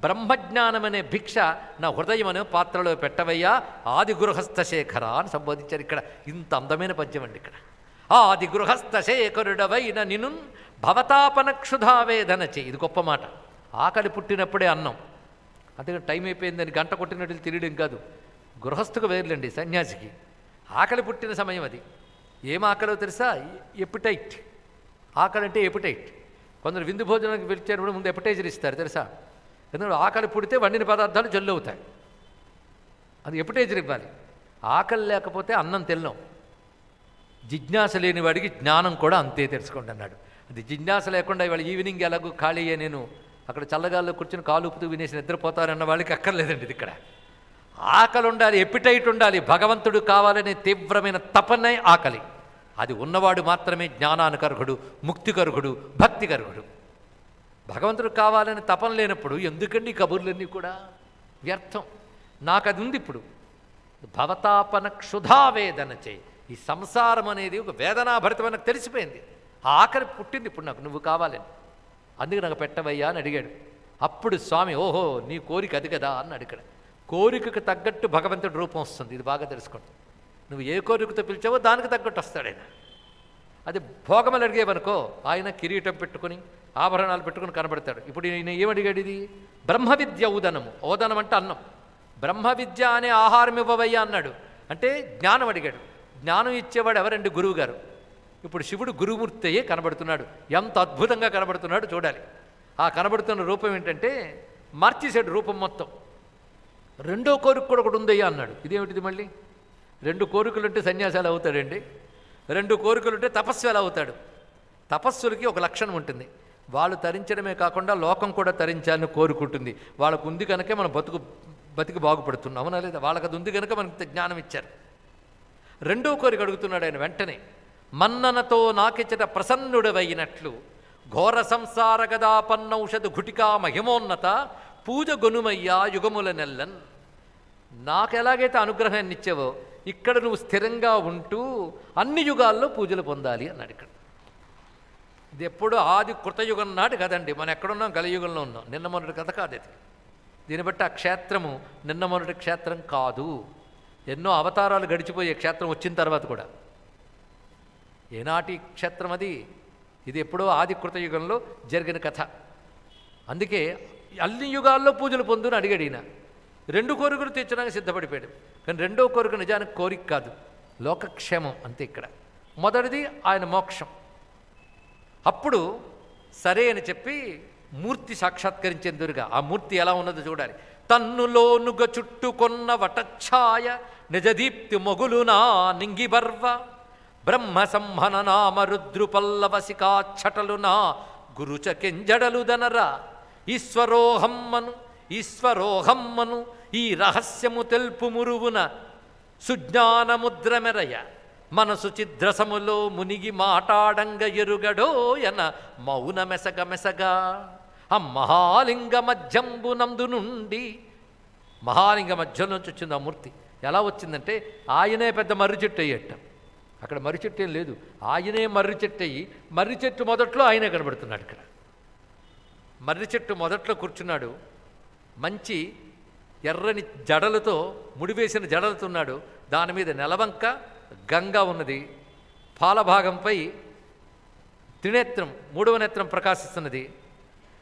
బ్రహ్మజ్ఞానం అనే భిక్ష నా హృదయం అనే పాత్రలో పెట్టవయ్యా ఆది గృహస్థ శేఖర అని సంబోధించారు ఇక్కడ. ఇంత అందమైన పద్యం అండి ఇక్కడ. ఆది గృహస్థ శేఖరుడవైన నిను భవతాపన క్షుధావేదన చే. ఇది గొప్ప మాట. ఆకలి పుట్టినప్పుడే అన్నం. అందుకని టైం అయిపోయిందని గంట కొట్టినట్లు తినడం కాదు. గృహస్థుకు వేర్లండి, సన్యాసికి ఆకలి పుట్టిన సమయం అది. ఏం ఆకలో తెలుసా? ఎపిటైట్. ఆకలి అంటే ఎపిటైట్. కొందరు విందు భోజనానికి పిలిచేటప్పుడు ముందు ఎపిటైజర్ ఇస్తారు తెలుసా? ఎందుకంటే ఆకలి పుడితే వండిన పదార్థాలు జల్లు అవుతాయి. అది ఎపిటైజర్ ఇవ్వాలి. ఆకలి లేకపోతే అన్నం తిన్నాం. జిజ్ఞాస లేని వాడికి జ్ఞానం కూడా అంతే తెలుసుకోండి అన్నాడు. అది జిజ్ఞాస లేకుండా ఇవాళ ఈవినింగ్ ఎలాగో ఖాళీయే, నేను అక్కడ చల్లగాల్లో కూర్చొని కాలు ఊపుతూ వినేసి నిద్రపోతారన్న వాళ్ళకి అక్కర్లేదండి. ఇది ఇక్కడ ఆకలి ఉండాలి, ఎపిటైట్ ఉండాలి, భగవంతుడు కావాలనే తీవ్రమైన తపనే ఆకలి. అది ఉన్నవాడు మాత్రమే జ్ఞానానుకర్హుడు, ముక్తికర్హుడు, భక్తికర్హుడు. భగవంతుడు కావాలని తపన లేనప్పుడు ఎందుకండి కబుర్లన్నీ కూడా వ్యర్థం. నాకు అది ఉంది ఇప్పుడు. భవతాపన క్షుధావేదన చేయి. ఈ సంసారం అనేది ఒక వేదనాభరితం నాకు తెలిసిపోయింది. ఆ ఆకలి పుట్టింది ఇప్పుడు నాకు, నువ్వు కావాలని. అందుకు నాకు పెట్టవయ్యా అని అడిగాడు. అప్పుడు స్వామి ఓహో నీ కోరిక అది కదా అని అడిగాడు. కోరికకు తగ్గట్టు భగవంతుడి రూపం వస్తుంది, ఇది బాగా తెలుసుకోండి. నువ్వు ఏ కోరికతో పిలిచావో దానికి తగ్గట్టు వస్తాడు ఆయన. అది భోగమని అడిగేవనుకో ఆయన కిరీటం పెట్టుకుని ఆభరణాలు పెట్టుకుని కనబడతాడు. ఇప్పుడు ఈయన ఏమడిగాడు? ఇది బ్రహ్మ విద్య ఓదనము. ఓదనం అంటే అన్నం. బ్రహ్మ విద్య అనే ఆహారం ఇవ్వవయ్యా అన్నాడు. అంటే జ్ఞానం అడిగాడు. జ్ఞానం ఇచ్చేవాడు ఎవరండి? గురువు గారు. ఇప్పుడు శివుడు గురుమూర్తి అయ్యే కనబడుతున్నాడు. ఎంత అద్భుతంగా కనబడుతున్నాడు చూడాలి. ఆ కనబడుతున్న రూపం ఏంటంటే మార్చేశాడు రూపం మొత్తం. రెండో కోరిక కూడా ఒకటి ఉందయ్యా అన్నాడు. ఇదేమిటిది మళ్ళీ? రెండు కోరికలుంటే సన్యాసాలు అవుతాడండి, రెండు కోరికలుంటే తపస్సు ఎలా అవుతాడు? తపస్సులకి ఒక లక్షణం ఉంటుంది. వాళ్ళు తరించడమే కాకుండా లోకం కూడా తరించాలని కోరుకుంటుంది. వాళ్ళకు ఉంది కనుకే మనం బతికి బాగుపడుతున్నాం, అవునా లేదా? వాళ్ళకి అది ఉంది కనుక మనకి జ్ఞానం ఇచ్చారు. రెండో కోరిక అడుగుతున్నాడు ఆయన వెంటనే. మన్ననతో నాకిచ్చట ప్రసన్నుడవైనట్లు ఘోర సంసార గదాపన్నౌషధ ఘుటికా మహిమోన్నత పూజ గొనుమయ్యా యుగముల నెల్లన్. నాకు ఎలాగైతే అనుగ్రహాన్ని ఇచ్చావో ఇక్కడ నువ్వు స్థిరంగా ఉంటూ అన్ని యుగాల్లో పూజలు పొందాలి అన్నాడు. ఇక్కడ ఇది ఎప్పుడు ఆది కృతయుగం నాటి కదండి. మనం ఎక్కడున్నాం? కలియుగంలో ఉన్నాం. నిన్న మొన్నటి కథ కాదు ఇది. దీన్ని బట్టి ఆ క్షేత్రము నిన్న మొన్నటి క్షేత్రం కాదు. ఎన్నో అవతారాలు గడిచిపోయే క్షేత్రం వచ్చిన తర్వాత కూడా. ఏనాటి క్షేత్రం అది? ఇది ఎప్పుడో ఆది కృతయుగంలో జరిగిన కథ. అందుకే అన్ని యుగాల్లో పూజలు పొందుని అడిగాడు ఈయన. రెండు కోరికలు తీర్చడానికి సిద్ధపడిపోయాడు. కానీ రెండో కోరిక నిజానికి కోరిక కాదు, లోకక్షేమం అంతే. ఇక్కడ మొదటిది ఆయన మోక్షం. అప్పుడు సరే అని చెప్పి మూర్తి సాక్షాత్కరించేందురుగా ఆ మూర్తి ఎలా ఉన్నదో చూడాలి. తన్నులోనుగ చుట్టుకొన్న వటఛాయ నిజదీప్తి మొగులునా నింగిబర్వ బ్రహ్మ సంహన నామ రుద్రుపల్లవసికాఛటలునా గురుచకెంజడలుదనరా ఈశ్వరోహమ్మను ఈ రహస్యము తెల్పు మురువున సుజ్ఞానముద్రమెరయ మనసు చిద్రసములో మునిగి మాటాడంగ ఎరుగడోయన మౌన మెసగ ఆ మహాలింగ మధ్యంబునందు నుండి. మహాలింగ మధ్యం నుంచి వచ్చింది ఆ మూర్తి. ఎలా వచ్చిందంటే ఆయనే పెద్ద మర్రి చెట్టు అయ్యట. అక్కడ మర్రి చెట్టు ఏం లేదు, ఆయనే మర్రి చెట్టు అయ్యి మర్రి చెట్టు మొదట్లో ఆయనే కనబడుతున్నాడు. ఇక్కడ మర్రి చెట్టు మొదట్లో కూర్చున్నాడు. మంచి ఎర్రని జడలతో ముడివేసిన జడలతో ఉన్నాడు. దాని మీద నెలవంక గంగా ఉన్నది. పాలభాగంపై త్రినేత్రం మూడవ నేత్రం ప్రకాశిస్తున్నది.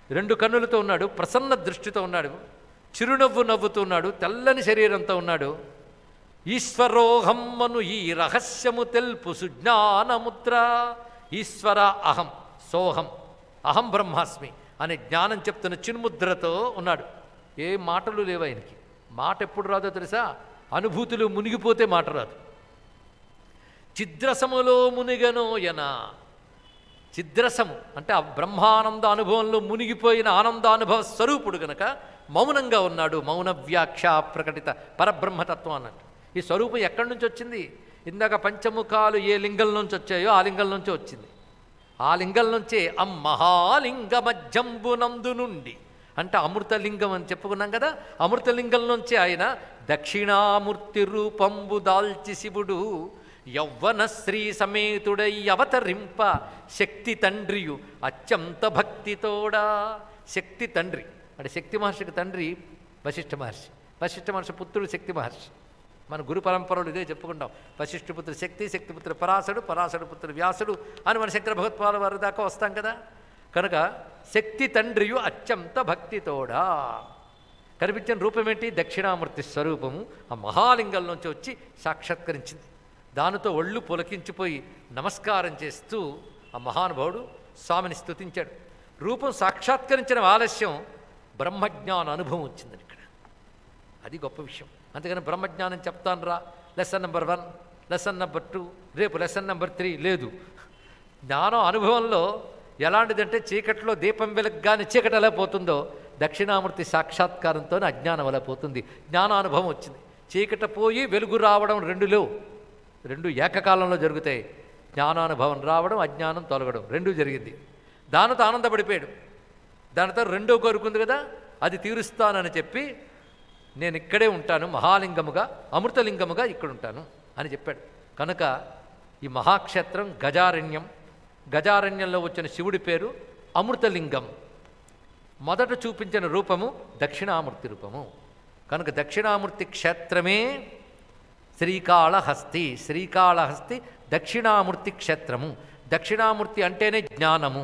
రెండు కన్నులతో ఉన్నాడు. ప్రసన్న దృష్టితో ఉన్నాడు. చిరునవ్వు నవ్వుతూ ఉన్నాడు. తెల్లని శరీరంతో ఉన్నాడు. ఈశ్వరోహమ్మను ఈ రహస్యము తెల్పు సుజ్ఞానముద్ర. ఈశ్వర అహం సోహం అహం బ్రహ్మాస్మి అనే జ్ఞానం చెప్తున్న చిన్ముద్రతో ఉన్నాడు. ఏ మాటలు లేవు ఆయనకి. మాట ఎప్పుడు రాదో తెలుసా? అనుభూతులు మునిగిపోతే మాట రాదు. చిద్రసములో మునిగనోయన. చిద్రసము అంటే ఆ బ్రహ్మానంద అనుభవంలో మునిగిపోయిన ఆనందానుభవ స్వరూపుడు గనక మౌనంగా ఉన్నాడు. మౌన వ్యాఖ్య ప్రకటిత పరబ్రహ్మతత్వం అన్నట్టు. ఈ స్వరూపం ఎక్కడి నుంచి వచ్చింది? ఇందాక పంచముఖాలు ఏ లింగం నుంచి వచ్చాయో ఆ లింగం నుంచే వచ్చింది. ఆ లింగం నుంచే మహాలింగ మధ్యంబునందు నుండి అంటే అమృతలింగం అని చెప్పుకున్నాం కదా. అమృతలింగం నుంచి ఆయన దక్షిణామూర్తి రూపంబు దాల్చి శివుడు యౌవన శ్రీ సమేతుడై అవతరింప శక్తి తండ్రియు అత్యంత భక్తితోడా. శక్తి తండ్రి అంటే శక్తి మహర్షికి తండ్రి వశిష్ఠ మహర్షి. వశిష్ఠ మహర్షి పుత్రుడు శక్తి మహర్షి. మన గురు పరంపరలు ఇదే చెప్పుకుంటాం. వశిష్ఠపుత్రుడు శక్తి, శక్తిపుత్రుడు పరాశరుడు, పరాశరుడు పుత్రుడు వ్యాసుడు అని మన శంకర భగవత్పాల వారి దాకా వస్తాం కదా. కనుక శక్తి తండ్రియు అత్యంత భక్తితోడా. కనిపించిన రూపం ఏంటి? దక్షిణామూర్తి స్వరూపము ఆ మహాలింగం నుంచి వచ్చి సాక్షాత్కరించింది. దానితో ఒళ్ళు పులకించిపోయి నమస్కారం చేస్తూ ఆ మహానుభావుడు స్వామిని స్తుతించాడు. రూపం సాక్షాత్కరించిన ఆలస్యం బ్రహ్మజ్ఞాన అనుభవం వచ్చిందని ఇక్కడ. అది గొప్ప విషయం. అంతేగాని బ్రహ్మజ్ఞానం చెప్తాను రా, లెసన్ నెంబర్ 1, లెసన్ నెంబర్ 2 రేపు లెసన్ నెంబర్ 3 లేదు. జ్ఞానం అనుభవంలో ఎలాంటిదంటే చీకట్లో దీపం వెలగ్గానే చీకటి ఎలా పోతుందో దక్షిణామూర్తి సాక్షాత్కారంతో అజ్ఞానం అలా పోతుంది. జ్ఞానానుభవం వచ్చింది. చీకట పోయి వెలుగు రావడం రెండు ఏకకాలంలో జరుగుతాయి. జ్ఞానానుభవం రావడం, అజ్ఞానం తొలగడం రెండూ జరిగింది. దానితో ఆనందపడిపోయాడు. దానితో రెండో కోరుకుంది కదా, అది తీరుస్తానని చెప్పి నేను ఇక్కడే ఉంటాను, మహాలింగముగా అమృతలింగముగా ఇక్కడ ఉంటాను అని చెప్పాడు. కనుక ఈ మహాక్షేత్రం గజారణ్యం. గజారణ్యంలో వచ్చిన శివుడి పేరు అమృతలింగం. మొదట చూపించిన రూపము దక్షిణామూర్తి రూపము. కనుక దక్షిణామూర్తి క్షేత్రమే శ్రీకాళహస్తి. శ్రీకాళహస్తి దక్షిణామూర్తి క్షేత్రము. దక్షిణామూర్తి అంటేనే జ్ఞానము.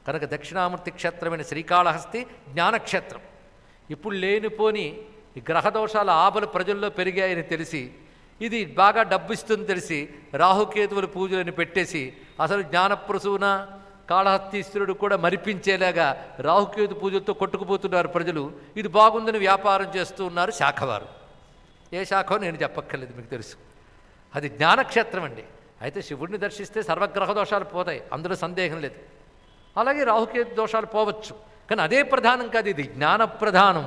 కనుక దక్షిణామూర్తి క్షేత్రమైన శ్రీకాళహస్తి జ్ఞానక్షేత్రం. ఇప్పుడు లేనిపోని ఈ గ్రహదోషాల ఆపలు ప్రజల్లో పెరిగాయని తెలిసి, ఇది బాగా డబ్బిస్తుంది తెలిసి రాహుకేతువుల పూజలను పెట్టేసి అసలు జ్ఞానప్రసూన కాళహస్తీశ్వరుడు కూడా మరిపించేలాగా రాహుకేతు పూజలతో కొట్టుకుపోతున్నారు ప్రజలు. ఇది బాగుందని వ్యాపారం చేస్తూ ఉన్నారు శాఖవారు. ఏ శాఖో నేను చెప్పక్కర్లేదు, మీకు తెలుసు. అది జ్ఞానక్షేత్రం అండి. అయితే శివుడిని దర్శిస్తే సర్వగ్రహ దోషాలు పోతాయి, అందులో సందేహం లేదు. అలాగే రాహుకేతు దోషాలు పోవచ్చు, కానీ అదే ప్రధానం కాదు. ఇది జ్ఞానప్రధానం,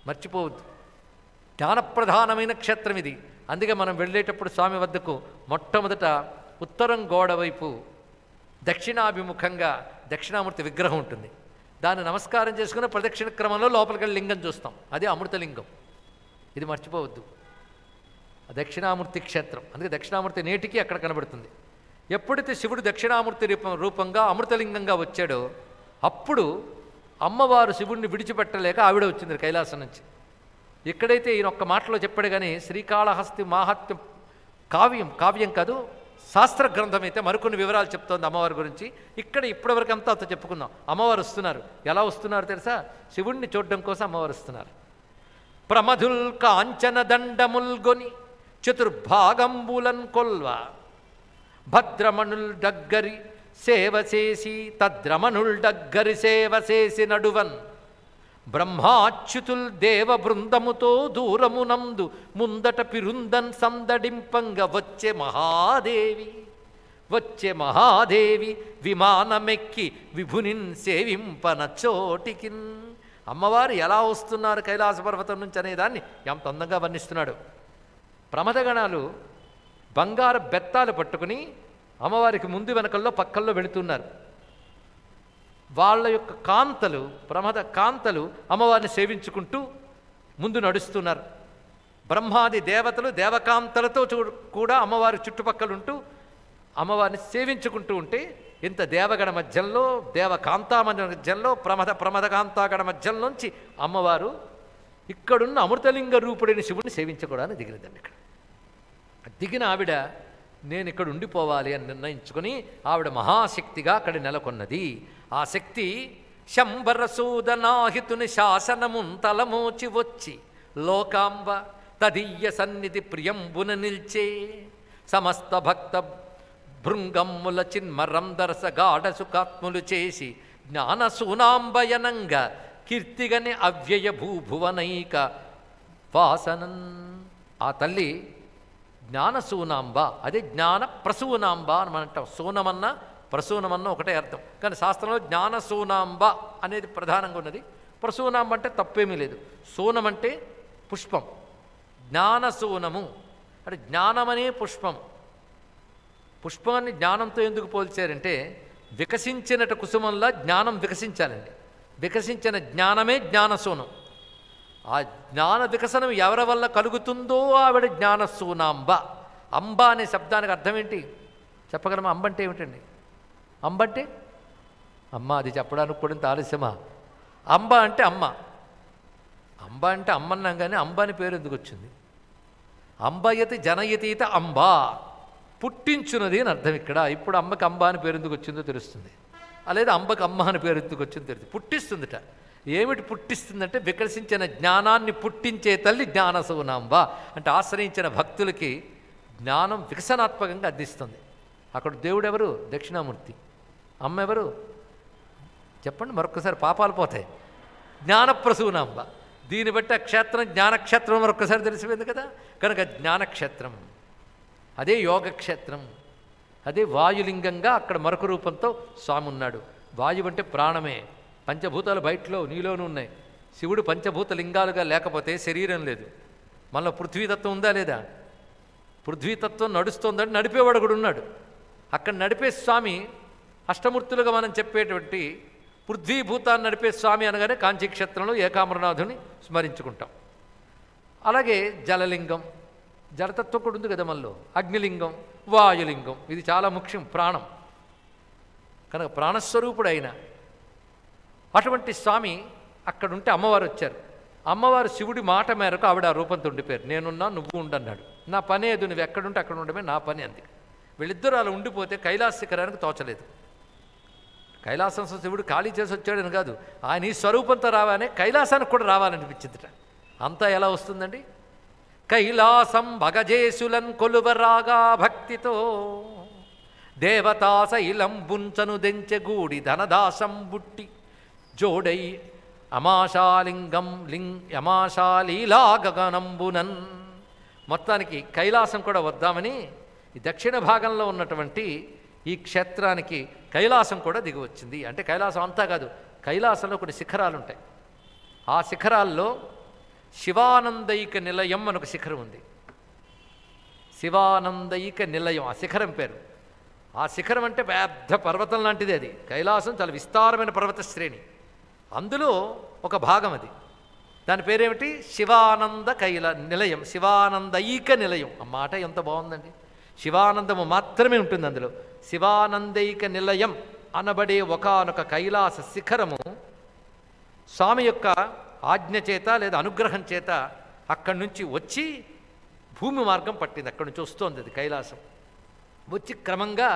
మర్చిపోవద్దు. జ్ఞానప్రధానమైన క్షేత్రం ఇది. అందుకే మనం వెళ్ళేటప్పుడు స్వామి వద్దకు మొట్టమొదట ఉత్తరం గోడ వైపు దక్షిణాభిముఖంగా దక్షిణామూర్తి విగ్రహం ఉంటుంది. దాన్ని నమస్కారం చేసుకుని ప్రదక్షిణ క్రమంలో లోపలికి వెళ్ళి లింగం చూస్తాం. అదే అమృతలింగం. ఇది మర్చిపోవద్దు. దక్షిణామూర్తి క్షేత్రం. అందుకే దక్షిణామూర్తి నేటికి అక్కడ కనబడుతుంది. ఎప్పుడైతే శివుడు దక్షిణామూర్తి రూపంగా అమృతలింగంగా వచ్చాడో అప్పుడు అమ్మవారు శివుడిని విడిచిపెట్టలేక ఆవిడ వచ్చింది కైలాసం నుంచి. ఎక్కడైతే ఈయన ఒక్క మాటలో చెప్పాడు కానీ శ్రీకాళహస్తి మాహాత్మ్యం కావ్యం కాదు, శాస్త్ర గ్రంథం అయితే మరికొన్ని వివరాలు చెప్తోంది అమ్మవారి గురించి. ఇక్కడ ఇప్పటివరకు అంతా అంత చెప్పుకుందాం. అమ్మవారు వస్తున్నారు. ఎలా వస్తున్నారు తెలుసా? శివుణ్ణి చూడడం కోసం అమ్మవారు వస్తున్నారు. ప్రమధుల్ కాంచన దండముల్గొని చతుర్భాగంబులన్ కొల్వ భద్రమణుల్ డగ్గరి సేవసేసి తద్రమణుల్ డగ్గరి సేవసేసి నడువన్ బ్రహ్మాచ్యుతుల్ దేవ బృందముతో దూరమునందు ముందట పిరుందన్ సందడింపంగ వచ్చే మహాదేవి విమానమెక్కి విభునిన్ సేవింపన చోటికిన్. అమ్మవారు ఎలా వస్తున్నారు కైలాస పర్వతం నుంచి అనేదాన్ని ఎంత అందంగా వర్ణిస్తున్నాడు. ప్రమదగణాలు బంగారు బెత్తాలు పట్టుకుని అమ్మవారికి ముందు వెనకల్లో పక్కల్లో వెళుతున్నారు. వాళ్ళ యొక్క కాంతలు, ప్రమద కాంతలు అమ్మవారిని సేవించుకుంటూ ముందు నడుస్తున్నారు. బ్రహ్మాది దేవతలు దేవకాంతలతో కూడా అమ్మవారి చుట్టుపక్కలుంటూ అమ్మవారిని సేవించుకుంటూ ఉంటే ఇంత దేవగణ మధ్యంలో, దేవకాంతా మధ్యంలో, ప్రమదకాంతాగణ మధ్యంలోంచి అమ్మవారు ఇక్కడున్న అమృతలింగ రూపుడైన శివుడిని సేవించకూడదని దిగినదండి. ఇక్కడ దిగిన ఆవిడ నేను ఇక్కడ ఉండిపోవాలి అని నిర్ణయించుకొని ఆవిడ మహాశక్తిగా అక్కడ నెలకొన్నది. ఆ శక్తి శంబరసూదనాహితుని శాసనమున్ తలమోచి వచ్చి లోకాంబ తదీయ సన్నిధి ప్రియంబున నిల్చే సమస్త భక్త భృంగమ్ముల చిన్మరందరస గాఢ సుఖాత్ములు చేసి జ్ఞానసూనాంబయనంగ కీర్తిగని అవ్యయ భూభువనైక వాసనన్. ఆ తల్లి జ్ఞానసూనాంబ, అదే జ్ఞాన ప్రసూనాంబ అని మనం అంటాం. సూనమన్నా ప్రసూనమన్నా ఒకటే అర్థం, కానీ శాస్త్రంలో జ్ఞానసూనాంబ అనేది ప్రధానంగా ఉన్నది. ప్రసూనాంబ అంటే తప్పేమీ లేదు. సూనం అంటే పుష్పం, జ్ఞానసూనము అంటే జ్ఞానమనే పుష్పం. పుష్పాన్ని జ్ఞానంతో ఎందుకు పోల్చారంటే వికసించినట కుసుమంలా జ్ఞానం వికసించాలండి. వికసించిన జ్ఞానమే జ్ఞానసూనం. ఆ జ్ఞాన వికసనం ఎవరి వల్ల కలుగుతుందో ఆవిడ జ్ఞానసూనాంబ. అంబ అనే శబ్దానికి అర్థం ఏంటి చెప్పగలమా? అంబ అంటే ఏమిటండి? అంబ అంటే అమ్మ. అది చెప్పడానికి కూడా ఇంత ఆలస్యమా? అంబ అంటే అమ్మ. అంబ అంటే అమ్మన్నాం కానీ అంబ అని పేరు ఎందుకు వచ్చింది? అంబయతి జనయతీత అంబ, పుట్టించున్నది అని అర్థం ఇక్కడ. ఇప్పుడు అమ్మకి అంబ అని పేరు ఎందుకు వచ్చిందో తెలుస్తుంది. లేదా అంబకి అమ్మ అని పేరు ఎందుకు వచ్చిందో తెలుస్తుంది. పుట్టిస్తుందిట. ఏమిటి పుట్టిస్తుందంటే వికసించిన జ్ఞానాన్ని పుట్టించే తల్లి జ్ఞానసూనాంబ. అంటే ఆశ్రయించిన భక్తులకి జ్ఞానం వికసనాత్మకంగా అందిస్తుంది. అక్కడ దేవుడు ఎవరు? దక్షిణామూర్తి. అమ్మ ఎవరు చెప్పండి మరొక్కసారి, పాపాలు పోతాయి. జ్ఞానప్రసూనాంబ. దీన్ని బట్టి ఆ క్షేత్రం జ్ఞానక్షేత్రం మరొక్కసారి తెలిసిపోయింది కదా. కనుక జ్ఞానక్షేత్రం అదే యోగక్షేత్రం, అదే వాయులింగంగా అక్కడ మరొక రూపంతో స్వామి ఉన్నాడు. వాయువు అంటే ప్రాణమే, పంచభూతాలు బయటలో నీలోనూ ఉన్నాయి. శివుడు పంచభూత లింగాలుగా లేకపోతే శరీరం లేదు. మళ్ళీ పృథ్వీతత్వం ఉందా లేదా? పృథ్వీతత్వం నడుస్తోందని నడిపేవాడు కూడా ఉన్నాడు. అక్కడ నడిపే స్వామి అష్టమూర్తులుగా మనం చెప్పేటువంటి పృథ్వీభూతాన్ని నడిపే స్వామి అనగానే కాంచీక్షేత్రంలో ఏకామరనాథుని స్మరించుకుంటాం. అలాగే జలలింగం, జలతత్వం కూడా ఉంది కదా మనలో. అగ్నిలింగం, వాయులింగం, ఇది చాలా ముఖ్యం, ప్రాణం కనుక ప్రాణస్వరూపుడు అయిన అటువంటి స్వామి అక్కడుంటే అమ్మవారు వచ్చారు. అమ్మవారు శివుడి మాట మేరకు ఆవిడ ఆ రూపంతో ఉండిపోయారు. నేనున్నా నువ్వు ఉండన్నాడు. నా పని ఏదు, నువ్వు ఎక్కడుంటే అక్కడ ఉండమే నా పని అంది. వీళ్ళిద్దరూ అలా ఉండిపోతే కైలాస శిఖరానికి తోచలేదు. కైలాసం శివుడు ఖాళీ చేసి వచ్చాడని కాదు, ఆయన ఈ స్వరూపంతో రావానే కైలాసానికి కూడా రావాలనిపించిందిట. అంతా ఎలా వస్తుందండి? కైలాసం భగజేసులన్ కొలువరాగా భక్తితో దేవతాశైలం బుంచను దెంచెగూడి ధనదాసం బుట్టి జోడై అమాశాలింగం యమాశాలీలా గగనంబునన్. మొత్తానికి కైలాసం కూడా వద్దామని ఈ దక్షిణ భాగంలో ఉన్నటువంటి ఈ క్షేత్రానికి కైలాసం కూడా దిగి వచ్చింది. అంటే కైలాసం అంతా కాదు, కైలాసంలో కొన్ని శిఖరాలు ఉంటాయి. ఆ శిఖరాల్లో శివానందైక నిలయం అని ఒక శిఖరం ఉంది. శివానందైక నిలయం ఆ శిఖరం పేరు. ఆ శిఖరం అంటే పెద్ద పర్వతం లాంటిది. అది కైలాసం చాలా విస్తారమైన పర్వత శ్రేణి. అందులో ఒక భాగం అది. దాని పేరేమిటి? శివానంద నిలయం, శివానందైక నిలయం. ఆ మాట ఎంత బాగుందండి. శివానందము మాత్రమే ఉంటుంది అందులో. శివానందైక నిలయం అనబడే ఒకానొక కైలాస శిఖరము స్వామి యొక్క ఆజ్ఞ చేత లేదా అనుగ్రహం చేత అక్కడి నుంచి వచ్చి భూమి మార్గం పట్టింది. అక్కడి నుంచి వస్తోంది అది కైలాసం. వచ్చి క్రమంగా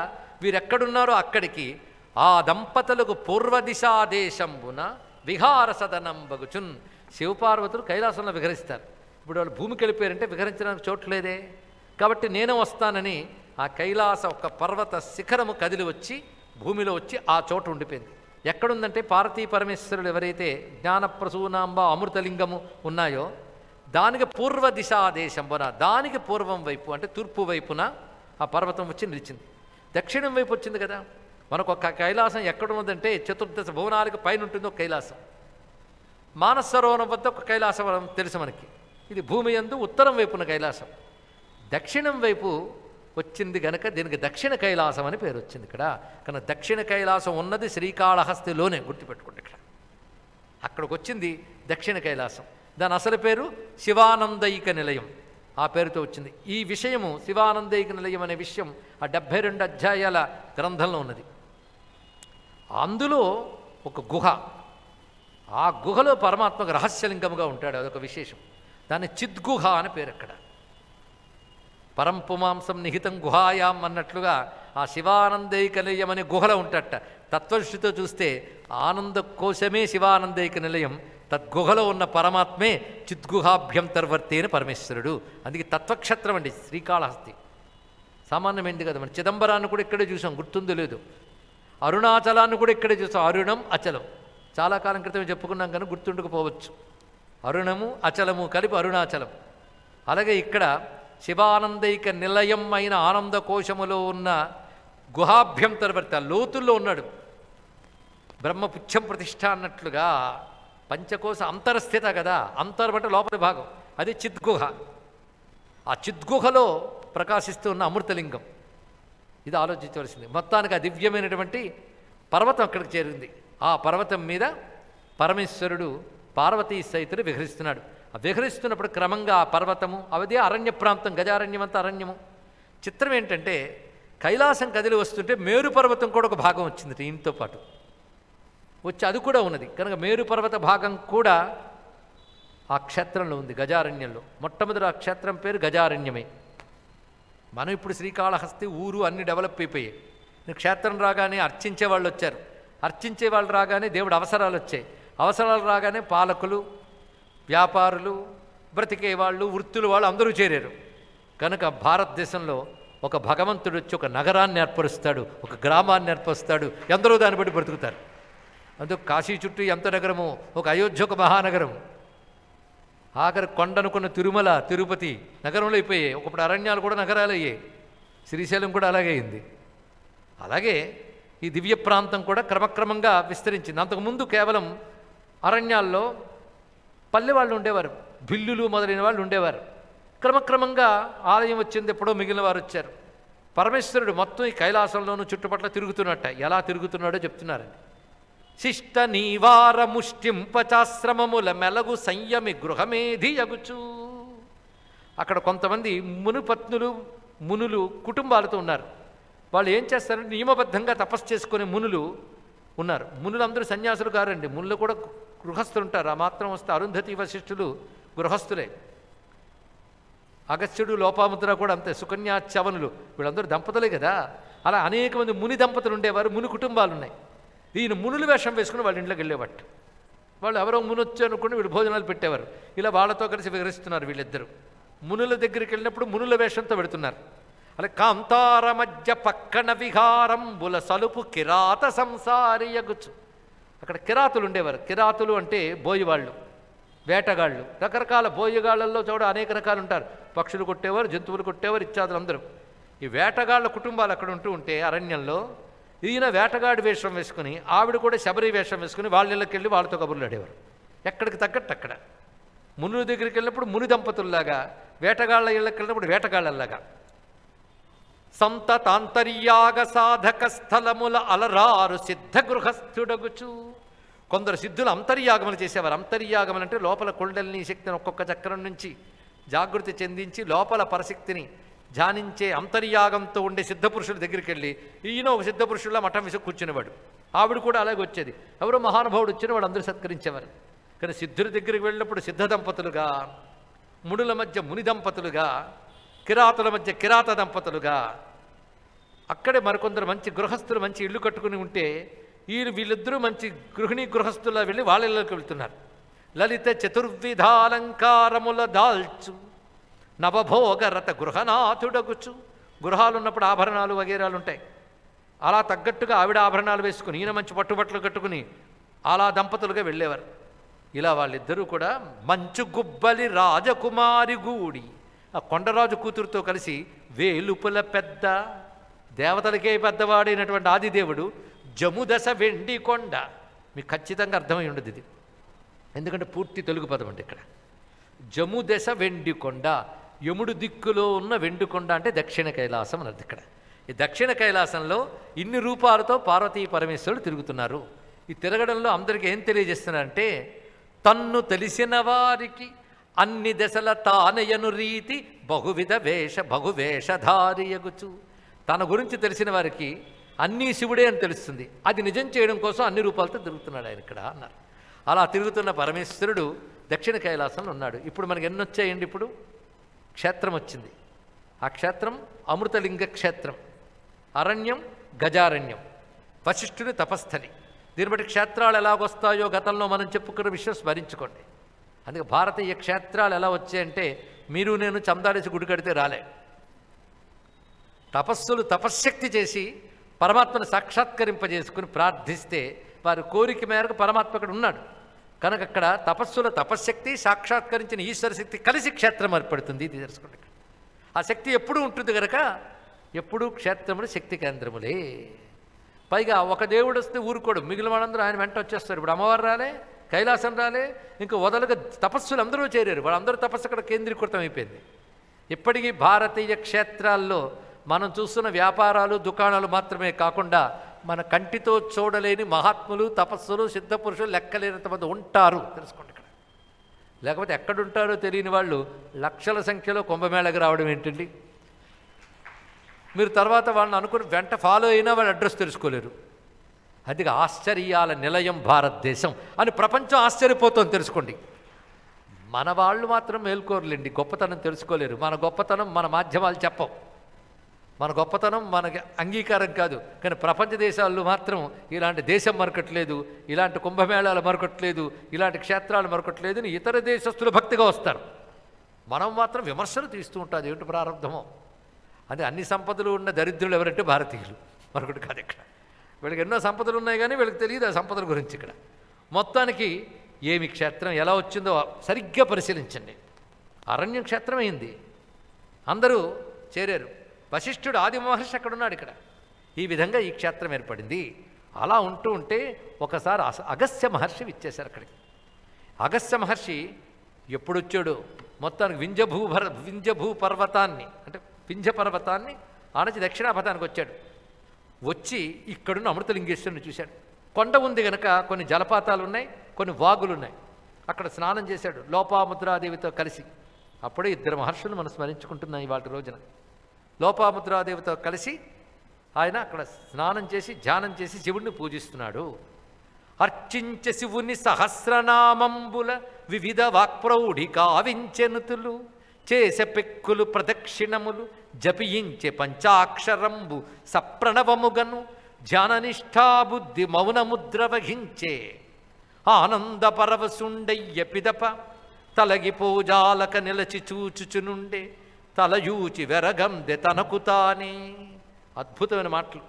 వీరెక్కడున్నారో అక్కడికి ఆ దంపతులకు పూర్వదిశాదేశంబున విహార సదనంబగుచున్. శివపార్వతులు కైలాసంలో విహరిస్తారు. ఇప్పుడు వాళ్ళు భూమికి వెళ్ళిపోయారంటే విహరించడానికి చోట్లేదే. కాబట్టి నేను వస్తానని ఆ కైలాస ఒక పర్వత శిఖరము కదిలి వచ్చి భూమిలో వచ్చి ఆ చోట ఉండిపోయింది. ఎక్కడుందంటే పార్వతీ పరమేశ్వరులు ఎవరైతే జ్ఞానప్రసూనాంబ అమృతలింగము ఉన్నాయో దానికి పూర్వ దిశాదేశంబున, దానికి పూర్వం వైపు అంటే తూర్పు వైపున ఆ పర్వతం వచ్చి నిలిచింది. దక్షిణం వైపు వచ్చింది కదా. మనకు ఒక కైలాసం ఎక్కడున్నదంటే చతుర్దశ భువనాలకు పైన ఉంటుంది ఒక కైలాసం. మానసరోవరం వద్ద ఒక కైలాసం తెలుసు మనకి. ఇది భూమి యందు ఉత్తరం వైపున కైలాసం. దక్షిణం వైపు వచ్చింది గనక దీనికి దక్షిణ కైలాసం అని పేరు వచ్చింది ఇక్కడ. కానీ దక్షిణ కైలాసం ఉన్నది శ్రీకాళహస్తిలోనే, గుర్తుపెట్టుకోండి. ఇక్కడ అక్కడికి వచ్చింది దక్షిణ కైలాసం. దాని అసలు పేరు శివానందైక నిలయం. ఆ పేరుతో వచ్చింది. ఈ విషయము శివానందైక నిలయం అనే విషయం ఆ 72 అధ్యాయాల గ్రంథంలో ఉన్నది. అందులో ఒక గుహ, ఆ గుహలో పరమాత్మకు రహస్యలింగముగా ఉంటాడు. అదొక విశేషం. దాన్ని చిద్గుహ అని పేరు. అక్కడ పరంపుమాంసం నిహితం గుహాయాం అన్నట్లుగా ఆ శివానందైక నిలయం అనే గుహలో ఉంటాడట. తత్వదృష్టితో చూస్తే ఆనంద కోశమే శివానందైక నిలయం, తద్గుహలో ఉన్న పరమాత్మే చిద్గుహాభ్యంతర్వర్తి అని పరమేశ్వరుడు. అందుకే తత్వక్షేత్రం అండి శ్రీకాళహస్తి. సామాన్యమైంది కదా. మన చిదంబరాన్ని కూడా ఇక్కడే చూసాం, గుర్తుందో లేదు. అరుణాచలాన్ని కూడా ఇక్కడే చూసాం. అరుణం అచలం చాలా కాలం క్రితమే చెప్పుకున్నాం కానీ గుర్తుండకపోవచ్చు. అరుణము అచలము కలిపి అరుణాచలం. అలాగే ఇక్కడ శివానందైక నిలయం అయిన ఆనంద కోశములో ఉన్న గుహాభ్యంతరవర్తి ఆ లోతుల్లో ఉన్నాడు. బ్రహ్మపుచ్చం ప్రతిష్ఠ అన్నట్లుగా పంచకోశ అంతరస్థిత కదా. అంతరం అంటే లోపలి భాగం, అది చిద్గుహ. ఆ చిద్గుహలో ప్రకాశిస్తూ ఉన్న అమృతలింగం. ఇది ఆలోచించవలసింది. మొత్తానికి ఆ దివ్యమైనటువంటి పర్వతం అక్కడికి చేరింది. ఆ పర్వతం మీద పరమేశ్వరుడు పార్వతీ సహితుడు విహరిస్తున్నాడు. ఆ విహరిస్తున్నప్పుడు క్రమంగా ఆ పర్వతము అవదే అరణ్య ప్రాంతం, గజారణ్యం అంతా అరణ్యము. చిత్రం ఏంటంటే కైలాసం కదిలి వస్తుంటే మేరు పర్వతం కూడా ఒక భాగం వచ్చింది ఈయనతో పాటు వచ్చి, అది కూడా ఉన్నది. కనుక మేరు పర్వత భాగం కూడా ఆ క్షేత్రంలో ఉంది, గజారణ్యంలో. మొట్టమొదటి ఆ క్షేత్రం పేరు గజారణ్యమే. మనం ఇప్పుడు శ్రీకాళహస్తి ఊరు అన్ని డెవలప్ అయిపోయాయి. క్షేత్రం రాగానే అర్చించే వాళ్ళు వచ్చారు, అర్చించే వాళ్ళు రాగానే దేవుడు అవసరాలు వచ్చాయి, అవసరాలు రాగానే పాలకులు, వ్యాపారులు, బ్రతికేవాళ్ళు, వృత్తులు వాళ్ళు అందరూ చేరారు. కనుక భారతదేశంలో ఒక భగవంతుడు వచ్చి ఒక నగరాన్ని ఏర్పరుస్తాడు, ఒక గ్రామాన్ని ఏర్పరుస్తాడు, ఎందరో దాన్ని బట్టి బ్రతుకుతారు. అందుకు కాశీ చుట్టూ ఎంత నగరము, ఒక అయోధ్య ఒక మహానగరం, ఆఖరి కొండనుకున్న తిరుమల, తిరుపతి నగరంలో అయిపోయాయి. ఒకప్పుడు అరణ్యాలు కూడా నగరాలు అయ్యాయి. శ్రీశైలం కూడా అలాగే అయింది. అలాగే ఈ దివ్య ప్రాంతం కూడా క్రమక్రమంగా విస్తరించింది. అంతకుముందు కేవలం అరణ్యాల్లో పల్లె వాళ్ళు ఉండేవారు, భిల్లులు మొదలైన వాళ్ళు ఉండేవారు. క్రమక్రమంగా ఆలయం వచ్చింది, ఎప్పుడో మిగిలిన వారు వచ్చారు. పరమేశ్వరుడు మొత్తం ఈ కైలాసంలోనూ చుట్టుపట్ల తిరుగుతున్నట్ట. ఎలా తిరుగుతున్నాడో చెప్తున్నారండి. శిష్ట నీవార ముష్టింపచాశ్రమముల మెలగు సంయమి గృహమేధి యగుచు. అక్కడ కొంతమంది మునుపత్నులు మునులు కుటుంబాలతో ఉన్నారు. వాళ్ళు ఏం చేస్తారంటే నియమబద్ధంగా తపస్సు చేసుకునే మునులు ఉన్నారు. మునులందరూ సన్యాసులు కారండి, మునులు కూడా గృహస్థులు ఉంటారు. ఆ మాత్రం వస్తే అరుంధతి వశిష్ఠులు గృహస్థులే. అగస్త్యుడు లోపాముద్ర కూడా అంతే, సుకన్యా చవనులు వీళ్ళందరూ దంపతులే కదా. అలా అనేక మంది ముని దంపతులు ఉండేవారు, ముని కుటుంబాలు ఉన్నాయి. ఈయన మునులు వేషం వేసుకుని వాళ్ళ ఇంట్లోకి వెళ్ళేవాడు. వాళ్ళు ఎవరో ముని వచ్చారనుకుని వీళ్ళు భోజనాలు పెట్టేవారు. ఇలా వాళ్ళతో కలిసి వివరిస్తున్నారు వీళ్ళిద్దరూ. మునుల దగ్గరికి వెళ్ళినప్పుడు మునుల వేషంతో పెడుతున్నారు. అలా కాంతార మధ్య పక్కన విహారంబుల సలుపు కిరాత సంసారియగుచు. అక్కడ కిరాతులు ఉండేవారు. కిరాతులు అంటే బోయివాళ్ళు, వేటగాళ్ళు. రకరకాల బోయగాళ్ళల్లో చూడ అనేక రకాలు ఉంటారు. పక్షులు కొట్టేవారు, జంతువులు కొట్టేవారు, ఇత్యాదులు అందరూ. ఈ వేటగాళ్ళ కుటుంబాలు అక్కడ ఉంటూ ఉంటే అరణ్యంలో ఈయన వేటగాడి వేషం వేసుకుని, ఆవిడ కూడా శబరి వేషం వేసుకుని వాళ్ళ ఇళ్ళకి వెళ్ళి వాళ్ళతో కబుర్లు ఆడేవారు. ఎక్కడికి తగ్గట్టు అక్కడ. మునుల దగ్గరికి వెళ్ళినప్పుడు ముని దంపతుల్లాగా, వేటగాళ్ళ ఇళ్ళకి వెళ్ళినప్పుడు వేటగాళ్ళలాగా. సంతతాంతర్యాగ సాధక స్థలముల అలరారు సిద్ధ గృహస్థుడగుచు. కొందరు సిద్ధులు అంతర్యాగములు చేసేవారు. అంతర్యాగములు అంటే లోపల కుండలిని శక్తిని ఒక్కొక్క చక్రం నుంచి జాగృతి చెందించి లోపల పరశక్తిని ధ్యానించే అంతర్యాగంతో ఉండే సిద్ధపురుషుల దగ్గరికి వెళ్ళి ఈయన ఒక సిద్ధపురుషుల్లో మఠం విసుకు కూర్చునేవాడు. ఆవిడ కూడా అలాగే వచ్చేది. ఎవరో మహానుభావుడు వచ్చిన వాడు అందరూ సత్కరించేవారు. కానీ సిద్ధుల దగ్గరికి వెళ్ళినప్పుడు సిద్ధ దంపతులుగా, మునుల మధ్య ముని దంపతులుగా, కిరాతుల మధ్య కిరాత దంపతులుగా, అక్కడే మరికొందరు మంచి గృహస్థులు మంచి ఇల్లు కట్టుకుని ఉంటే వీళ్ళిద్దరూ మంచి గృహిణీ గృహస్థులా వెళ్ళి వాళ్ళ ఇళ్ళకి వెళ్తున్నారు. లలిత చతుర్విధాలంకారముల దాల్చు నవభోగరత గృహనాథుడగుచు. గృహాలు ఉన్నప్పుడు ఆభరణాలు వగేరాలు ఉంటాయి. అలా తగ్గట్టుగా ఆవిడ ఆభరణాలు వేసుకుని ఈయన మంచి పట్టుబట్టలు కట్టుకుని అలా దంపతులుగా వెళ్ళేవారు. ఇలా వాళ్ళిద్దరూ కూడా మంచు గుబ్బలి రాజకుమారి గూడి, ఆ కొండరాజు కూతురుతో కలిసి వేలుపుల పెద్ద, దేవతలకే పెద్దవాడైనటువంటి ఆదిదేవుడు జముదశ వెండి కొండ. మీకు ఖచ్చితంగా అర్థమై ఉండదు ఇది, ఎందుకంటే పూర్తి తెలుగు పదం అంటే ఇక్కడ జముదశ వెండి కొండ. యముడు దిక్కులో ఉన్న వెండికొండ అంటే దక్షిణ కైలాసం అన్నది. ఇక్కడ ఈ దక్షిణ కైలాసంలో ఇన్ని రూపాలతో పార్వతీ పరమేశ్వరుడు తిరుగుతున్నారు. ఈ తిరగడంలో అందరికీ ఏం తెలియజేస్తున్నారంటే, తన్ను తెలిసిన వారికి అన్ని దశల తానయను రీతి బహువిధ బహువేషధారియగుచు. తన గురించి తెలిసిన వారికి అన్నీ శివుడే అని తెలుస్తుంది. అది నిజం చేయడం కోసం అన్ని రూపాలతో తిరుగుతున్నాడు ఆయన ఇక్కడ అన్నారు. అలా తిరుగుతున్న పరమేశ్వరుడు దక్షిణ కైలాసంలో ఉన్నాడు. ఇప్పుడు మనకి ఎన్ని వచ్చాయండి? ఇప్పుడు క్షేత్రం వచ్చింది. ఆ క్షేత్రం అమృతలింగ క్షేత్రం, అరణ్యం గజారణ్యం, వశిష్ఠుని తపస్థలి. దీన్ని బట్టి క్షేత్రాలు ఎలాగొస్తాయో గతంలో మనం చెప్పుకున్న విషయం స్మరించుకోండి. అందుకే భారతీయ క్షేత్రాలు ఎలా వచ్చాయంటే, మీరు నేను చందాలేసి గుడి కడితే రాలే. తపస్సులు తపశ్శక్తి చేసి పరమాత్మను సాక్షాత్కరింపజేసుకుని ప్రార్థిస్తే వారి కోరిక మేరకు పరమాత్మ అక్కడ ఉన్నాడు. కనుక అక్కడ తపస్సుల తపశ్శక్తి సాక్షాత్కరించిన ఈశ్వర శక్తి కలిసి క్షేత్రం ఏర్పడుతుంది. ఇది తెలుసుకోండి. ఆ శక్తి ఎప్పుడూ ఉంటుంది కనుక ఎప్పుడూ క్షేత్రములు శక్తి కేంద్రములే. పైగా ఒక దేవుడు వస్తే ఊరుకోడు, మిగిలిన వాళ్ళందరూ ఆయన వెంట వచ్చేస్తారు. ఇప్పుడు అమ్మవారు రాలే, కైలాసం రాలే, ఇంకా వదలగా తపస్సులు అందరూ చేరారు. వాళ్ళందరూ తపస్సు అక్కడ కేంద్రీకృతం అయిపోయింది. ఇప్పటికీ భారతీయ క్షేత్రాల్లో మనం చూస్తున్న వ్యాపారాలు దుకాణాలు మాత్రమే కాకుండా మన కంటితో చూడలేని మహాత్ములు తపస్సులు సిద్ధపురుషులు లెక్కలేనంతమంది ఉంటారు తెలుసుకోండి ఇక్కడ. లేకపోతే ఎక్కడుంటారో తెలియని వాళ్ళు లక్షల సంఖ్యలో కుంభమేళకి రావడం ఏంటండి? మీరు తర్వాత వాళ్ళని అనుకుని వెంట ఫాలో అయినా వాళ్ళ అడ్రస్ తెలుసుకోలేరు. అది ఆశ్చర్యాల నిలయం భారతదేశం అని ప్రపంచం ఆశ్చర్యపోతుంది తెలుసుకోండి. మన వాళ్ళు మాత్రం మేల్కోరులేండి, గొప్పతనం తెలుసుకోలేరు. మన గొప్పతనం మన మాధ్యమాలు చెప్పవు. మన గొప్పతనం మనకి అంగీకారం కాదు. కానీ ప్రపంచ దేశాల్లో మాత్రం ఇలాంటి దేశం మరొకట్లేదు, ఇలాంటి కుంభమేళాలు మరొకట్లేదు, ఇలాంటి క్షేత్రాలు మరొకట్లేదు అని ఇతర దేశస్తులు భక్తిగా వస్తారు. మనం మాత్రం విమర్శలు తీస్తూ ఉంటుంది. ఏమిటి ప్రారంభమో అంటే అన్ని సంపదలు ఉన్న దరిద్రులు ఎవరంటే భారతీయులు, మరొకటి కాదు. ఇక్కడ వీళ్ళకి ఎన్నో సంపదలు ఉన్నాయి కానీ వీళ్ళకి తెలియదు ఆ సంపదల గురించి. ఇక్కడ మొత్తానికి ఏమి క్షేత్రం ఎలా వచ్చిందో సరిగ్గా పరిశీలించండి. అరణ్యం క్షేత్రం అయింది, అందరూ చేరారు. వశిష్ఠుడు ఆది మహర్షి అక్కడున్నాడు ఇక్కడ. ఈ విధంగా ఈ క్షేత్రం ఏర్పడింది. అలా ఉంటూ ఉంటే ఒకసారి అగస్త్య మహర్షి ఇచ్చేశారు అక్కడికి. అగస్త్య మహర్షి ఎప్పుడొచ్చాడు, మొత్తానికి వింజభూ పర్వతాన్ని అంటే వింధ్య పర్వతాన్ని ఆనచి దక్షిణాపథానికి వచ్చాడు. వచ్చి ఇక్కడున్న అమృతలింగేశ్వరుని చూశాడు. కొండ ఉంది గనక కొన్ని జలపాతాలు ఉన్నాయి, కొన్ని వాగులు ఉన్నాయి. అక్కడ స్నానం చేశాడు లోపాముద్రాదేవితో కలిసి. అప్పుడే ఇద్దరు మహర్షులు మనం స్మరించుకుంటున్నాం ఇవాళ రోజున. లోపాముద్రాదేవితో కలిసి ఆయన అక్కడ స్నానం చేసి ధ్యానం చేసి శివుణ్ణి పూజిస్తున్నాడు. అర్చించ శివుని సహస్రనామంబుల వివిధ వాక్ప్రౌఢి కావించెనుతులు చేసె పెక్కులు ప్రదక్షిణములు జపించే పంచాక్షరంబు సప్రణవముగను ధ్యాననిష్టాబుద్ధి మౌనముద్ర వహించే ఆనంద పరవశుండయ్య పిదప తలగి పూజాలక నిలచి చూచుచునుండే తలయూచి వెరగందె తనకు తానే. అద్భుతమైన మాటలు.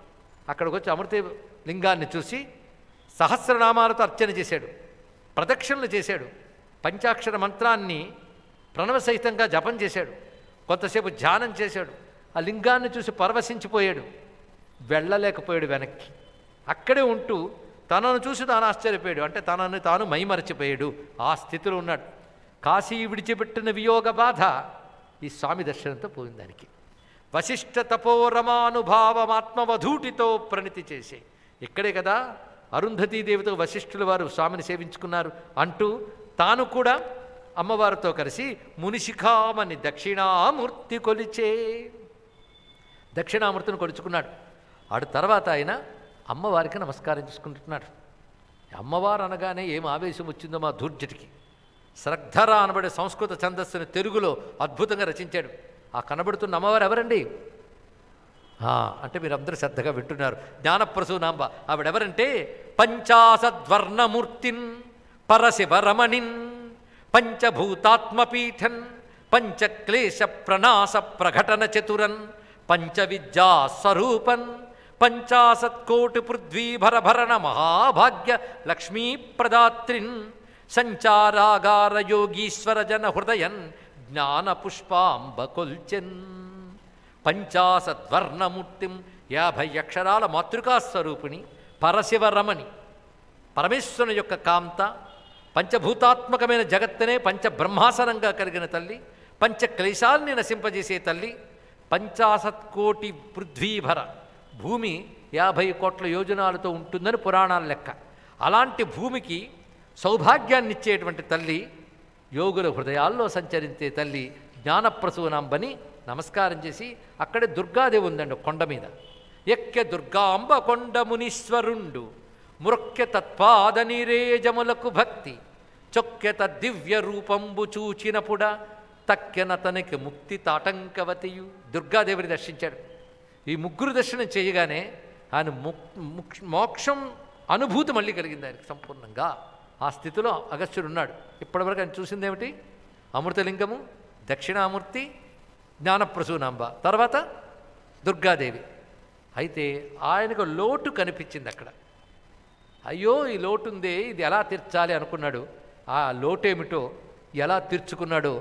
అక్కడికి వచ్చి అమృత లింగాన్ని చూసి సహస్రనామాలతో అర్చన చేశాడు, ప్రదక్షిణలు చేశాడు, పంచాక్షర మంత్రాన్ని ప్రణవసహితంగా జపం చేశాడు, కొంతసేపు ధ్యానం చేశాడు. ఆ లింగాన్ని చూసి పరవశించిపోయాడు, వెళ్ళలేకపోయాడు వెనక్కి. అక్కడే ఉంటూ తనను చూసి తాను ఆశ్చర్యపోయాడు, అంటే తనను తాను మైమరచిపోయాడు. ఆ స్థితిలో ఉన్నాడు. కాశీ విడిచిపెట్టిన వియోగ బాధ ఈ స్వామి దర్శనంతో పోయింది దానికి. వశిష్ఠ తపోరమానుభావమాత్మవధూటితో ప్రణితి చేసే ఇక్కడే కదా అరుంధతీదేవితో వశిష్ఠుల వారు స్వామిని సేవించుకున్నారు అంటూ తాను కూడా అమ్మవారితో కలిసి మునిశిఖామని దక్షిణామూర్తి కొలిచే దక్షిణామూర్తిని కొలుచుకున్నాడు. ఆడు తర్వాత ఆయన అమ్మవారికి నమస్కారం చేసుకుంటున్నాడు. అమ్మవారు అనగానే ఏం ఆవేశం వచ్చిందో మా ధూర్జటికి. శ్రద్ధర అనబడే సంస్కృత ఛందస్సుని తెలుగులో అద్భుతంగా రచించాడు. ఆ కనబడుతున్న అమ్మవారు ఎవరండి అంటే మీరందరూ శ్రద్ధగా వింటున్నారు. జ్ఞానప్రసూనాంబ. ఆవిడెవరంటే పంచాసద్వర్ణమూర్తిన్ పరశివరమణిన్ పంచభూతాత్మపీఠన్ పంచక్లేశ ప్రణాస ప్రఘటన చతురన్ పంచవిద్యా స్వరూపన్ పంచాశత్కోటి పృథ్వీభరభరణ మహాభాగ్య లక్ష్మీప్రదాత్రిన్ సంచారాగార యోగీశ్వర జన హృదయన్ జ్ఞానపుష్పాంబ కొల్చెన్. పంచాశద్వర్ణమూర్తిం 50 అక్షరాల మాతృకాస్వరూపిణి పరశివరమణి, పరమేశ్వరుని యొక్క కాంత, పంచభూతాత్మకమైన జగత్తునే పంచబ్రహ్మాసనంగా కలిగిన తల్లి, పంచక్లేశాల్ని నశింపజేసే తల్లి, పంచాశత్కోటి పృథ్వీభర భూమి 50 కోట్ల యోజనాలతో ఉంటుందని పురాణాల లెక్క. అలాంటి భూమికి సౌభాగ్యాన్నిచ్చేటువంటి తల్లి, యోగుల హృదయాల్లో సంచరించే తల్లి జ్ఞానప్రసూనాంబని నమస్కారం చేసి అక్కడే దుర్గాదేవి ఉందండి కొండ మీద. ఎక్కె దుర్గాంబ కొండ మునీశ్వరుండు మృక్కె తత్పాద నీరేజములకు భక్తి చొక్కె తద్దివ్య రూపంబు చూచినపుడ తక్కెన తనకి ముక్తి తాటంకవతియు. దుర్గాదేవిని దర్శించాడు. ఈ ముగ్గురు దర్శనం చేయగానే ఆయన మోక్షం అనుభూతి మళ్ళీ కలిగింది ఆయనకు సంపూర్ణంగా. ఆ స్థితిలో అగస్త్యుడు ఉన్నాడు. ఇప్పటివరకు ఆయన చూసింది ఏమిటి? అమృతలింగము, దక్షిణామూర్తి, జ్ఞానప్రసూనాంబ, తర్వాత దుర్గాదేవి. అయితే ఆయనకు లోటు కనిపించింది అక్కడ. అయ్యో ఈ లోటు ఉందే, ఇది ఎలా తీర్చాలి అనుకున్నాడు. ఆ లోటేమిటో ఎలా తీర్చుకున్నాడో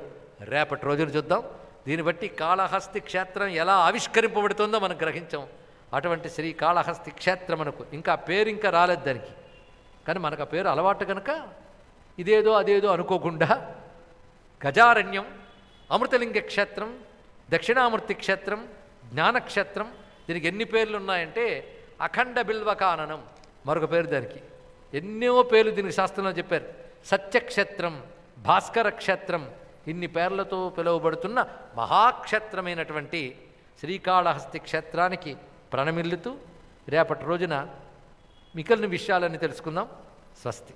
రేపటి రోజులు చూద్దాం. దీన్ని బట్టి కాళహస్తి క్షేత్రం ఎలా ఆవిష్కరింపబడుతుందో మనం గ్రహించాం. అటువంటి శ్రీకాళహస్తి క్షేత్రం మనకు ఇంకా పేరు ఇంకా రాలేదు దానికి. కానీ మనకు ఆ పేరు అలవాటు కనుక ఇదేదో అదేదో అనుకోకుండా గజారణ్యం, అమృతలింగ క్షేత్రం, దక్షిణామూర్తి క్షేత్రం, జ్ఞానక్షేత్రం, దీనికి ఎన్ని పేర్లు ఉన్నాయంటే అఖండ బిల్వకాననం మరొక పేరు దానికి. ఎన్నో పేర్లు దీనికి శాస్త్రంలో చెప్పారు. సత్యక్షేత్రం, భాస్కర క్షేత్రం, ఇన్ని పేర్లతో పిలువబడుతున్న మహాక్షేత్రమైనటువంటి శ్రీకాళహస్తి క్షేత్రానికి ప్రణమిల్లుతూ రేపటి రోజున మిగిలిన విషయాలన్నీ తెలుసుకుందాం. స్వస్తి.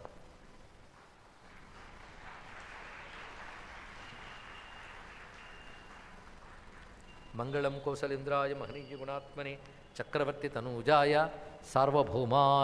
మంగళం కౌసలేంద్రాయ మహనీయ గుణాత్మనే చక్రవర్తి తనూజాయ సార్వభౌమాయ